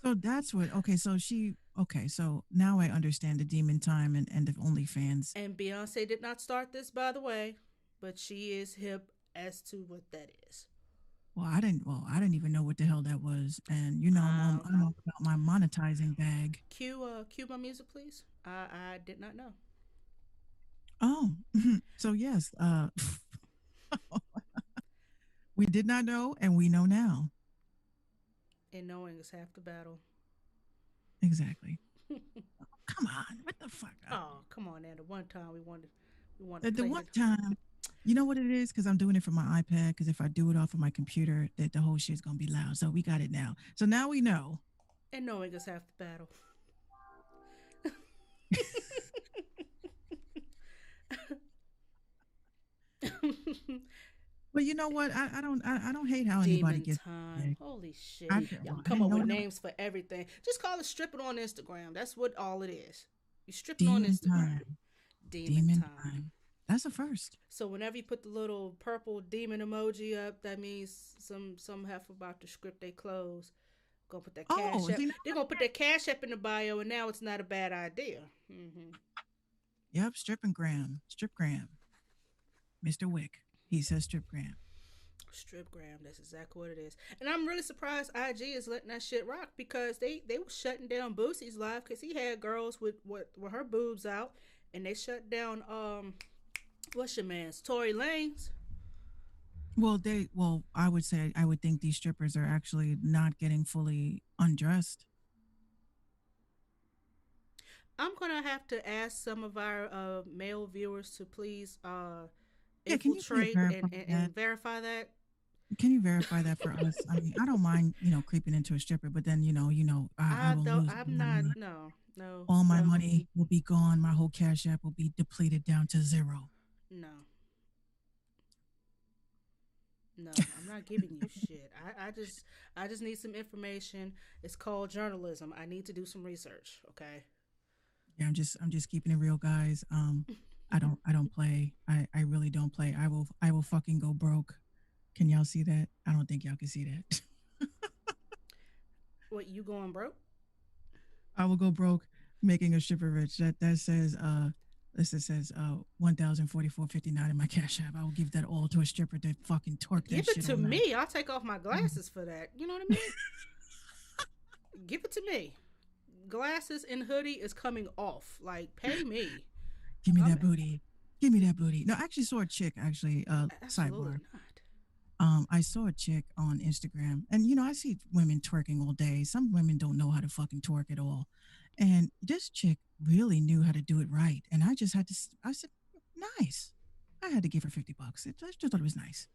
So that's what. Okay, so she. Okay, so now I understand the Demon Time and the OnlyFans. And Beyonce did not start this, by the way, but she is hip as to what that is. Well, I didn't. Well, I didn't even know what the hell that was, and I'm all about my monetizing bag. Cue my music, please. I did not know. Oh, so yes, we did not know, and we know now. And knowing is half the battle. Exactly. Come on, what the fuck? Oh, come on, Now, the one time we wanted to The play one it. time, you know what it is? Because I'm doing it from my iPad. Because if I do it off of my computer, that the whole shit's gonna be loud. So we got it now. So now we know. And knowing is half the battle. But you know what? I don't hate how anybody Demon gets time. big. Holy shit. I, Y'all I come didn't up know with that was names for everything. Just call it stripping on Instagram. That's what all it is. You stripping on demon Instagram. time. Demon Demon time. time. That's a first. So whenever you put the little purple demon emoji up, that means some heifer about to script they clothes. Gonna put that cash Oh, app. see, now They're gonna put that cash app in the bio, and now it's not a bad idea. yep, strip and gram. Strip gram. Mr. Wick. He says strip gram. Stripgram, that's exactly what it is. And I'm really surprised IG is letting that shit rock because they were shutting down Boosie's live because he had girls with her boobs out, and they shut down what's your man's Tory Lanez. Well, I would say I would think these strippers are actually not getting fully undressed. I'm gonna have to ask some of our male viewers to please Yeah, can you please infiltrate verify that? and verify that. Can you verify that for us? I mean, I don't mind, creeping into a stripper, but then, I I will don't. lose I'm not. No. No. all my No. money will be gone. My whole cash app will be depleted down to zero. No. No, I'm not giving you shit. I just need some information. It's called journalism. I need to do some research, okay? Yeah, I'm just keeping it real, guys. I don't play. I really don't play. I will fucking go broke. Can y'all see that? I don't think y'all can see that. What, you going broke? I will go broke making a stripper rich. That says this it says 1,044.59 in my cash app. I will give that all to a stripper to fucking torque that Give it shit to all night. me. I'll take off my glasses for that. You know what I mean? Give it to me. Glasses and hoodie is coming off. Like, pay me. Give me I'm that booty. Give me that booty. No, I actually saw a chick absolutely sidebar. not. I saw a chick on Instagram, and I see women twerking all day. Some women don't know how to fucking twerk at all, and this chick really knew how to do it right. And I just had to. I said, "Nice." I had to give her $50. I just thought it was nice.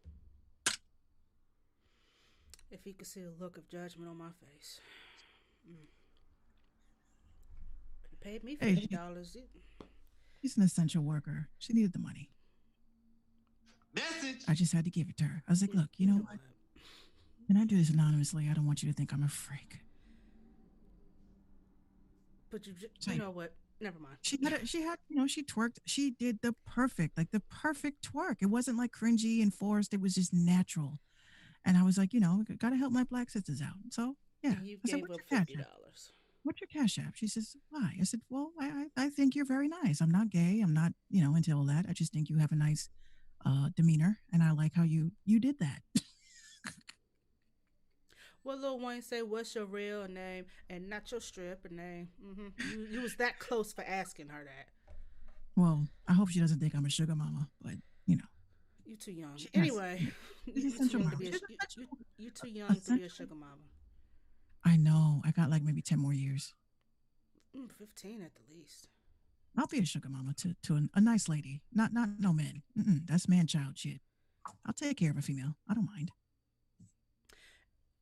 If he could see a look of judgment on my face. You paid me Hey, $50. she's an essential worker. She needed the money. Message. I just had to give it to her. I was like, "Look, you know what? Can I do this anonymously? I don't want you to think I'm a freak." But you Say, know what? Never mind. she twerked. She did the perfect twerk. It wasn't like cringy and forced. It was just natural. And I was like, gotta help my black sisters out. So yeah, And you I said, gave "What's up your cash $50. app? What's your cash app?" She says, "Why?" I said, "Well, I think you're very nice. I'm not gay. I'm not, into all that. I just think you have a nice demeanor, and I like how you did that." What Lil Wayne say? What's your real name and not your stripper name? You was that close for asking her that. Well, I hope she doesn't think I'm a sugar mama, but You too young. she has, Anyway, she's you too essential young to mama. be She's essential. you too young to be a sugar mama. I know. I got like maybe 10 more years. 15 at the least. I'll be a sugar mama to a nice lady. Not no men. That's man child shit. I'll take care of a female. I don't mind.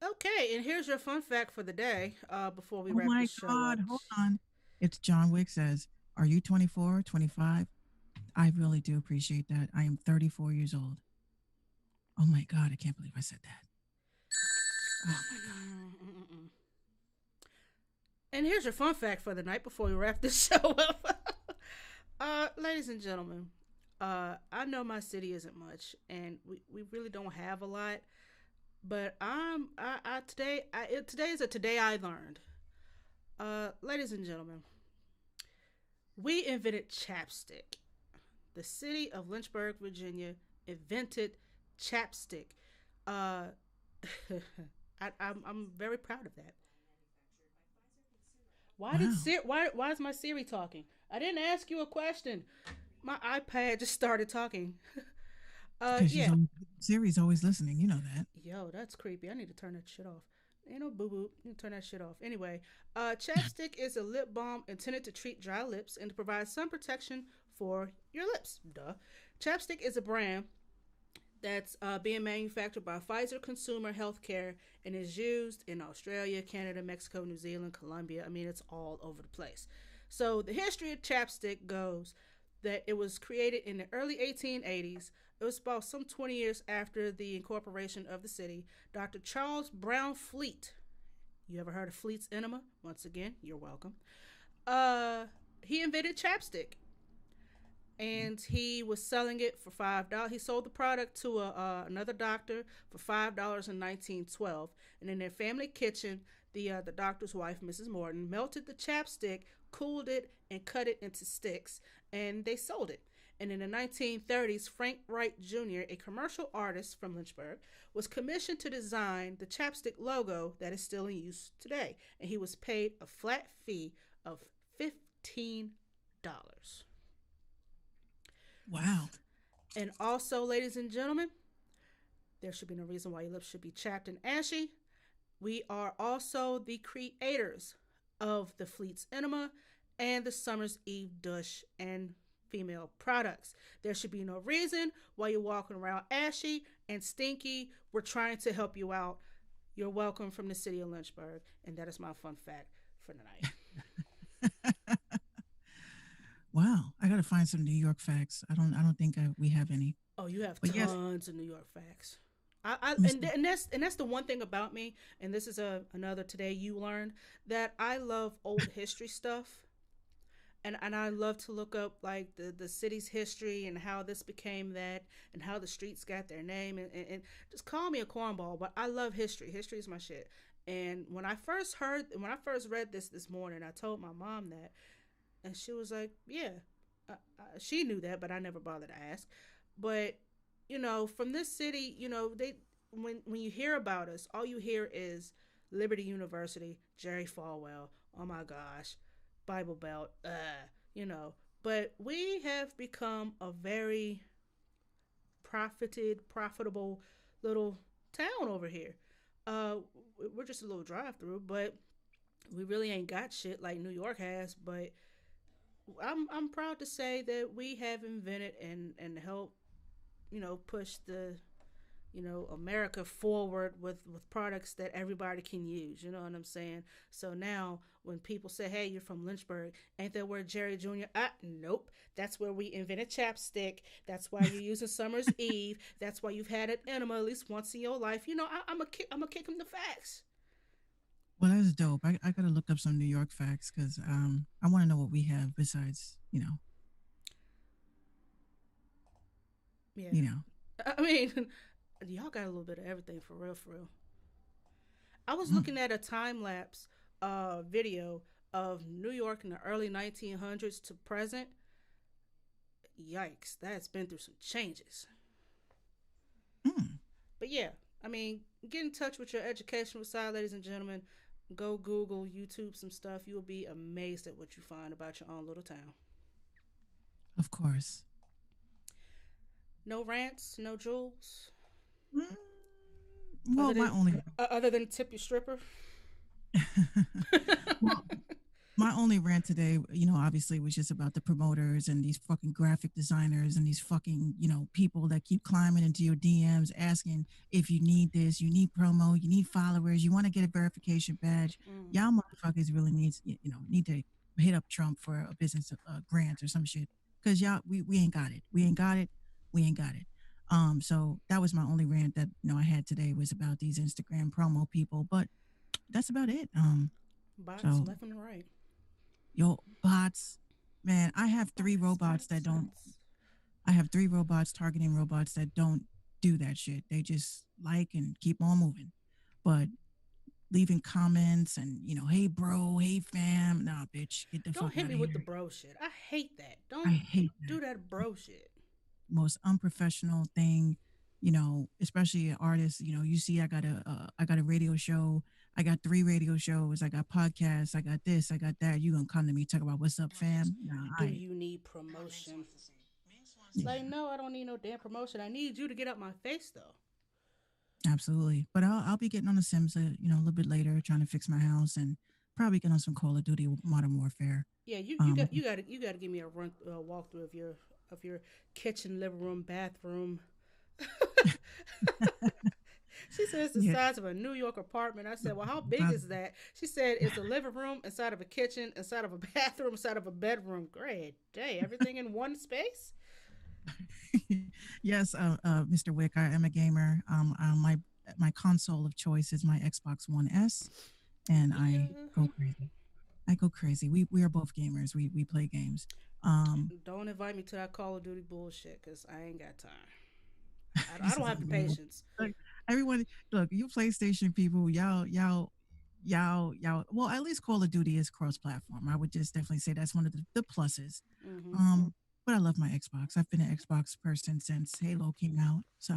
Okay, and here's your fun fact for the day. Before we Oh wrap my the show God. up. Hold on. It's John Wick says, "Are you 24, 25?" I really do appreciate that. I am 34 years old. Oh my God. I can't believe I said that. Oh my God. And here's your fun fact for the night before we wrap this show up. Ladies and gentlemen, I know my city isn't much, and we really don't have a lot. But today is a today I learned. Ladies and gentlemen, we invented chapstick. The city of Lynchburg, Virginia, invented chapstick. I'm very proud of that. Why Wow. why is my Siri talking? I didn't ask you a question. My iPad just started talking. Because Yeah. Siri's always listening. You know that. Yo, that's creepy. I need to turn that shit off. Ain't no boo boo. You need to turn that shit off. Anyway, chapstick is a lip balm intended to treat dry lips and to provide some protection for your lips. Duh. Chapstick is a brand that's being manufactured by Pfizer Consumer Healthcare and is used in Australia, Canada, Mexico, New Zealand, Colombia. I mean, it's all over the place. So the history of chapstick goes that it was created in the early 1880s. It was about some 20 years after the incorporation of the city. Dr. Charles Brown Fleet. You ever heard of Fleet's enema? Once again, you're welcome. He invented chapstick, and he was selling it for $5. He sold the product to another doctor for $5 in 1912. And in their family kitchen, the doctor's wife, Mrs. Morton, melted the chapstick, cooled it, and cut it into sticks, and they sold it. And in the 1930s, Frank Wright Jr., a commercial artist from Lynchburg, was commissioned to design the chapstick logo that is still in use today. And he was paid a flat fee of $15. Wow. And also, ladies and gentlemen, there should be no reason why your lips should be chapped and ashy. We are also the creators of the Fleet's Enema and the Summer's Eve Douche and female products. There should be no reason why you're walking around ashy and stinky. We're trying to help you out. You're welcome from the city of Lynchburg. And that is my fun fact for tonight. Wow, I gotta find some New York facts. I don't think we have any. Oh, you have But yes. tons of New York facts. And that's the one thing about me, and this is another today you learned, that I love old history stuff. And I love to look up like the city's history and how this became that and how the streets got their name, and just call me a cornball, but I love history. History is my shit. And when I first read this morning, I told my mom that, and she was like, yeah, she knew that, but I never bothered to ask. But, from this city, they when you hear about us, all you hear is Liberty University, Jerry Falwell, oh my gosh, Bible Belt, But we have become a very profitable little town over here. We're just a little drive-through, but we really ain't got shit like New York has, but I'm proud to say that we have invented and helped, push the, America forward with products that everybody can use. You know what I'm saying? So now when people say, hey, you're from Lynchburg, ain't that where Jerry Jr.? Nope. That's where we invented chapstick. That's why you're using Summer's Eve. That's why you've had an enema at least once in your life. I'm a kick them the facts. Well, that's dope. I gotta look up some New York facts because I want to know what we have besides, Yeah. you know. I mean, y'all got a little bit of everything for real, for real. I was looking at a time-lapse video of New York in the early 1900s to present. Yikes, that's been through some changes. But yeah, I mean, get in touch with your educational side, ladies and gentlemen. Go Google, YouTube some stuff. You will be amazed at what you find about your own little town. Of course. No rants, no jewels. Well, other than tip your stripper. well, my only rant today, obviously was just about the promoters and these fucking graphic designers and these fucking, people that keep climbing into your DMs asking if you need this, you need promo, you need followers, you want to get a verification badge. Y'all motherfuckers really need to hit up Trump for a business grant or some shit. Because y'all, we ain't got it. We ain't got it. We ain't got it. So that was my only rant that, I had today was about these Instagram promo people, but that's about it. Bots left and right. Yo, bots, man, I have three robots targeting robots that don't do that shit. They just like and keep on moving. But leaving comments and, hey bro, hey fam, nah, bitch, get the fuck out of here. Don't hit me with the bro shit. I hate that. Don't do that bro shit. Most unprofessional thing, especially an artist. You see, I got a radio show. I got 3 radio shows. I got podcasts. I got this. I got that. You gonna come to me talk about what's up, fam? Nah, you need promotion? Like, no, I don't need no damn promotion. I need you to get up my face, though. Absolutely, but I'll be getting on the Sims, a little bit later, trying to fix my house and probably get on some Call of Duty Modern Warfare. Yeah, you got to give me a walkthrough of your kitchen, living room, bathroom. She said it's the Yeah. size of a New York apartment. I said, well, how big is that? She said it's a living room inside of a kitchen, inside of a bathroom, inside of a bedroom. Great day. Everything in one space? Yes, Mr. Wick, I am a gamer. My console of choice is my Xbox One S, and I Yeah. go crazy. I go crazy. We are both gamers. We play games. Um, Don't invite me to that Call of Duty bullshit because I ain't got time. I this don't is have the unbelievable. patience. Like everyone, look, you PlayStation people, y'all. Well, at least Call of Duty is cross-platform. I would just definitely say that's one of the pluses. Hmm. But I love my Xbox. I've been an Xbox person since Halo came out. So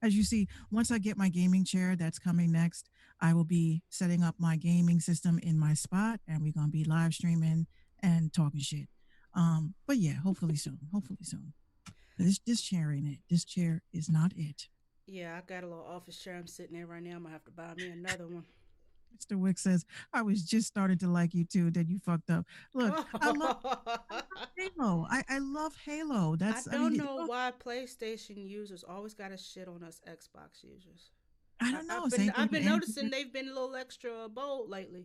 as you see, once I get my gaming chair that's coming next, I will be setting up my gaming system in my spot, and we're gonna be live streaming and talking shit. But yeah, hopefully soon. Hopefully soon. This chair ain't it. This chair is not it. Yeah, I got a little office chair I'm sitting in right now. I'm going to have to buy me another one. Mr. Wick says, I was just starting to like you too, then you fucked up. Look, I love Halo. I love Halo. I That's I don't mean, know look, why PlayStation users always got to shit on us Xbox users. I don't know. I've been Same thing I've with been noticing Android. they've been a little extra bold lately.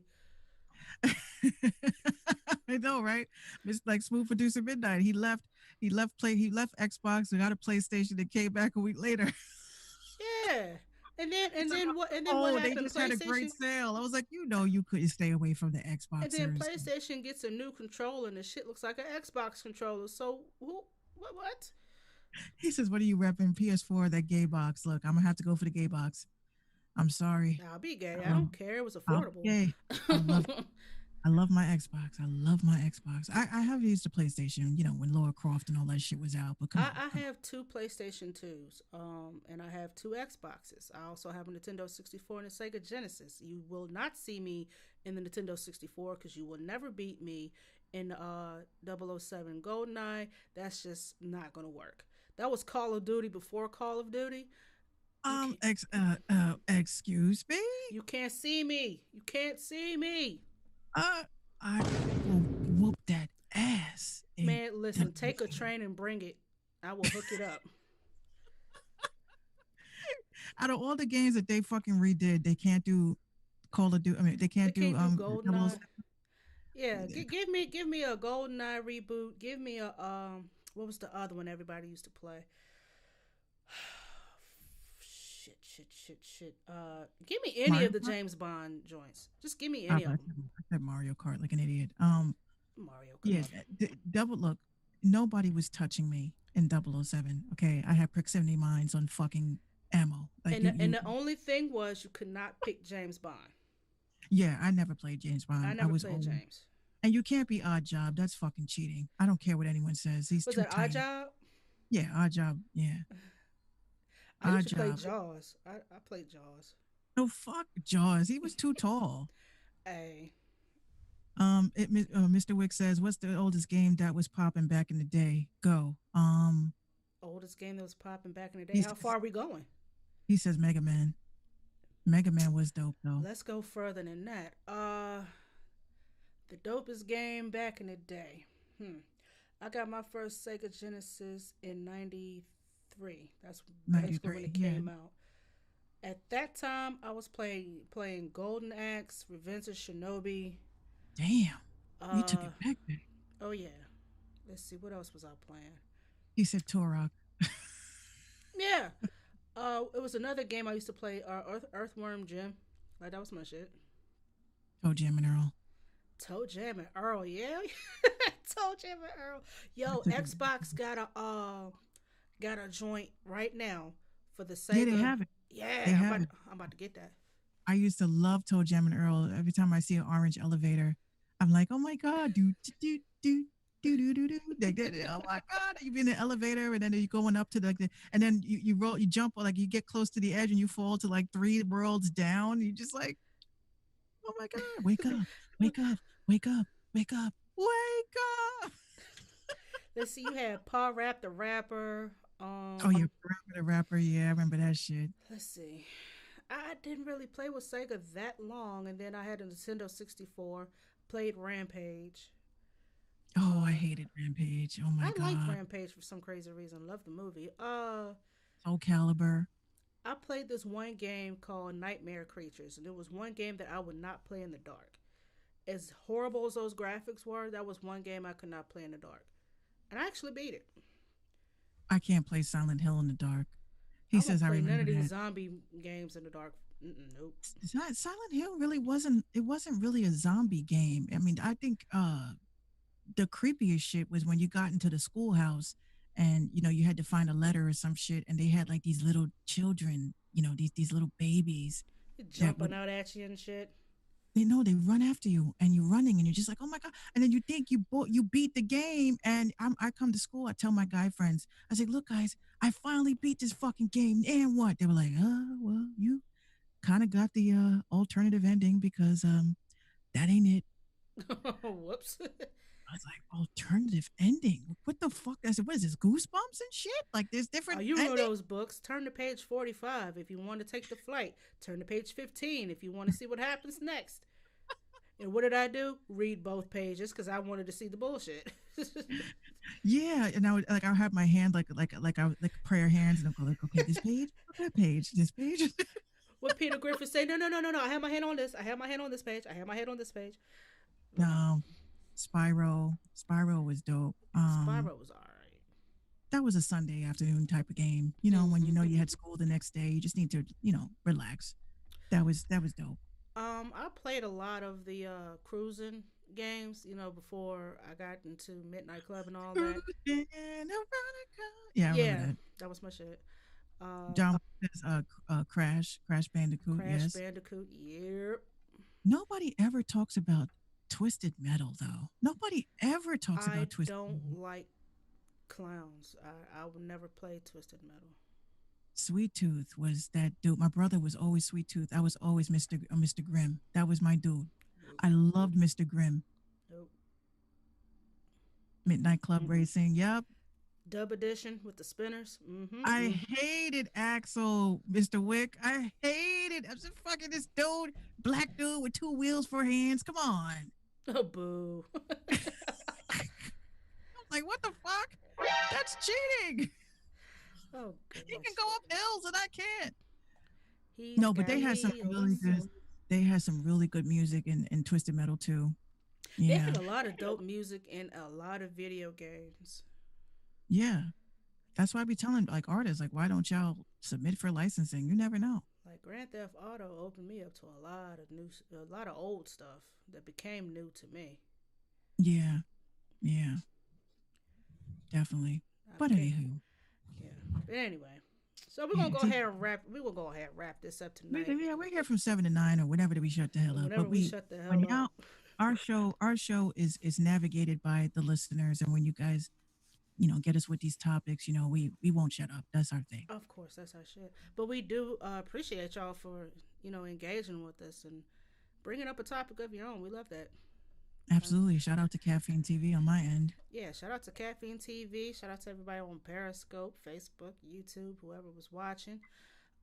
I know, right? It's like Smooth Producer Midnight. He left Xbox and got a PlayStation and came back a week later. Yeah. And then It's and like, then what and then what oh, they happened? just had a great sale. I was like, you couldn't stay away from the And then Xboxers. PlayStation gets a new controller and the shit looks like an Xbox controller. So who what? He says, what are you repping? PS4, that gay box. Look, I'm gonna have to go for the gay box. I'm sorry. I'll be gay. I I love don't care. It was I'll be affordable. gay. I love I love my Xbox. I love my Xbox. I have used the PlayStation, when Laura Croft and all that shit was out, but come on, I come on. have two PlayStation 2s, and I have two Xboxes. I also have a Nintendo 64 and a Sega Genesis. You will not see me in the Nintendo 64 because you will never beat me in 007 GoldenEye. That's just not going to work. That was Call of Duty before Call of Duty. You can't, Excuse me. you can't see me. You can't see me. Uh, I will whoop that ass in Man, listen, take a 007. train and bring it. I will hook it up. Out of all the games that they fucking redid, they can't do Call of Duty. I mean, they They can't do can't do 007. GoldenEye. Yeah, give me a GoldenEye reboot. Give me a what was the other one everybody used to play? shit. Give me any Mario of the Kart. James Bond joints. Just give me I any of them. said Mario Kart like an idiot. Mario Yeah, Kart. double look. Nobody was touching me in 007. Okay, I had proximity mines on fucking ammo. Like And the only thing was you could not pick James Bond. yeah, I never played James I Bond. I never was played old. James. And you can't be Odd Job. That's fucking cheating. I don't care what anyone says. He's Was too that Odd tiny. Job? Yeah, Odd Job. Yeah, I used Odd to play Job. Jaws. I played Jaws. No, fuck Jaws. He was too tall. Hey, Mr. Wick says, "What's the oldest game that was popping back in the day?" Go. oldest game that was popping back in the day. He How says, far are we going? he says Mega Man. Mega Man was dope though. Let's go further than that. The dopest game back in the day. I got my first Sega Genesis in '93. That's basically when 93. it Yeah. came out. At that time, I was playing Golden Axe, Revenge of Shinobi. Damn. You took Uh, it back there. oh yeah. Let's see, what else was I playing? He said Turok. Yeah. It was another game I used to play. Earthworm Jim. Like that was my shit. Oh, Jim and Earl. Toe Jam and Earl, yeah. Toe Jam and Earl. Yo, I took it. Xbox got a joint right now for the Yeah, Sega. they have it. Yeah, They have it. I'm about to get that. I used to love Toe Jam and Earl. Every time I see an orange elevator, I'm like, oh my god, do. Oh my god, you be in the elevator and then you going up to and then you roll, you jump, like you get close to the edge and you fall to like 3 worlds down. You just like, oh my god, wake up, wake up, wake up, wake up, wake up. Let's see, you had Paul Rap the Rapper. Oh yeah, Rapper the Rapper. Yeah, I remember that shit. Let's see. I didn't really play with Sega that long, and then I had a Nintendo 64. Played Rampage. Oh, I hated Rampage. Oh my I liked god. Rampage for some crazy reason. Loved the movie. Soul Calibur. I played this one game called Nightmare Creatures, and it was one game that I would not play in the dark. As horrible as those graphics were, that was one game I could not play in the dark, and I actually beat it. I can't play Silent Hill in the dark. He I won't says I play none remember of these that. zombie games in the dark. Nope. Silent Hill really wasn't. It wasn't really a zombie game. I mean, I think the creepiest shit was when you got into the schoolhouse and you had to find a letter or some shit, and they had like these little children, these little babies that Jumping would out at you and shit. they know they run after you and you're running and you're just like, oh my god, and then you think you beat the game. And I come to school, I tell my guy friends, I say, look guys, I finally beat this fucking game. And what? They were like, well, you kind of got the alternative ending because that ain't it. Whoops. I was like, alternative ending? What the fuck? I said, what is this, Goosebumps and shit? Like, there's Oh, different you know endings? those books. Turn to page 45 if you want to take the flight. Turn to page 15 if you want to see what happens next. And what did I do? Read both pages because I wanted to see the bullshit. Yeah, and I would like I'll have my hand I would, like prayer hands, and I'll go like, okay, this page, that page, this page. What Peter Griffin say? No, no, no, no, no. I have my hand on this. I have my hand on this page. I have my hand on this page. But no, No, Spyro was dope. Spyro was alright. That was a Sunday afternoon type of game. When you had school the next day, you just need to relax. That was dope. I played a lot of the cruising games, before I got into Midnight Club and all that. Yeah, I remember Yeah, that. that was my shit. Uh, John says, Crash Bandicoot. Crash Yes. Bandicoot. Yep. Nobody ever talks about Twisted Metal though. Nobody ever talks I about Twisted don't Metal. like clowns. I would never play Twisted Metal. Sweet Tooth was that dude. My brother was always Sweet Tooth. I was always Mr. Grimm. That was my dude. Nope. I loved Mr. Grimm. Nope. Midnight Club Mm-mm. Racing. Yep. Dub edition with the spinners. Mm-hmm. I Mm-hmm. hated Axel, Mr. Wick. I hated. I'm just fucking this dude, black dude with two wheels for hands. Come on. Oh, boo. Like, what the fuck? That's cheating. Oh, He can goodness. go up hills and I can't. He's No, but got they had some really wheels. good. They had some really good music in Twisted Metal too. They Yeah, had a lot of dope music in a lot of video games. yeah. That's why I be telling like artists, like, why don't y'all submit for licensing? You never know. Like Grand Theft Auto opened me up to a lot of old stuff that became new to me. Yeah, yeah, definitely. I But became, anywho, yeah. But anyway, so we're yeah, gonna go ahead and wrap. We're gonna go ahead and wrap this up tonight. we're here from 7 to 9 or whenever we shut the hell up. Whenever But we shut the when hell y'all, up. our show is navigated by the listeners, and when you guys, get us with these topics, we won't shut up. That's our thing. Of course, that's our shit. But we do appreciate y'all for engaging with us and bringing up a topic of your own. We love that. Absolutely. Shout out to Caffeine TV on my end. Yeah, shout out to Caffeine TV. Shout out to everybody on Periscope, Facebook, YouTube, whoever was watching.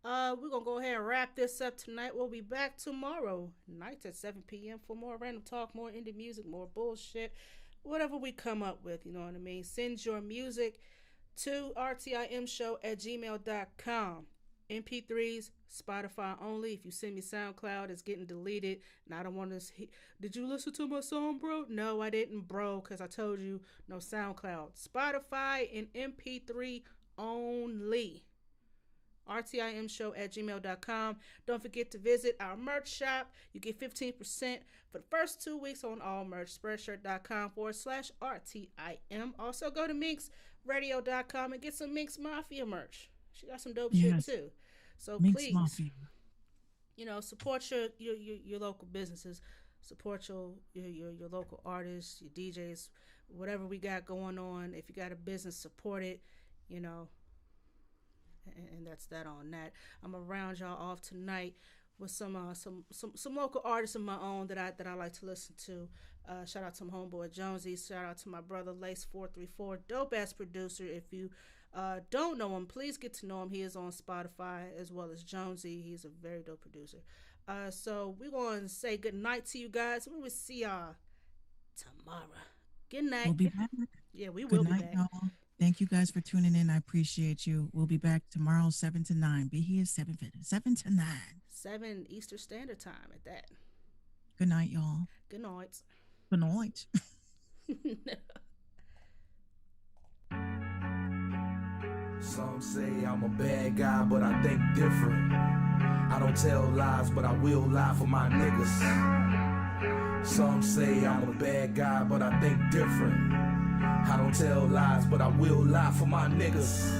We're gonna go ahead and wrap this up tonight. We'll be back tomorrow night at 7 p.m. for more random talk, more indie music, more bullshit, whatever we come up with. You know what I mean? Send your music to rtimshow@gmail.com. MP3s, Spotify only. If you send me SoundCloud, it's getting deleted. And I don't want to. Did you listen to my song, bro? No, I didn't, bro, because I told you no SoundCloud. Spotify and MP3 only. RTIMshow@gmail.com. Don't forget to visit our merch shop. You get 15% for the first 2 weeks on all merch. Spreadshirt.com/RTIM. Also go to minxradio.com and get some Minx Mafia merch. She got some dope Yes. shit too. So Minx please, Mafia. support your local businesses. Support your local artists, your DJs, whatever we got going on. If you got a business, support it. And that's that on that. I'm gonna round y'all off tonight with some local artists of my own that I like to listen to. Shout out to my homeboy Jonesy. Shout out to my brother Lace434, dope ass producer. If you don't know him, please get to know him. He is on Spotify as well as Jonesy. He's a very dope producer. So we're going to say good night to you guys. We will see y'all tomorrow. Good night. We'll be back. Yeah, we Good will be night, back. y'all. Thank you guys for tuning in. I appreciate you. We'll be back tomorrow, 7 to 9. Be here 7 to 9. 7 Eastern Standard Time at that. Good night, y'all. Good night. Good night. Some say I'm a bad guy, but I think different. I don't tell lies, but I will lie for my niggas. Some say I'm a bad guy, but I think different. I don't tell lies, but I will lie for my niggas.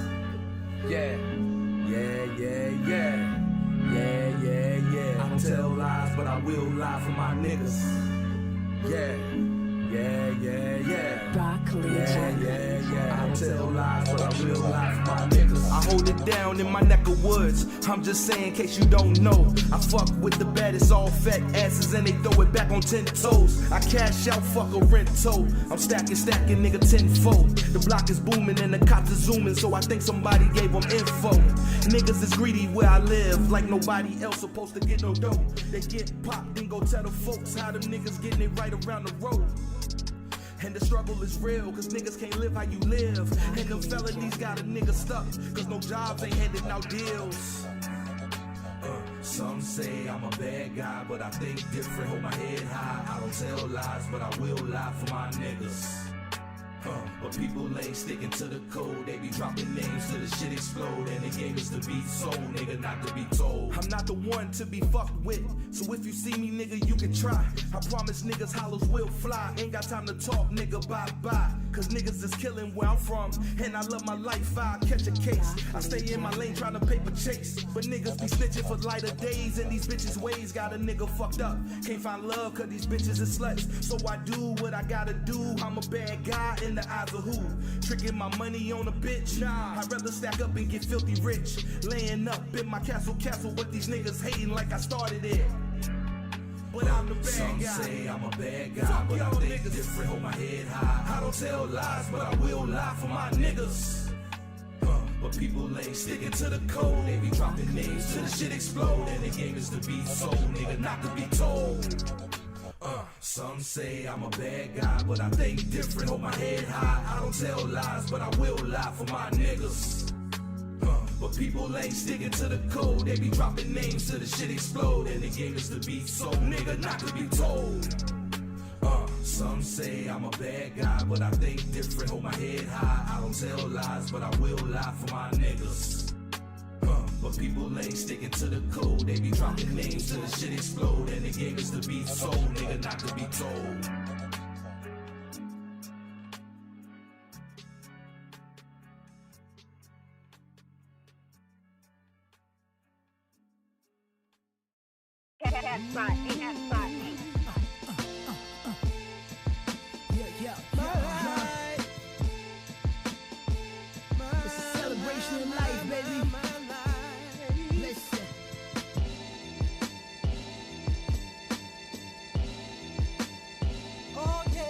Yeah, yeah, yeah, yeah. Yeah, yeah, yeah. I don't tell lies, but I will lie for my niggas. Yeah, yeah, yeah, yeah. Broccoli. Yeah, yeah, yeah. I don't tell lies, but I will lie for my niggas. I hold it down in my neck of woods. I'm just saying, in case you don't know. I fuck with the baddest, all fat asses, and they throw it back on 10 toes. I cash out, fuck a rento. I'm stacking, nigga, tenfold. The block is booming and the cops are zooming, so I think somebody gave them info. Niggas is greedy where I live, like nobody else supposed to get no dough. They get popped, then go tell the folks how them niggas getting it right around the road. And the struggle is real, cause niggas can't live how you live. And them felonies got a nigga stuck, cause no jobs ain't handing out deals. Some say I'm a bad guy, but I think different, hold my head high. I don't tell lies, but I will lie for my niggas. But people ain't sticking to the code. They be dropping names till the shit explode. And the game is to be sold, nigga, not to be told. I'm not the one to be fucked with, so if you see me, nigga, you can try. I promise niggas hollows will fly. Ain't got time to talk, nigga, bye-bye. Cause niggas is killing where I'm from, and I love my life, I catch a case. I stay in my lane trying to paper chase, but niggas be snitching for lighter days. And these bitches' ways got a nigga fucked up. Can't find love cause these bitches is sluts. So I do what I gotta do. I'm a bad guy in the eyes of who? Tricking my money on a bitch? Nah, I'd rather stack up and get filthy rich. Laying up in my castle, but these niggas hating like I started it. But I'm the bad Some guy. say I'm a bad guy, Fuck but I y'all think niggas. different, hold my head high. I don't tell lies, but I will lie for my niggas. But people ain't sticking to the code. They be dropping names till the shit explode. And the game is to be sold, nigga, not to be told. Some say I'm a bad guy, but I think different, hold my head high. I don't tell lies, but I will lie for my niggas. But people ain't sticking to the code. They be dropping names till the shit explode. And the game is to be sold, nigga, not to be told. Some say I'm a bad guy, but I think different, hold my head high. I don't tell lies, but I will lie for my niggas. But people ain't sticking to the code. They be dropping names till the shit explode. And the game is to be sold, nigga, not to be told. It's a celebration of life, baby. Listen. Oh yeah.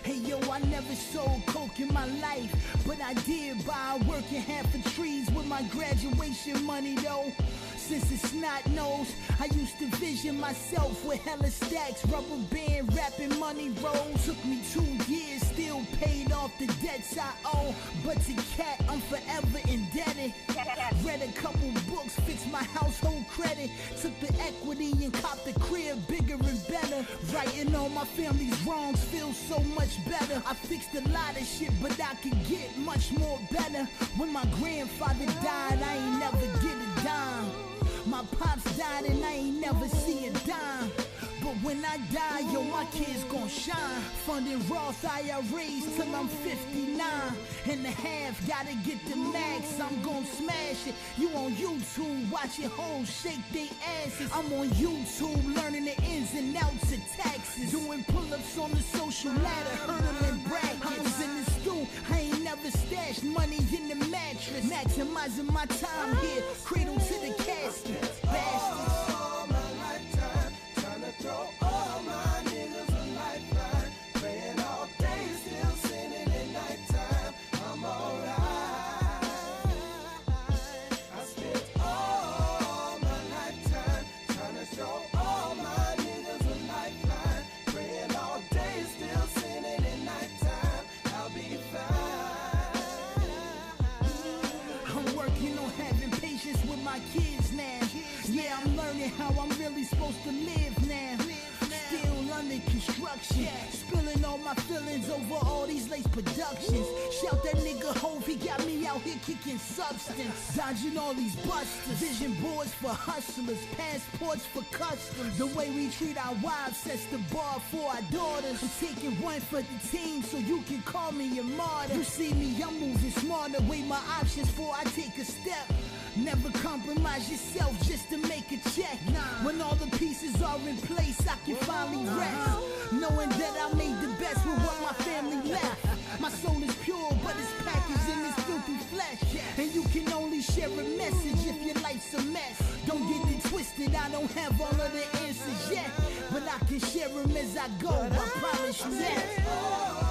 Hey yo, I never sold coke in my life, but I did buy working half of trees with my graduation money though. Since it's snot nose, I used to vision myself with hella stacks, rubber band, rapping money rolls. Took me 2 years, still paid off the debts I owe. But to Cat, I'm forever indebted. Read a couple books, fixed my household credit. Took the equity and copped the crib bigger and better. Righting all my family's wrongs feels so much better. I fixed a lot of shit, but I could get much more better. When my grandfather died, I ain't never get a dime. My pops died and I ain't never see a dime. But when I die, yo, my kids gon' shine. Funding Roth IRAs till I'm 59 and a half. Gotta get the max, I'm gon' smash it. You on YouTube, watching hoes shake they asses. I'm on YouTube, learning the ins and outs of taxes. Doing pull-ups on the social ladder, hurdling brackets. I was in the stool, I ain't never stashed money in the mattress. Maximizing my time here, cradle to the casket. Bastards. Throw all my niggas a lifeline. Praying all day, still sinning at nighttime. I'm alright. I spent all my lifetime trying to show all my niggas a destruction. Spilling all my feelings over all these lace productions. Shout that nigga Hove, he got me out here kicking substance. Dodging all these busters. Vision boards for hustlers, passports for customs. The way we treat our wives sets the bar for our daughters. I'm taking one for the team, so you can call me a martyr. You see me, I'm moving smarter. Weigh my options before I take a step. Never compromise yourself just to make a check. When all the pieces are in place, I can finally rest. Knowing that I made the best with what my family left. My soul is pure, but it's packaged in this filthy flesh. And you can only share a message if your life's a mess. Don't get it twisted, I don't have all of the answers yet. But I can share them as I go, I promise you that.